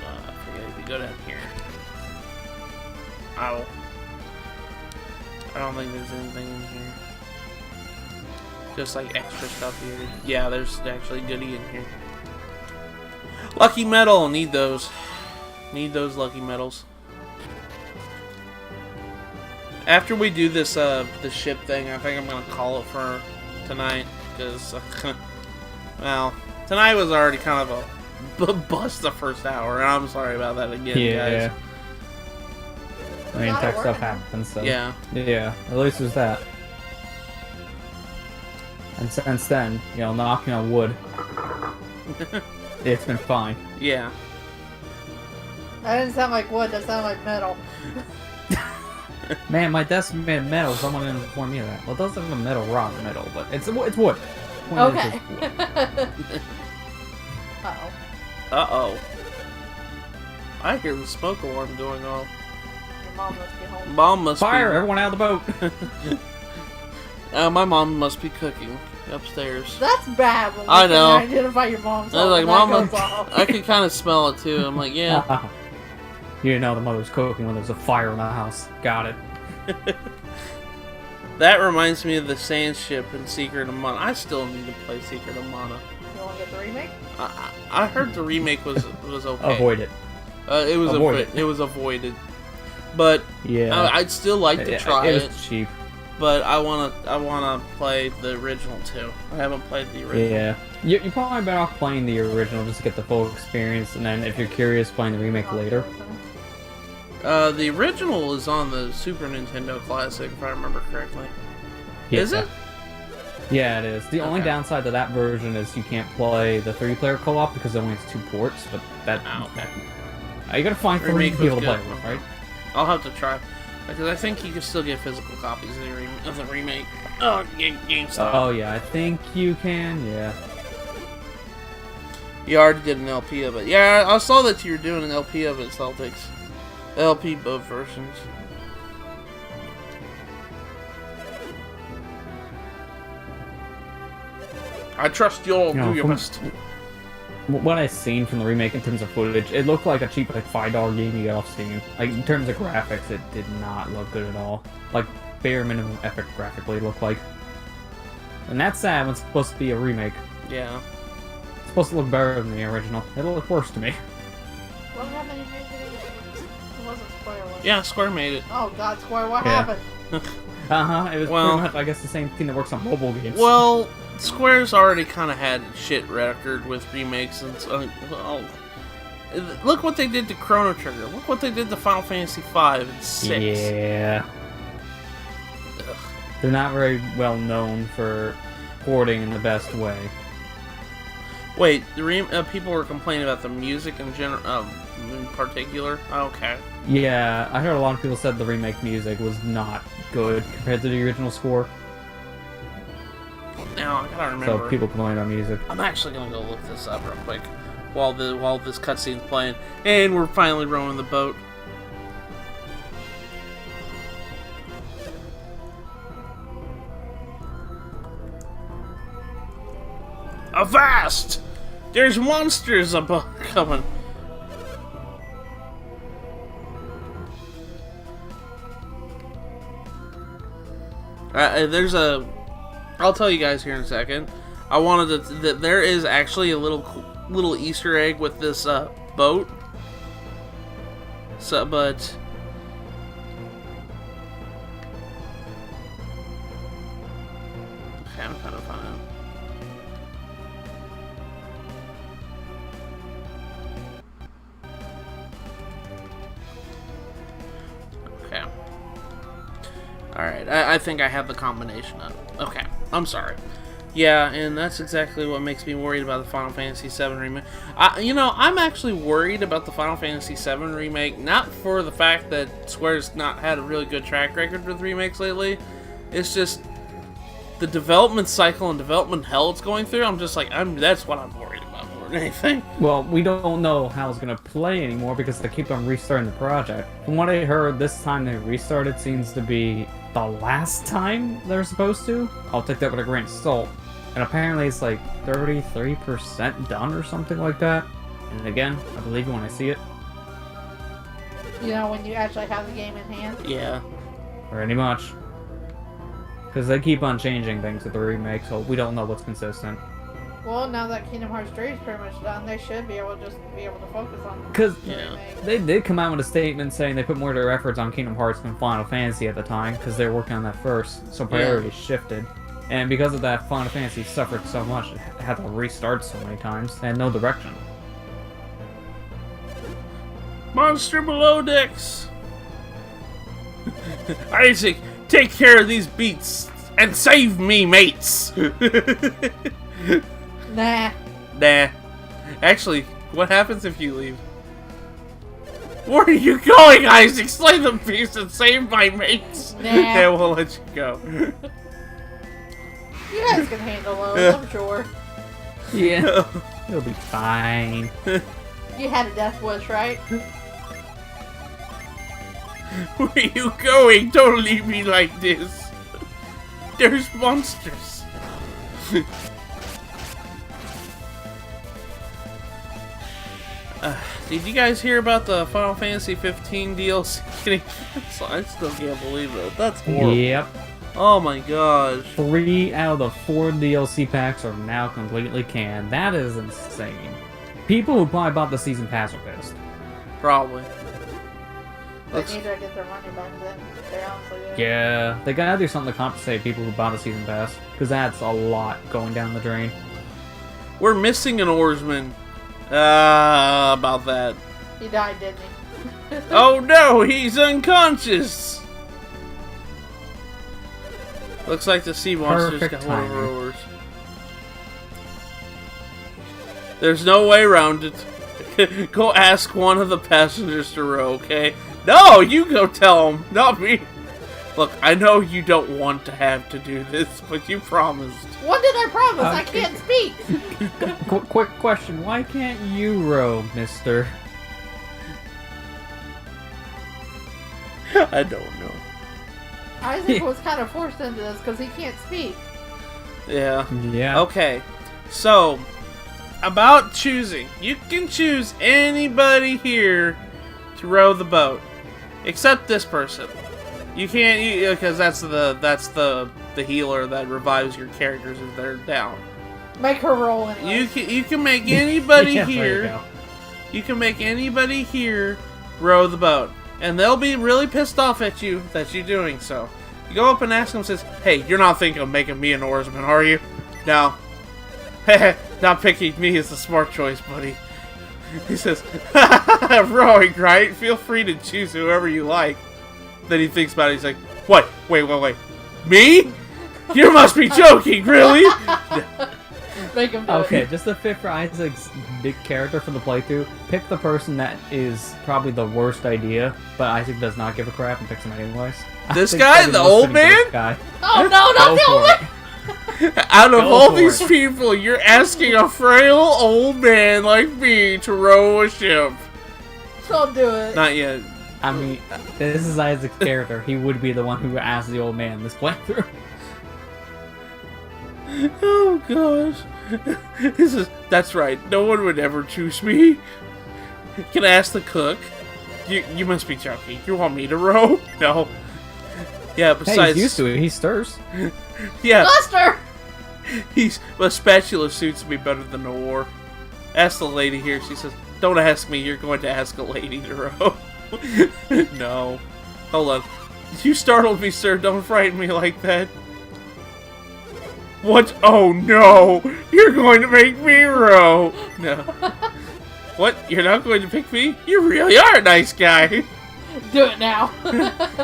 I forget if you go down here. Ow. I don't think there's anything in here. Just like extra stuff here. Yeah, there's actually goodie in here. Lucky medal! Need those. Need those lucky medals. After we do this, the ship thing, I think I'm gonna call it for tonight. Because, well, tonight was already kind of a bust the first hour. And I'm sorry about that again, guys. I mean, tech stuff happens, so... Yeah. Yeah, at least there's that. And since then, you know, knocking on wood, it's been fine. Yeah. That didn't sound like wood, that sounded like metal. Man, my desk made of metal, someone didn't inform me of that. Well, it does have a metal rod in the middle, but it's wood. Point is, Okay. it's wood. Uh-oh. Uh-oh. I hear the smoke alarm going off. Your mom must be home. Mom must Fire! be... Everyone out of the boat! My mom must be cooking upstairs. That's bad when I know. you identify your mom's I was like, home, Mom, that goes off. I can kind of smell it too. I'm like, yeah. You know the mother's cooking when there's a fire in the house. Got it. That reminds me of the sand ship in Secret of Mana. I still need to play Secret of Mana. You want to get the remake? I heard the remake was okay. Avoid it. It was it was avoided, but Yeah. I'd still like to try it. it. It was cheap. But I wanna play the original too. I haven't played the original. Yeah. You're probably better off playing the original just to get the full experience, and then if you're curious, playing the remake later. The original is on the Super Nintendo Classic, if I remember correctly. Yeah. Is it? Yeah, it is. The only Okay. downside to that version is you can't play the 3-player co-op because it only has 2 ports, but that... Oh, okay. You gotta find 3 Remake was people to play good. with, right? I'll have to try. Because I think you can still get physical copies of the remake. Oh, GameStop. Oh, yeah, I think you can, yeah. You already did an LP of it. Yeah, I saw that you were doing an LP of it, Celtics. LP both versions. I trust you'll do your best. What I've seen from the remake in terms of footage, it looked like a cheap, like, $5 game you get off Steam. Like, in terms of graphics, it did not look good at all. Like, bare minimum effort graphically it looked like. And that's sad when it's supposed to be a remake. Yeah. It's supposed to look better than the original. It'll look worse to me. What happened? You made it? It wasn't Square, was it? Yeah, Square made it. Oh God, Square, what Yeah. happened? It was Well- pretty much, I guess, the same team that works on mobile games. Well, Square's already kind of had shit record with remakes and so, well, look what they did to Chrono Trigger. Look what they did to Final Fantasy V and 6. Yeah. Ugh. They're not very well known for porting in the best way. Wait, the people were complaining about the music in in particular. Okay. Yeah, I heard a lot of people said the remake music was not good compared to the original score. Now I gotta remember. So people complain about music. I'm actually gonna go look this up real quick while this cutscene's playing, and we're finally rowing the boat. Avast! There's monsters above coming. There's a. I'll tell you guys here in a second. I wanted to. There is actually a little Easter egg with this boat. So, but. Okay, I'm trying to find it. Okay. right. I think I have the combination of it. Okay, I'm sorry. Yeah, and that's exactly what makes me worried about the Final Fantasy VII Remake. I'm actually worried about the Final Fantasy VII Remake, not for the fact that Square's not had a really good track record with remakes lately. It's just the development cycle and development hell it's going through. I'm just like, that's what I'm worried about more than anything. Well, we don't know how it's going to play anymore because they keep on restarting the project. From what I heard, this time they restarted seems to be the last time they're supposed to. I'll take that with a grain of salt. And apparently it's like 33% done or something like that. And again, I believe it when I see it. You know, when you actually have the game in hand? Yeah. Pretty much. Because they keep on changing things with the remake, so we don't know what's consistent. Well, now that Kingdom Hearts 3 is pretty much done, they should be able to focus on Because the remake. they did come out with a statement saying they put more of their efforts on Kingdom Hearts than Final Fantasy at the time, because they were working on that first, so priorities shifted. And because of that, Final Fantasy suffered so much, it had to restart so many times, and no direction. Monster below decks! Isaac, take care of these beats and save me, mates! Nah. Nah. Actually, what happens if you leave? Where are you going, Isaac? Slay the beast and save my mates! Nah. Yeah, we'll let you go. You guys can handle those, I'm sure. Yeah, it'll be fine. You had a death wish, right? Where are you going? Don't leave me like this. There's monsters. Did you guys hear about the Final Fantasy 15 DLC? I still can't believe it. That's horrible. Yep. Oh my gosh. 3 out of the 4 DLC packs are now completely canned. That is insane. People who probably bought the season pass are pissed. Probably. They need to get their money back then. They honestly do. Yeah, they gotta do something to compensate people who bought the season pass, because that's a lot going down the drain. We're missing an oarsman. About that. He died, didn't he? Oh no, he's unconscious! Looks like the sea monster's Perfect got one of timing. our oars. There's no way around it. Go ask one of the passengers to row, okay? No, you go tell him, not me. Look, I know you don't want to have to do this, but you promised. What did I promise? I can't speak! Quick question, why can't you row, mister? I don't know. Isaac was kind of forced into this because he can't speak. Yeah. Yeah. Okay, so, about choosing. You can choose anybody here to row the boat. Except this person. You can't, because that's the healer that revives your characters if they're down. Make her roll anyway. You can make anybody Yeah, there you here. go. You can make anybody here row the boat, and they'll be really pissed off at you that you're doing so. You go up and ask them, says, "Hey, you're not thinking of making me an oarsman, are you?" No. Not picking me is the smart choice, buddy. He says, "Rowing, right? Feel free to choose whoever you like." Then he thinks about it. He's like, "What? Wait. Me? You must be joking, really?" Make him do Okay, it. just to fit for Isaac's big character for the playthrough, pick the person that is probably the worst idea, but Isaac does not give a crap and picks him anyways. This I think guy, that the is old listening to man? this guy. Oh no, not Go the old for man! it. Out of Go all for these it. people, you're asking a frail old man like me to row a ship. Don't do it. Not yet. I mean, this is Isaac's character. He would be the one who asked the old man this playthrough. Oh gosh. That's right. No one would ever choose me. Can I ask the cook? You must be joking. You want me to row? No. Yeah, Hey, besides... he's used to it. He stirs. Yeah, Buster! a spatula suits me better than a war. Ask the lady here. She says, "Don't ask me. You're going to ask a lady to row." No. Hold on. You startled me, sir. Don't frighten me like that. What? Oh, no. You're going to make me row. No. What? You're not going to pick me? You really are a nice guy. Do it now.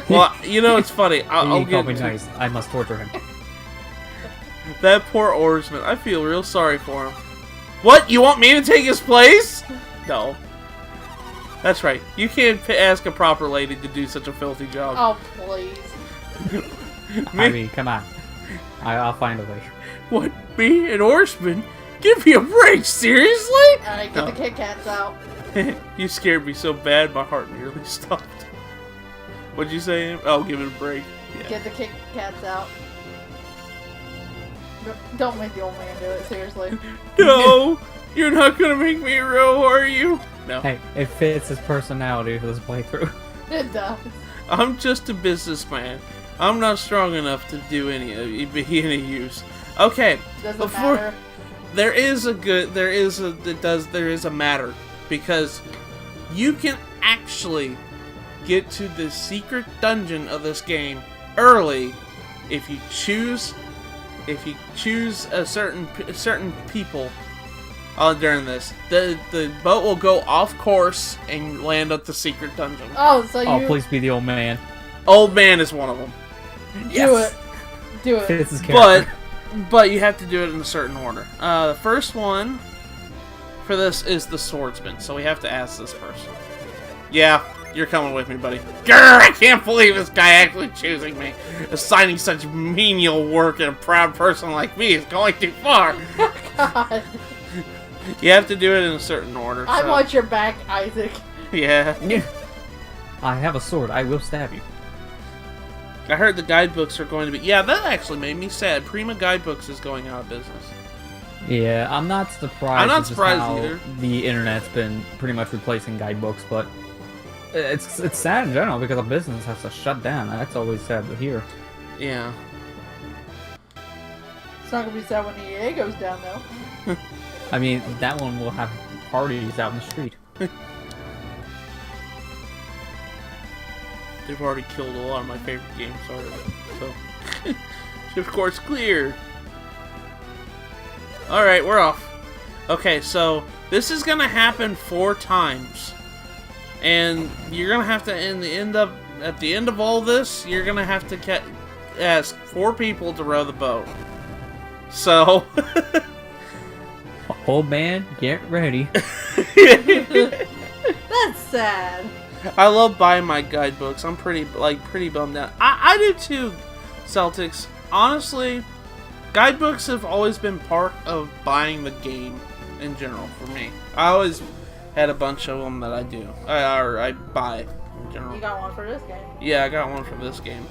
Well, you know, it's funny. I'll He get called me into- nice. I must torture him. That poor oarsman. I feel real sorry for him. What? You want me to take his place? No. That's right. You can't ask a proper lady to do such a filthy job. Oh, please. I mean, come on. I'll find a way. What? Me? An oarsman? Give me a break, seriously? Alright, get the Kit Kats out. You scared me so bad, my heart nearly stopped. What'd you say? Oh, give it a break. Yeah. Get the Kit Kats out. Don't make the old man do it, seriously. No! You're not gonna make me row, are you? No. Hey, it fits his personality for this playthrough. It does. I'm just a businessman. I'm not strong enough to do be any use. Okay. Doesn't matter. There is a matter, because you can actually get to the secret dungeon of this game early if you choose a certain people during this. The boat will go off course and land at the secret dungeon. Oh, so you... Oh, please be the old man. Old man is one of them. Do it. Fits his character. But you have to do it in a certain order. The first one for this is the swordsman, so we have to ask this person. Yeah, you're coming with me, buddy. Grr, I can't believe this guy actually choosing me. Assigning such menial work and a proud person like me is going too far. God. You have to do it in a certain order. I so- want your back, Isaac. Yeah. I have a sword. I will stab you. I heard the guidebooks are going to be... Yeah, that actually made me sad. Prima Guidebooks is going out of business. Yeah, I'm not surprised. I'm not at just surprised how either. The internet's been pretty much replacing guidebooks, but it's sad in general because a business has to shut down. That's always sad to hear. Yeah. It's not gonna be sad when the EA goes down, though. I mean, that one will have parties out in the street. They've already killed a lot of my favorite games already. So, shift course clear. Alright, we're off. Okay, so this is gonna happen 4 times. And you're gonna have to, at the end of all this, you're gonna have to ask 4 people to row the boat. So, Old man, get ready. That's sad. I love buying my guidebooks. I'm pretty bummed out. I do too, Celtics. Honestly, guidebooks have always been part of buying the game in general for me. I always had a bunch of them that I do. I buy in general. You got one for this game. Yeah, I got one for this game.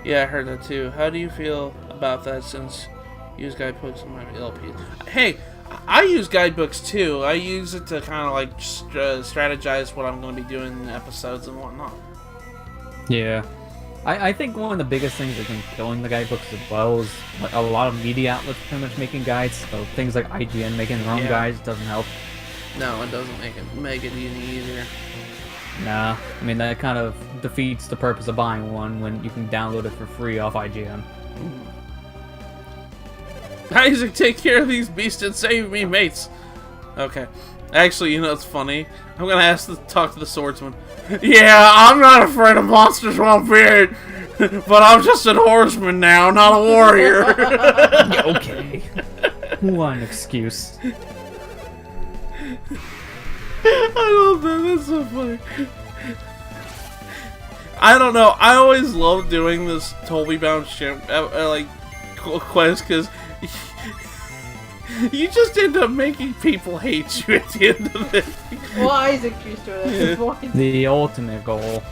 Yeah, I heard that too. How do you feel about that since you use guidebooks in my LPs? Hey, I use guidebooks too. I use it to kind of like strategize what I'm going to be doing in episodes and whatnot. Yeah. I think one of the biggest things that's been killing the guidebooks as well is like, a lot of media outlets pretty much making guides. So things like IGN making their own guides doesn't help. No, it doesn't make it any easier. Nah, I mean that kind of defeats the purpose of buying one when you can download it for free off IGN. Isaac, take care of these beasts and save me, mates. Okay. Actually, you know what's funny? I'm gonna talk to the swordsman. Yeah, I'm not afraid of monsters one bit, but I'm just an horseman now, not a warrior. Yeah, okay. One excuse. I love that. That's so funny. I don't know. I always love doing this Tolbi-bound Ship like quest because you just end up making people hate you at the end of it. Well, Isaac's used to it at this point. The ultimate goal.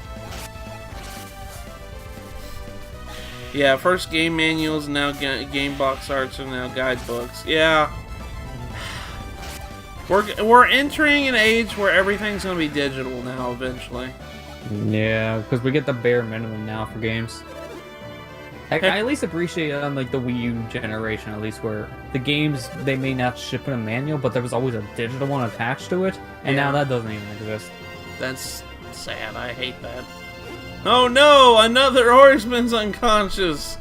Yeah, first game manuals, now game box arts, and now guidebooks. Yeah. We're entering an age where everything's going to be digital now, eventually. Yeah, because we get the bare minimum now for games. I at least appreciate it on like the Wii U generation, at least where the games, they may not ship in a manual, but there was always a digital one attached to it, and now that doesn't even exist. That's sad. I hate that. Oh no! Another horseman's unconscious!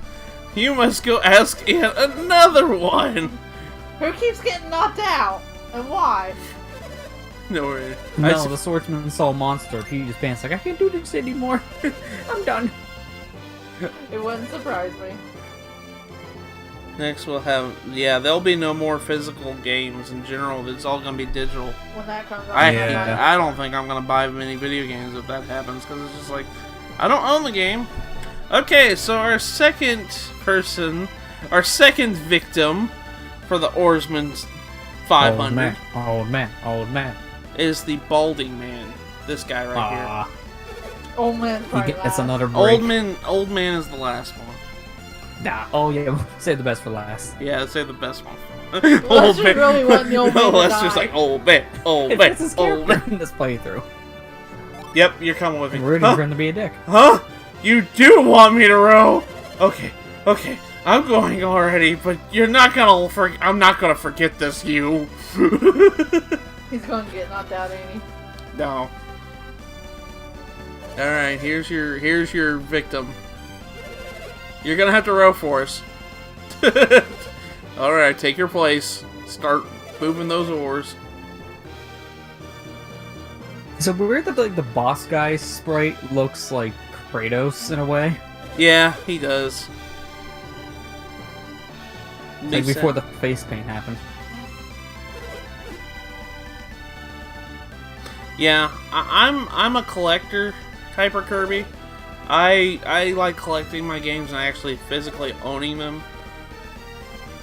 You must go ask yet another one! Who keeps getting knocked out? And why? No worries. No, the swordsman saw a monster. He just pants like, I can't do this anymore. I'm done. It wouldn't surprise me. Next we'll have, there'll be no more physical games in general. It's all gonna be digital. When that comes out, I don't think I'm gonna buy many video games if that happens, because it's just like, I don't own the game. Okay, so our second victim for the Oarsman's 500 Old man. is the balding man. This guy right here. Old man. It's another break. Old man is the last one. Nah. Oh yeah, save the best for last. Yeah, let's say the best one. Lester really wanted the old man to Lester's die. like old man. It's his character in this playthrough. Yep, you're coming with me. I'm rooting for him to be a dick. Huh? You do want me to row? Okay. I'm going already, but you're not gonna I'm not gonna forget this, you. He's gonna get knocked out, ain't he? No. Alright, here's your victim. You're gonna have to row for us. Alright, take your place. Start moving those oars. So weird that like the boss guy sprite looks like Kratos in a way. Yeah, he does. Like before the face paint happened. Yeah, I'm a collector type of Kirby. I like collecting my games and actually physically owning them.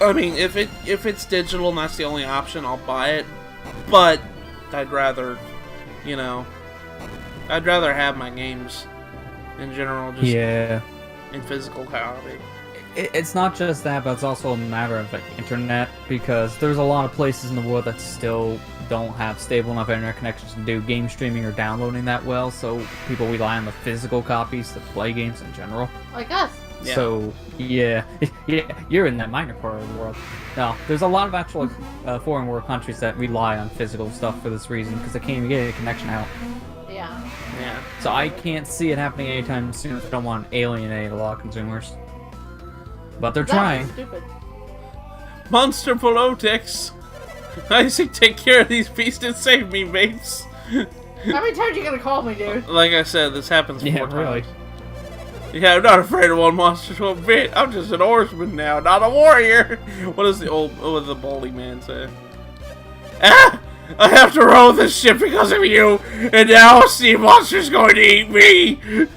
I mean, if it's digital and that's the only option, I'll buy it. But I'd rather, I'd rather have my games in general just in physical copy. It's not just that, but it's also a matter of like internet, because there's a lot of places in the world that still don't have stable enough internet connections to do game streaming or downloading that well, so people rely on the physical copies to play games in general. Like us. Yeah. So, yeah, you're in that minor part of the world. No, there's a lot of actual foreign world countries that rely on physical stuff for this reason, because they can't even get a connection out. Yeah. Yeah. So I can't see it happening anytime soon if I don't want to alienate a lot of consumers. But they're trying. Stupid. Monster Polotex! Isaac, take care of these beasts and save me, mates! How many times are you gonna call me, dude? Like I said, this happens 4 times. Really. Yeah, I'm not afraid of one monster to a bit. I'm just an oarsman now, not a warrior! What does the baldy man say? Ah! I have to row this ship because of you, and now a sea monster's going to eat me!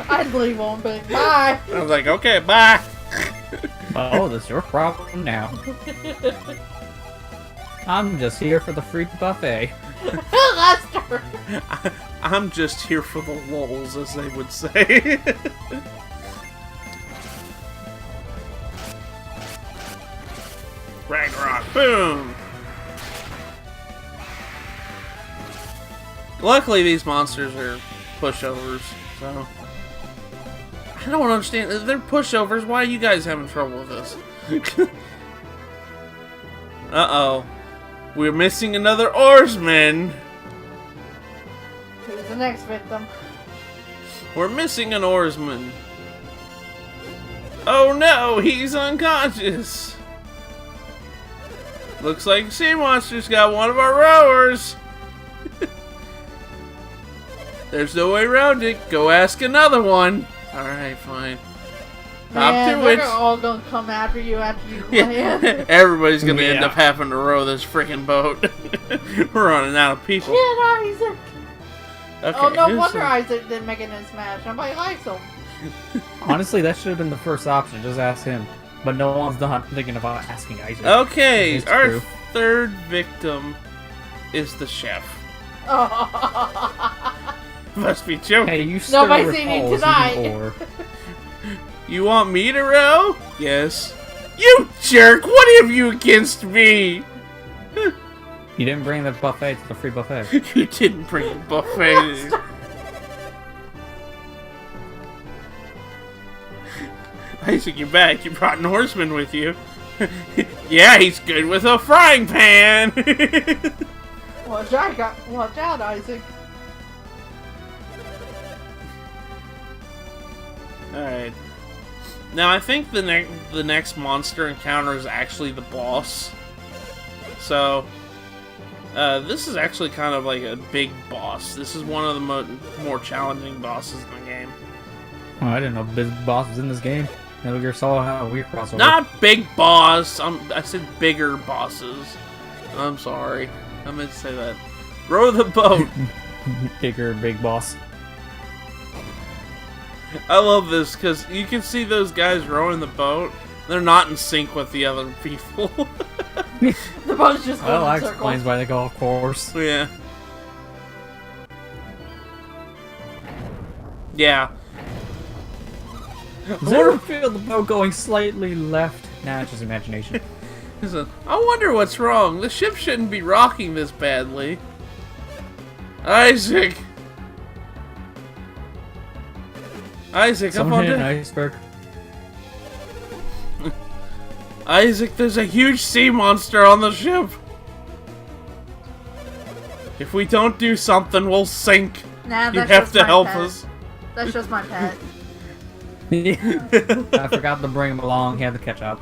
I'd leave on, but bye! I was like, okay, bye! Oh, that's your problem now. I'm just here for the free buffet. Lester! I'm just here for the lulz, as they would say. Ragnarok, boom! Luckily, these monsters are pushovers, so... I don't understand. If they're pushovers, why are you guys having trouble with this? Uh-oh. We're missing another oarsman! Who's the next victim? We're missing an oarsman. Oh no, he's unconscious! Looks like Sea Monster's got one of our rowers! There's no way around it. Go ask another one. Alright, fine. Man, Hop to they're it. all gonna come after you land. Everybody's gonna end up having to row this freaking boat. We're running out of people. Get Isaac! Okay, Oh, no wonder Isaac didn't make it in Smash. Nobody likes him. Honestly, that should have been the first option. Just ask him. But no one's not thinking about asking Isaac. Okay, It's our true. third victim is the chef. Must be joking. Hey, you still Nobody's eating tonight. You want me to row? Yes. You jerk! What have you against me? You didn't bring the buffet to the free buffet. You didn't bring the buffet. Isaac, you're back. You brought an horseman with you. Yeah, he's good with a frying pan. Watch out, Isaac. Alright. Now, I think the next monster encounter is actually the boss. So, This is actually kind of like a big boss. This is one of the more challenging bosses in the game. Oh, I didn't know big boss was in this game. Metal Gear Solid had a weird crossover. Not big boss. I said bigger bosses. I'm sorry. I meant to say that. Row the boat. Bigger big boss. I love this because you can see those guys rowing the boat. They're not in sync with the other people. The boat's just going Well, that in circles. explains why they go off course. Yeah. Yeah. Does it ever feel the boat going slightly left? Nah, it's just imagination. I wonder what's wrong. The ship shouldn't be rocking this badly. Isaac! Isaac, up Someone on hit an deck. iceberg. Isaac, there's a huge sea monster on the ship. If we don't do something, we'll sink. Nah, You that's have just to my help pet. us. That's just my pet. I forgot to bring him along. He had to catch up.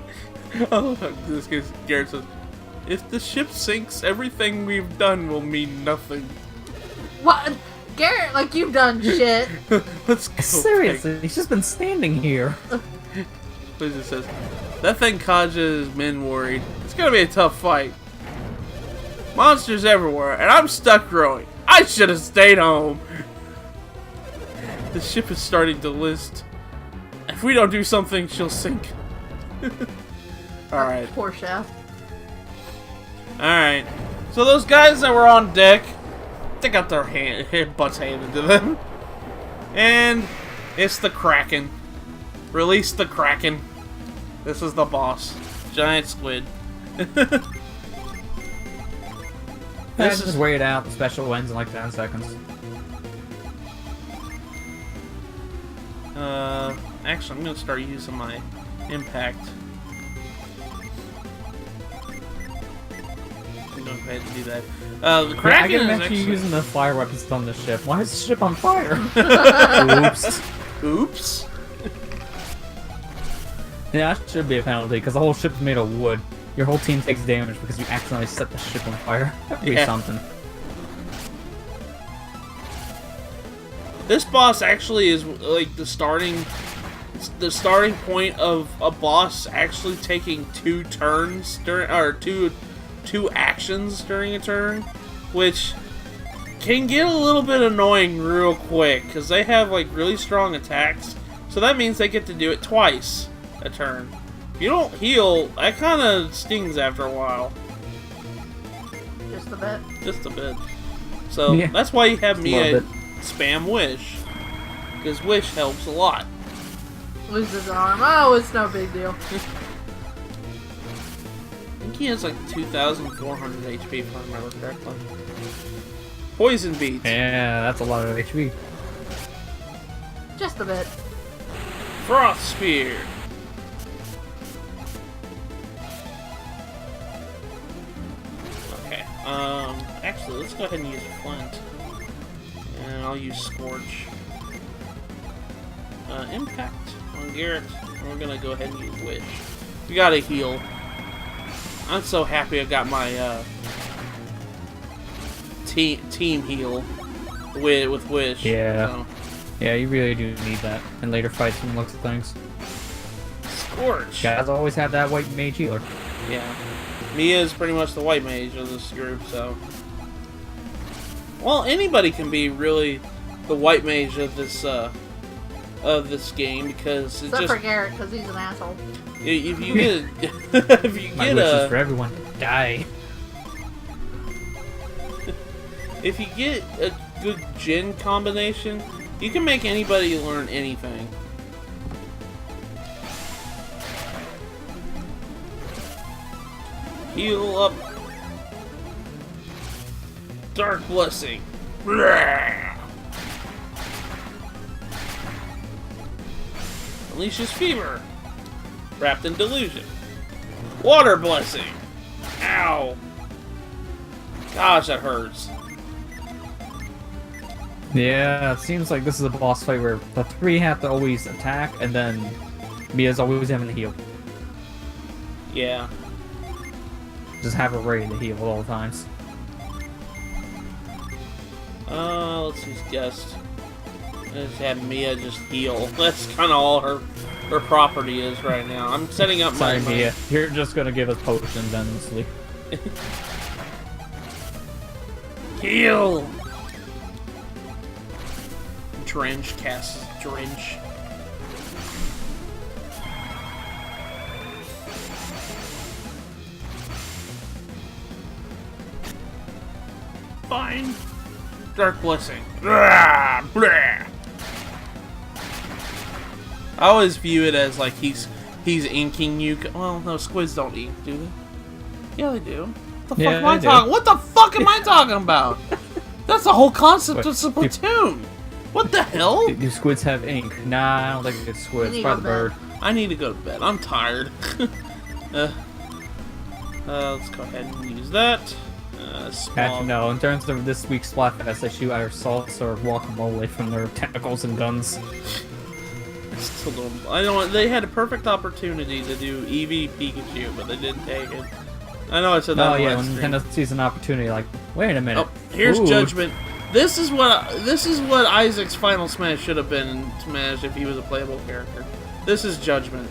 Oh, this guy's Garrett says, if the ship sinks, everything we've done will mean nothing. What? Garrett, like you've done shit. Let's go. Seriously, he's just been standing here. Blizzard says, that thing causes men worried. It's gonna be a tough fight. Monsters everywhere, and I'm stuck rowing. I should have stayed home. The ship is starting to list. If we don't do something, she'll sink. Alright. Poor chef. Alright. So those guys that were on deck, they got their butts handed to them. And it's the Kraken. Release the Kraken. This is the boss. Giant squid. Let's just wait it out. The special ends in like 10 seconds. Actually, I'm gonna start using my impact. I'm gonna go ahead and do that. The I Kraken can is mention actually... using the fire weapons on this ship. Why is the ship on fire? Oops. Oops. Yeah, that should be a penalty because the whole ship's made of wood. Your whole team takes damage because you accidentally set the ship on fire. That'd be Yeah. something. This boss actually is like the starting point of a boss actually taking 2 turns during, or two actions during a turn, which can get a little bit annoying real quick because they have like really strong attacks. So that means they get to do it twice a turn. If you don't heal, that kind of stings after a while. Just a bit. Just a bit. So Yeah. that's why you have Just a little me spam Wish. Because Wish helps a lot. Loses his arm. Oh, it's no big deal. I think he has like 2,400 HP if I remember correctly. Poison beads. Yeah, that's a lot of HP. Just a bit. Frost spear. Okay. Actually, let's go ahead and use Flint. And I'll use Scorch. Impact on Garrett. And we're gonna go ahead and use Wish. We gotta heal. I'm so happy I got my team heal with Wish. Yeah. So. Yeah, you really do need that in later fights from the looks of things. Scorch. Guys always have that white mage healer. Yeah. Mia is pretty much the white mage of this group, so... Well, anybody can be really the white mage of this game, because it Except just... for Garrett, because he's an asshole. If you get... if you My get wish is for everyone to die. If you get a good Jin combination, you can make anybody learn anything. Heal up. Dark Blessing. Unleashes Fever. Wrapped in Delusion. Water Blessing. Ow. Gosh, that hurts. Yeah, it seems like this is a boss fight where the 3 have to always attack, and then Mia's always having to heal. Yeah. Just have her ready to heal at all times. Let's just Just have Mia just heal. That's kind of all her property is right now. I'm setting up Sorry, my... Mia. You're just gonna give us potions endlessly. Heal! Drench, cast Drench. Fine. Dark Blessing. Blah, blah. I always view it as like he's inking you. Well, no, squids don't ink, do they? Yeah, they do. What the fuck am I talking? What the fuck am I talking about? That's the whole concept of Splatoon. What the hell? Do squids have ink? Nah, I don't think it's squids. Probably the bird. I need to go to bed. I'm tired. Let's go ahead and use that. Actually, no. In terms of this week's Splatfest, they shoot either salsa or guacamole from their tentacles and guns. I still don't. I don't. They had a perfect opportunity to do Eevee Pikachu, but they didn't take it. I know I said that. Oh yeah, when Nintendo sees an opportunity, like, wait a minute. Oh, here's Ooh. Judgment. This is what Isaac's final smash should have been in Smash if he was a playable character. This is Judgment.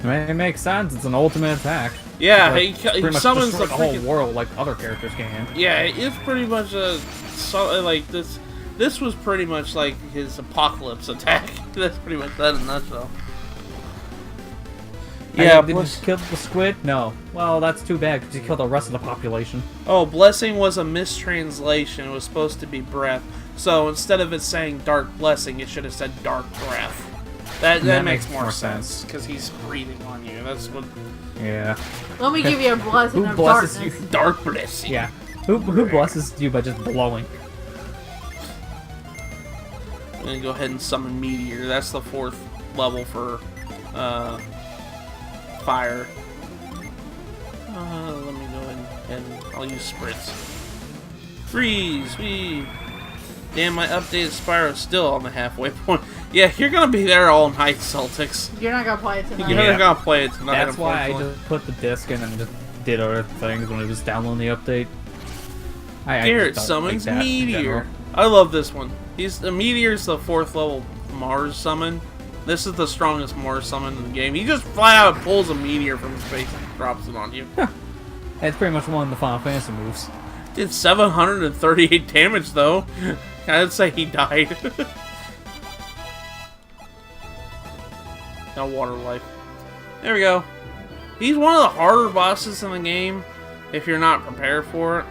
I mean, it makes sense. It's an ultimate attack. Yeah, Like, he pretty much summons destroy the the whole freaking world like other characters can. Yeah, it's pretty much like this. This was pretty much like his apocalypse attack. That's pretty much that in a nutshell. Yeah, Did you kill the squid? No. Well, that's too bad because you killed the rest of the population. Oh, Blessing was a mistranslation. It was supposed to be breath. So instead of it saying Dark Blessing, it should have said Dark Breath. That makes more sense because he's breathing on you. That's what. Yeah. Let me give you a blessing Who of blesses darkness. you? Dark Blessing. Yeah. Who blesses you by just blowing? I'm gonna go ahead and summon Meteor. That's the 4th level for fire. Let me go ahead and I'll use Spritz. Freeze! Wee! Damn, my updated Spyro's still on the halfway point. Yeah, you're gonna be there all night, Celtics. You're not gonna play it tonight. You're not gonna play it tonight. That's why I just put the disc in and just did other things when it was downloading the update. Garrett summons Meteor. I love this one. Meteor's the 4th level Mars summon. This is the strongest Mars summon in the game. He just flat out pulls a meteor from space and drops it on you. It's pretty much one of the Final Fantasy moves. Did 738 damage though. I'd say he died. Now water life. There we go. He's one of the harder bosses in the game if you're not prepared for it.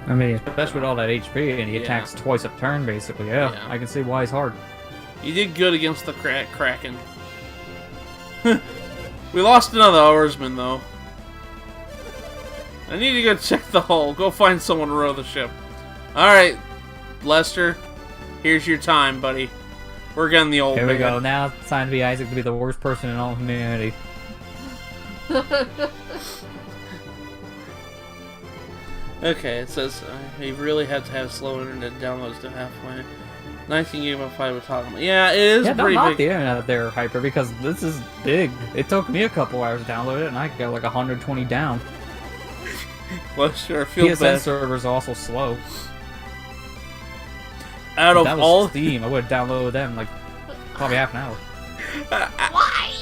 I mean, especially with all that HP, and he attacks twice a turn, basically. Yeah, I can see why he's hard. You did good against the Kraken. We lost another oarsman, though. I need to go check the hull. Go find someone to row the ship. Alright, Lester. Here's your time, buddy. We're getting the old Here we man. go. Now it's time to be Isaac to be the worst person in all humanity. Okay, it says you really have to have slow internet downloads to halfway. 19 gigabyte we're talking about. Yeah, it is pretty not big. the internet there, Hyper, because this is big. It took me a couple hours to download it, and I got like 120 down. Well, sure, I feel PSN bad. servers are also slow. Out of that was all Steam, I would have downloaded them like probably half an hour. Why?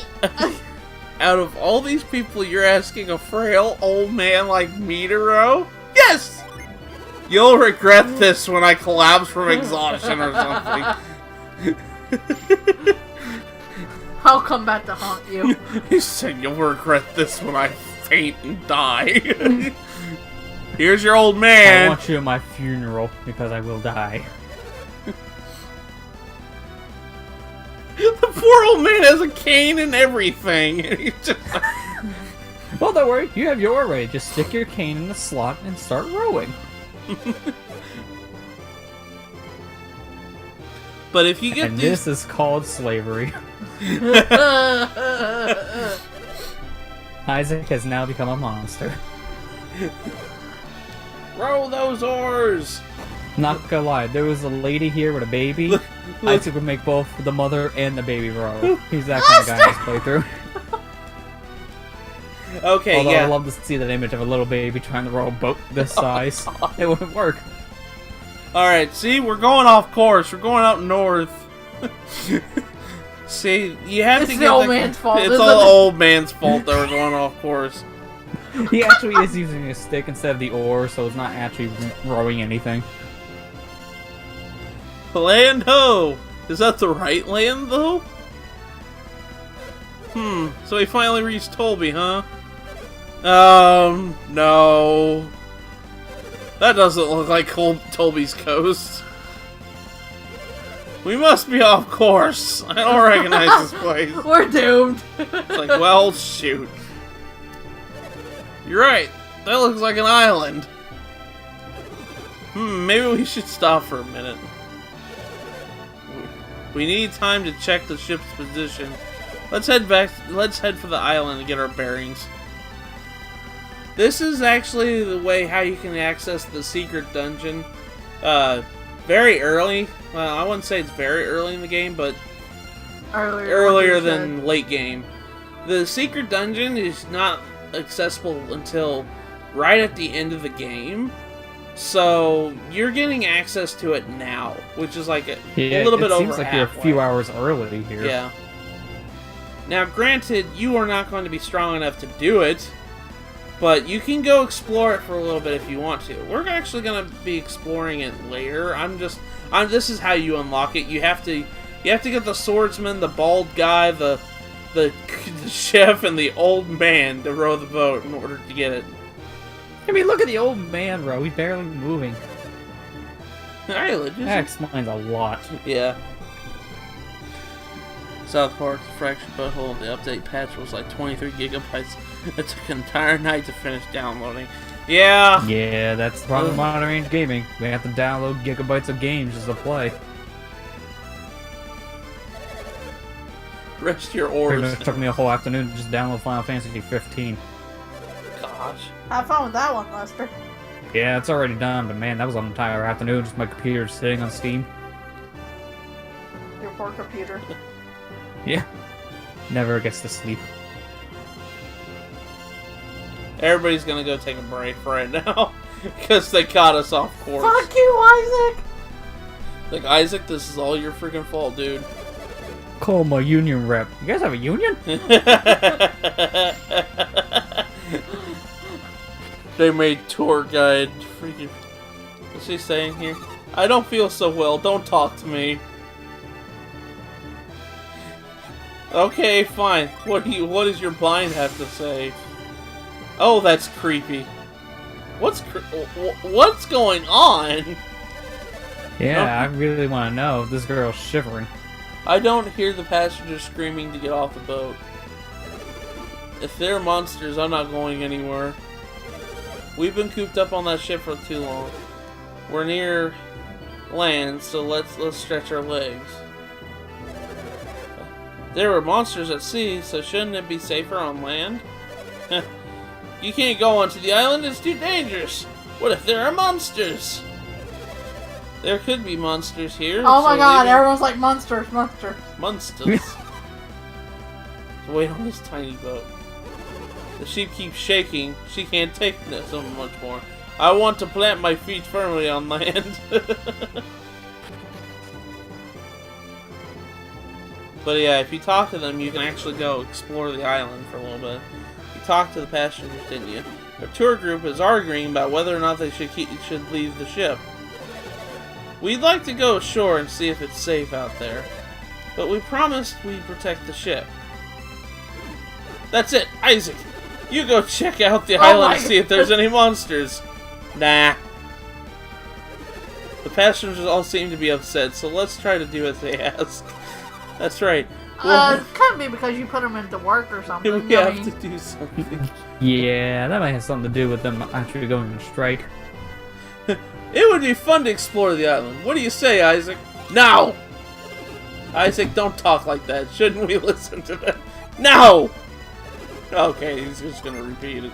Out of all these people, you're asking a frail old man like me to row? Yes! You'll regret this when I collapse from exhaustion or something. I'll come back to haunt you. He said you'll regret this when I faint and die. Here's your old I man. want you at my funeral because I will die. The poor old man has a cane and everything. And he's just Well, don't worry, you have your way. Just stick your cane in the slot and start rowing. But if you get And these... this is called slavery. Isaac has now become a monster. Row those oars! Not gonna lie, there was a lady here with a baby. Look. Isaac would make both the mother and the baby row. He's that kind of guy in this playthrough. Okay, Although yeah. I love to see that image of a little baby trying to row a boat this size. It wouldn't work. Alright, see, we're going off course. We're going up north. See, you have It's to the get old man's fault, It's isn't all the it? old man's fault that we're going off course. He actually is using a stick instead of the oar, so it's not actually rowing anything. Land ho! Is that the right land, though? So we finally reached Tolbi, huh? No. That doesn't look like Tolbi's coast. We must be off course. I don't recognize this place. We're doomed. It's like, well, shoot. You're right. That looks like an island. Maybe we should stop for a minute. We need time to check the ship's position. Let's head back. Let's head for the island and get our bearings. This is actually the way how you can access the secret dungeon. Very early. Well, I wouldn't say it's very early in the game, but earlier than late game. The secret dungeon is not accessible until right at the end of the game. So you're getting access to it now, which is like a little bit over It seems like halfway. you're a few hours early here. Yeah. Now, granted, you are not going to be strong enough to do it, but you can go explore it for a little bit if you want to. We're actually going to be exploring it later. This is how you unlock it. You have to get the swordsman, the bald guy, the chef, and the old man to row the boat in order to get it. I mean, look at the old man row. He's barely moving. That That explains a lot. Yeah. South Park's Fractured Butthole, the update patch was like 23 gigabytes. It took an entire night to finish downloading. Yeah. Yeah, that's the problem with modern age gaming. They have to download gigabytes of games just to play. Rest your Pretty oars. much took me a whole afternoon to just download Final Fantasy 15. Gosh. Have fun with that one, Lester. Yeah, it's already done, but man, that was an entire afternoon. Just my computer sitting on Steam. Your poor computer. Yeah. Never gets to sleep. Everybody's gonna go take a break right now because they got us off course. Fuck you, Isaac! Like, Isaac, this is all your freaking fault, dude. Call my union rep. You guys have a union? They made tour guide freaking. What's she saying here? I don't feel so well. Don't talk to me. Okay, fine. What does your blind have to say? Oh, that's creepy. What's going on? Yeah, I really want to know if this girl's shivering. I don't hear the passengers screaming to get off the boat. If they're monsters, I'm not going anywhere. We've been cooped up on that ship for too long. We're near land, so let's stretch our legs. There were monsters at sea, so shouldn't it be safer on land? You can't go onto the island, it's too dangerous. What if there are monsters? There could be monsters here. Oh my so god, leaving- everyone's like monsters, monsters. Monsters. Wait on this tiny boat. The ship keeps shaking. She can't take this so much more. I want to plant my feet firmly on land. But yeah, if you talk to them, you can actually go explore the island for a little bit. You talked to the passengers, didn't you? The tour group is arguing about whether or not they should leave the ship. We'd like to go ashore and see if it's safe out there, but we promised we'd protect the ship. That's it, Isaac! You go check out the island and see if there's any monsters. Nah. The passengers all seem to be upset, so let's try to do as they ask. That's right. It could be because you put them into work or something. We have to do something. Yeah, that might have something to do with them actually going on strike. It would be fun to explore the island. What do you say, Isaac? Now! Isaac, don't talk like that. Shouldn't we listen to that? No! Okay, he's just gonna repeat it.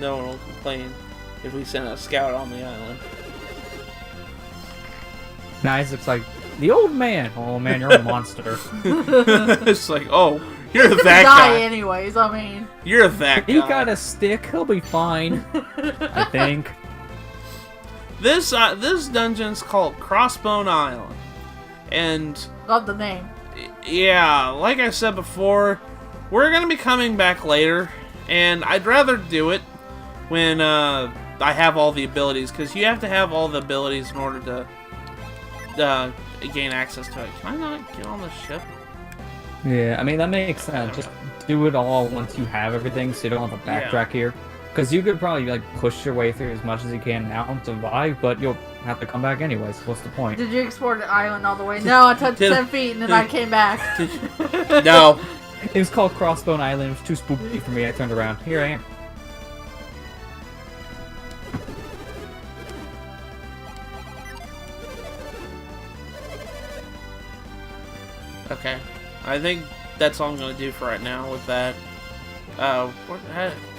No one will complain if we send a scout on the island. And Isaac's like, The old man. Oh man, you're a monster. It's like, oh, you're He's that gonna die guy. anyways. I mean, You're that guy. He got a stick. He'll be fine. I think. This dungeon's called Crossbone Island, and love the name. yeah, like I said before, we're gonna be coming back later, and I'd rather do it when I have all the abilities, because you have to have all the abilities in order to gain access to it. Can I not get on the ship? Yeah, I mean, that makes sense. Just do it all once you have everything, so you don't have to backtrack here. Because you could probably, like, push your way through as much as you can now and survive, but you'll have to come back anyways. What's the point? Did you explore the island all the way? No, I touched 10 feet and then I came back. No. It was called Crossbone Island. It was too spooky for me. I turned around. Here I am. Okay. I think that's all I'm gonna do for right now with that. How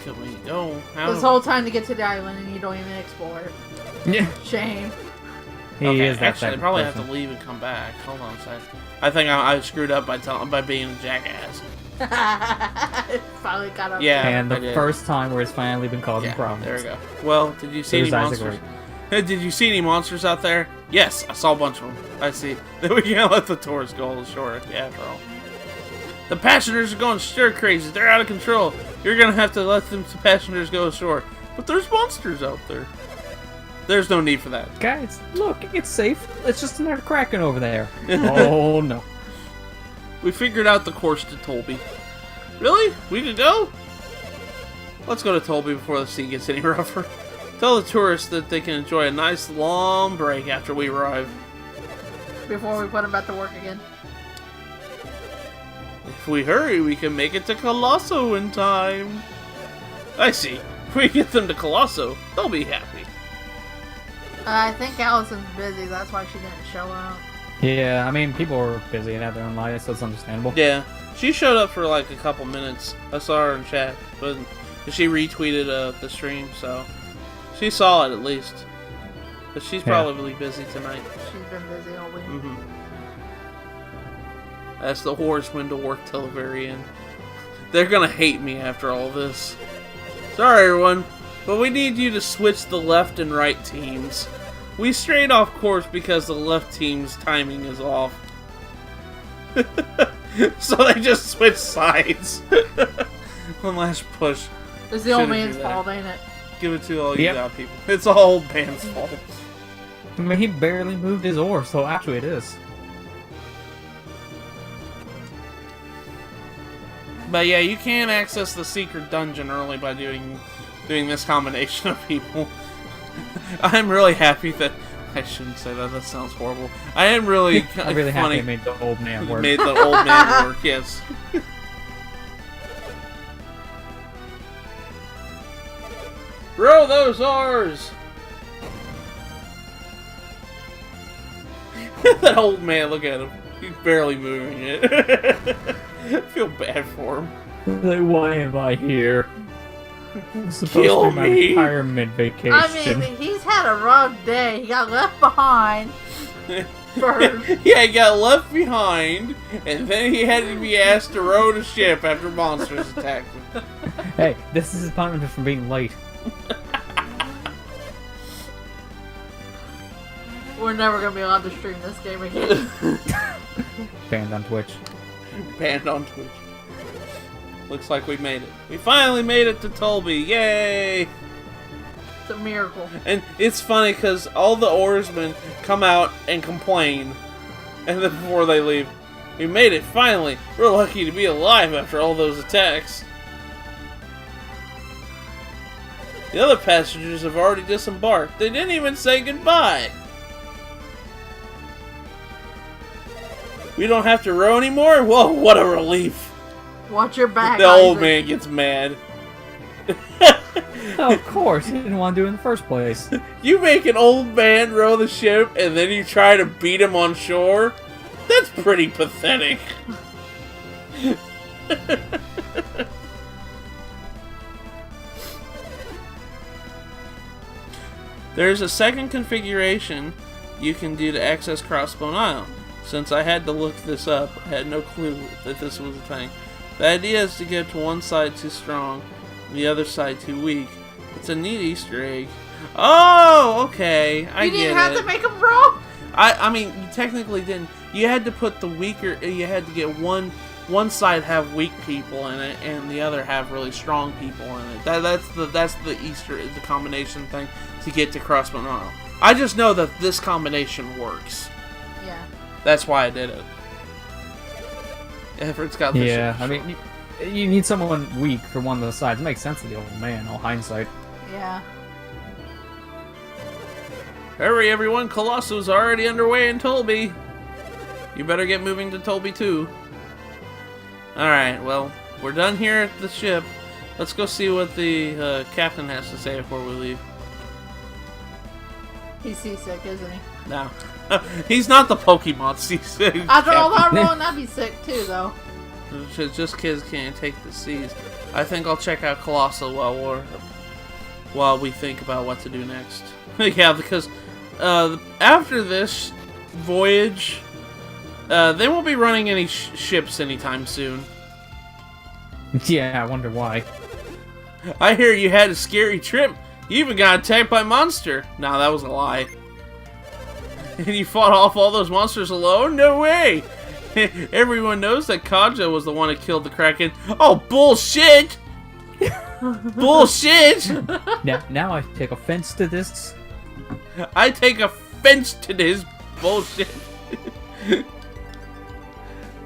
can we go? This whole time to get to the island and you don't even explore it. Yeah. Shame. He Okay, is that actually, I type probably of have to person. leave and come back. Hold on a sec. I think I screwed up by being a jackass. Finally got up. Yeah, And I the did. first time where it's finally been causing Yeah, problems. there we go. Well, did you see any There's Isaac monsters? Did you see any monsters out there? Yes, I saw a bunch of them. I see. Then we can't let the tourists go ashore. Yeah, after all. The passengers are going stir crazy. They're out of control. You're gonna have to let the passengers go ashore. But there's monsters out there. There's no need for that. Guys, look, it's safe. It's just another Kraken over there. Oh, no. We figured out the course to Tolbi. Really? We could go? Let's go to Tolbi before the sea gets any rougher. Tell the tourists that they can enjoy a nice long break after we arrive. Before we put them back to work again. If we hurry, we can make it to Colosso in time. I see. If we get them to Colosso, they'll be happy. I think Allison's busy, that's why she didn't show up. Yeah, I mean, people are busy and have their own lives, so it's understandable. Yeah, she showed up for like a couple minutes. I saw her in chat, but she retweeted the stream, so she saw it at least. But she's probably busy tonight. She's been busy all week. Mm-hmm. That's the horsemen to work till the very end. They're gonna hate me after all this. Sorry, everyone, but we need you to switch the left and right teams. We strayed off course because the left team's timing is off. So they just switched sides. One last push. It's the old Shouldn't man's do that. fault, ain't it? Give it to all you Yep. out people. It's all old man's fault. I mean, he barely moved his oar, so actually it is. But yeah, you can access the secret dungeon early by doing this combination of people. I'm really happy that I shouldn't say that. That sounds horrible. I am really I'm really funny. happy I made the old man work. Made the old man work. Yes. Row those oars. That old man, look at him. He's barely moving it. I feel bad for him. Like, why am I here? It's supposed Kill to be my me. retirement vacation. I mean, he's had a rough day. He got left behind. Yeah, he got left behind, and then he had to be asked to row the ship after monsters attacked him. Hey, this is his punishment for being late. We're never gonna be allowed to stream this game again. Banned on Twitch. Banned on Twitch. Looks like we made it. We finally made it to Tolbi. Yay! It's a miracle. And it's funny because all the oarsmen come out and complain, and then before they leave, we made it finally. We're lucky to be alive after all those attacks. The other passengers have already disembarked. They didn't even say goodbye. We don't have to row anymore? Whoa, what a relief. Watch your back. The old Isaac. man gets mad. Oh, of course, he didn't want to do it in the first place. You make an old man row the ship and then you try to beat him on shore? That's pretty pathetic. There's a second configuration you can do to access Crossbone Island. since I had to look this up. I had no clue that this was a thing. The idea is to get to one side too strong, and the other side too weak. It's a neat Easter egg. Oh, okay. I get it. You didn't have to make them wrong? I mean, you technically didn't. You had to put the weaker. You had to get one side have weak people in it, and the other have really strong people in it. That's the Easter, the combination thing to get to crossbow. No. I just know that this combination works. Yeah. That's why I did it. Everett's got this. Yeah, I mean, you need someone weak for one of the sides. It makes sense to the old man, all hindsight. Yeah. Hurry, everyone! Colosso's already underway in Tolbi. You better get moving to Tolbi too. Alright, well, we're done here at the ship. Let's go see what the captain has to say before we leave. He's seasick, isn't he? No. He's not the Pokemon seasick. After all that rolling, I'd be sick too, though. Just kids can't take the seas. I think I'll check out Colossal while we think about what to do next. Yeah, because after this voyage, they won't be running any ships anytime soon. Yeah, I wonder why. I hear you had a scary trip. You even got attacked by a monster. Nah, that was a lie. And you fought off all those monsters alone? No way! Everyone knows that Kaja was the one who killed the Kraken. Oh, bullshit! Bullshit! Now I take offense to this. I take offense to this bullshit.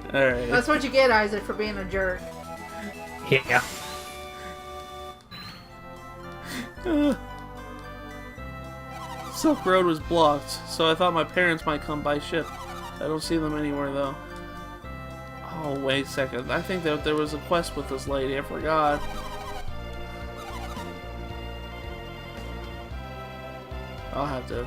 Alright. That's what you get, Isaac, for being a jerk. Yeah. Silk Road was blocked, so I thought my parents might come by ship. I don't see them anywhere, though. Oh, wait a second. I think that there was a quest with this lady. I forgot. I'll have to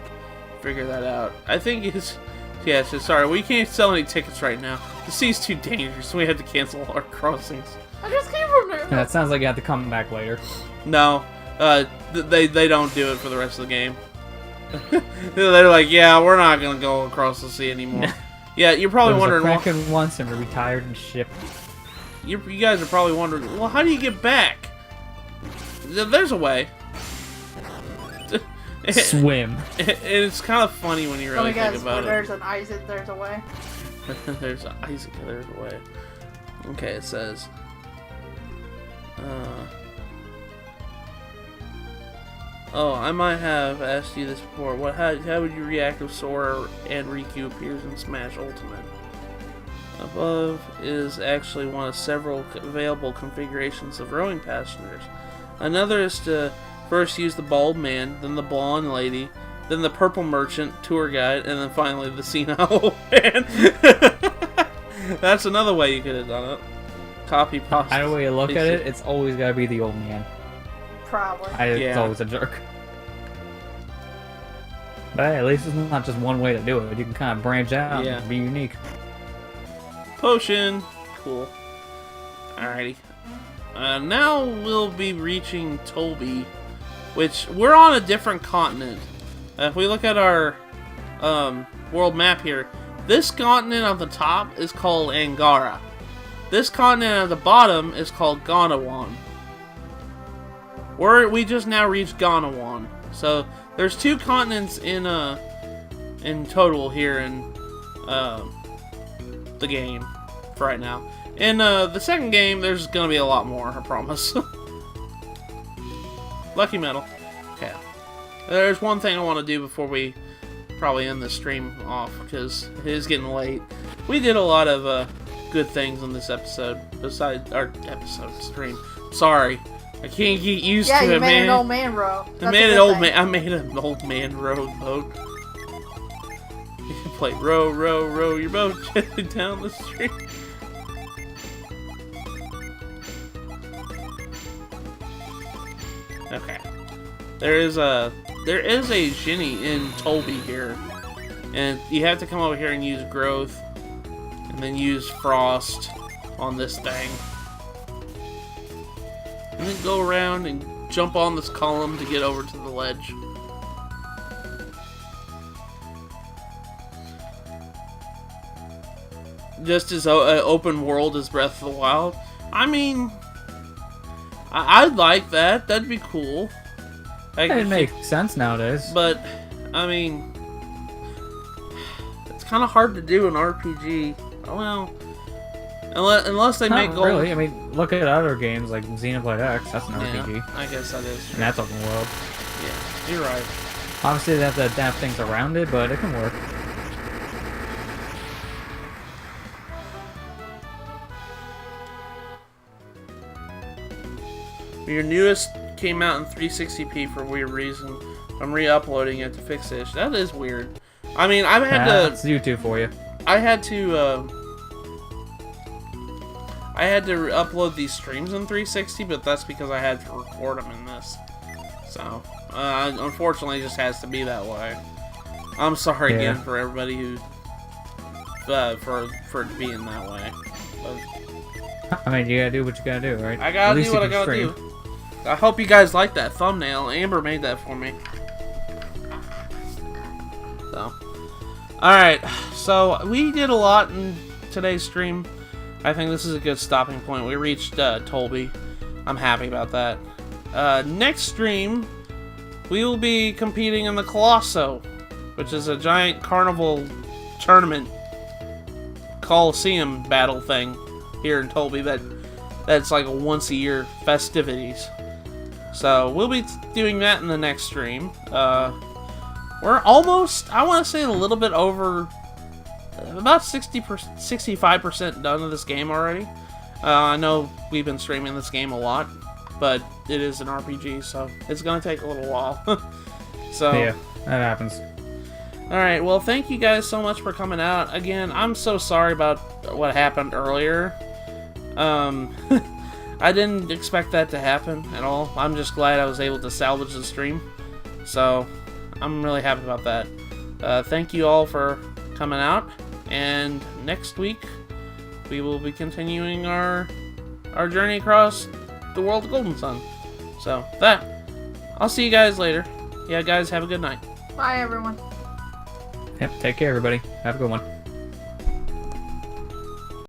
figure that out. I think it's... Yeah, so sorry, we can't sell any tickets right now. The sea's too dangerous, so we had to cancel our crossings. I just can't remember. That sounds like you have to come back later. No, they don't do it for the rest of the game. They're like, yeah, we're not gonna go across the sea anymore. Yeah, you're probably wondering. There was a Kraken once and a retired ship. You guys are probably wondering, well, how do you get back? There's a way. Swim. It's kind of funny when you really think about it. There's an Isaac, there's a way. There's Isaac, there's a way. Okay, it says. Oh, I might have asked you this before. How would you react if Sora and Riku appears in Smash Ultimate? Above is actually one of several available configurations of rowing passengers. Another is to first use the bald man, then the blonde lady, then the purple merchant, tour guide, and then finally the senile man. That's another way you could have done it. Copy pasta. Either way you look at it, it's always gotta be the old man. Probably. It's always a jerk. But hey, at least it's not just one way to do it. You can kind of branch out and be unique. Potion. Cool. Alrighty. Now we'll be reaching Tolbi, which we're on a different continent. If we look at our world map here, this continent on the top is called Angara. This continent at the bottom is called Gondowan. We just now reached Gondowan. So there's 2 continents in total here in the game for right now. In the second game, there's gonna be a lot more, I promise. Lucky medal. Okay. There's one thing I want to do before we probably end the stream off, because it is getting late. We did a lot of good things in this episode, besides our episode stream. Sorry. I can't get used to it, man. Yeah, you made an old man row. I made an old man row boat. You can play row, row, row your boat gently down the stream. Okay. There is a genie in Tolbi here, and you have to come over here and use growth, and then use frost on this thing. And then go around and jump on this column to get over to the ledge. just as open world as Breath of the Wild. I mean, I'd like that. That'd be cool. It makes sense nowadays. But, I mean, it's kind of hard to do an RPG. Well, unless they make gold. Really, I mean, look at other games like Xenoblade X. That's an RPG. I guess that is true. And that's open world. Yeah, you're right. Obviously, they have to adapt things around it, but it can work. Your newest came out in 360p for weird reason. I'm re-uploading it to fix it. That is weird. I mean, I've had to. It's YouTube for you. I had to upload these streams in 360, but that's because I had to record them in this. So, unfortunately, it just has to be that way. I'm sorry again for everybody who for it being that way. But, I mean, you gotta do what you gotta do, right? I gotta do what I gotta do. I hope you guys like that thumbnail. Amber made that for me. So, alright. So, we did a lot in today's stream. I think this is a good stopping point. We reached Tolbi. I'm happy about that. Next stream, we will be competing in the Colosso, which is a giant carnival tournament Coliseum battle thing here in Tolbi that's like a once-a-year festivities. So we'll be doing that in the next stream. We're almost, I want to say a little bit over, about 65% done of this game already. I know we've been streaming this game a lot, but it is an RPG, so it's going to take a little while. So yeah, that happens. Alright, well, thank you guys so much for coming out. Again, I'm so sorry about what happened earlier. I didn't expect that to happen at all. I'm just glad I was able to salvage the stream. So, I'm really happy about that. Thank you all for coming out. And next week, we will be continuing our journey across the world of Golden Sun. So, I'll see you guys later. Yeah, guys, have a good night. Bye, everyone. Yep, take care, everybody. Have a good one.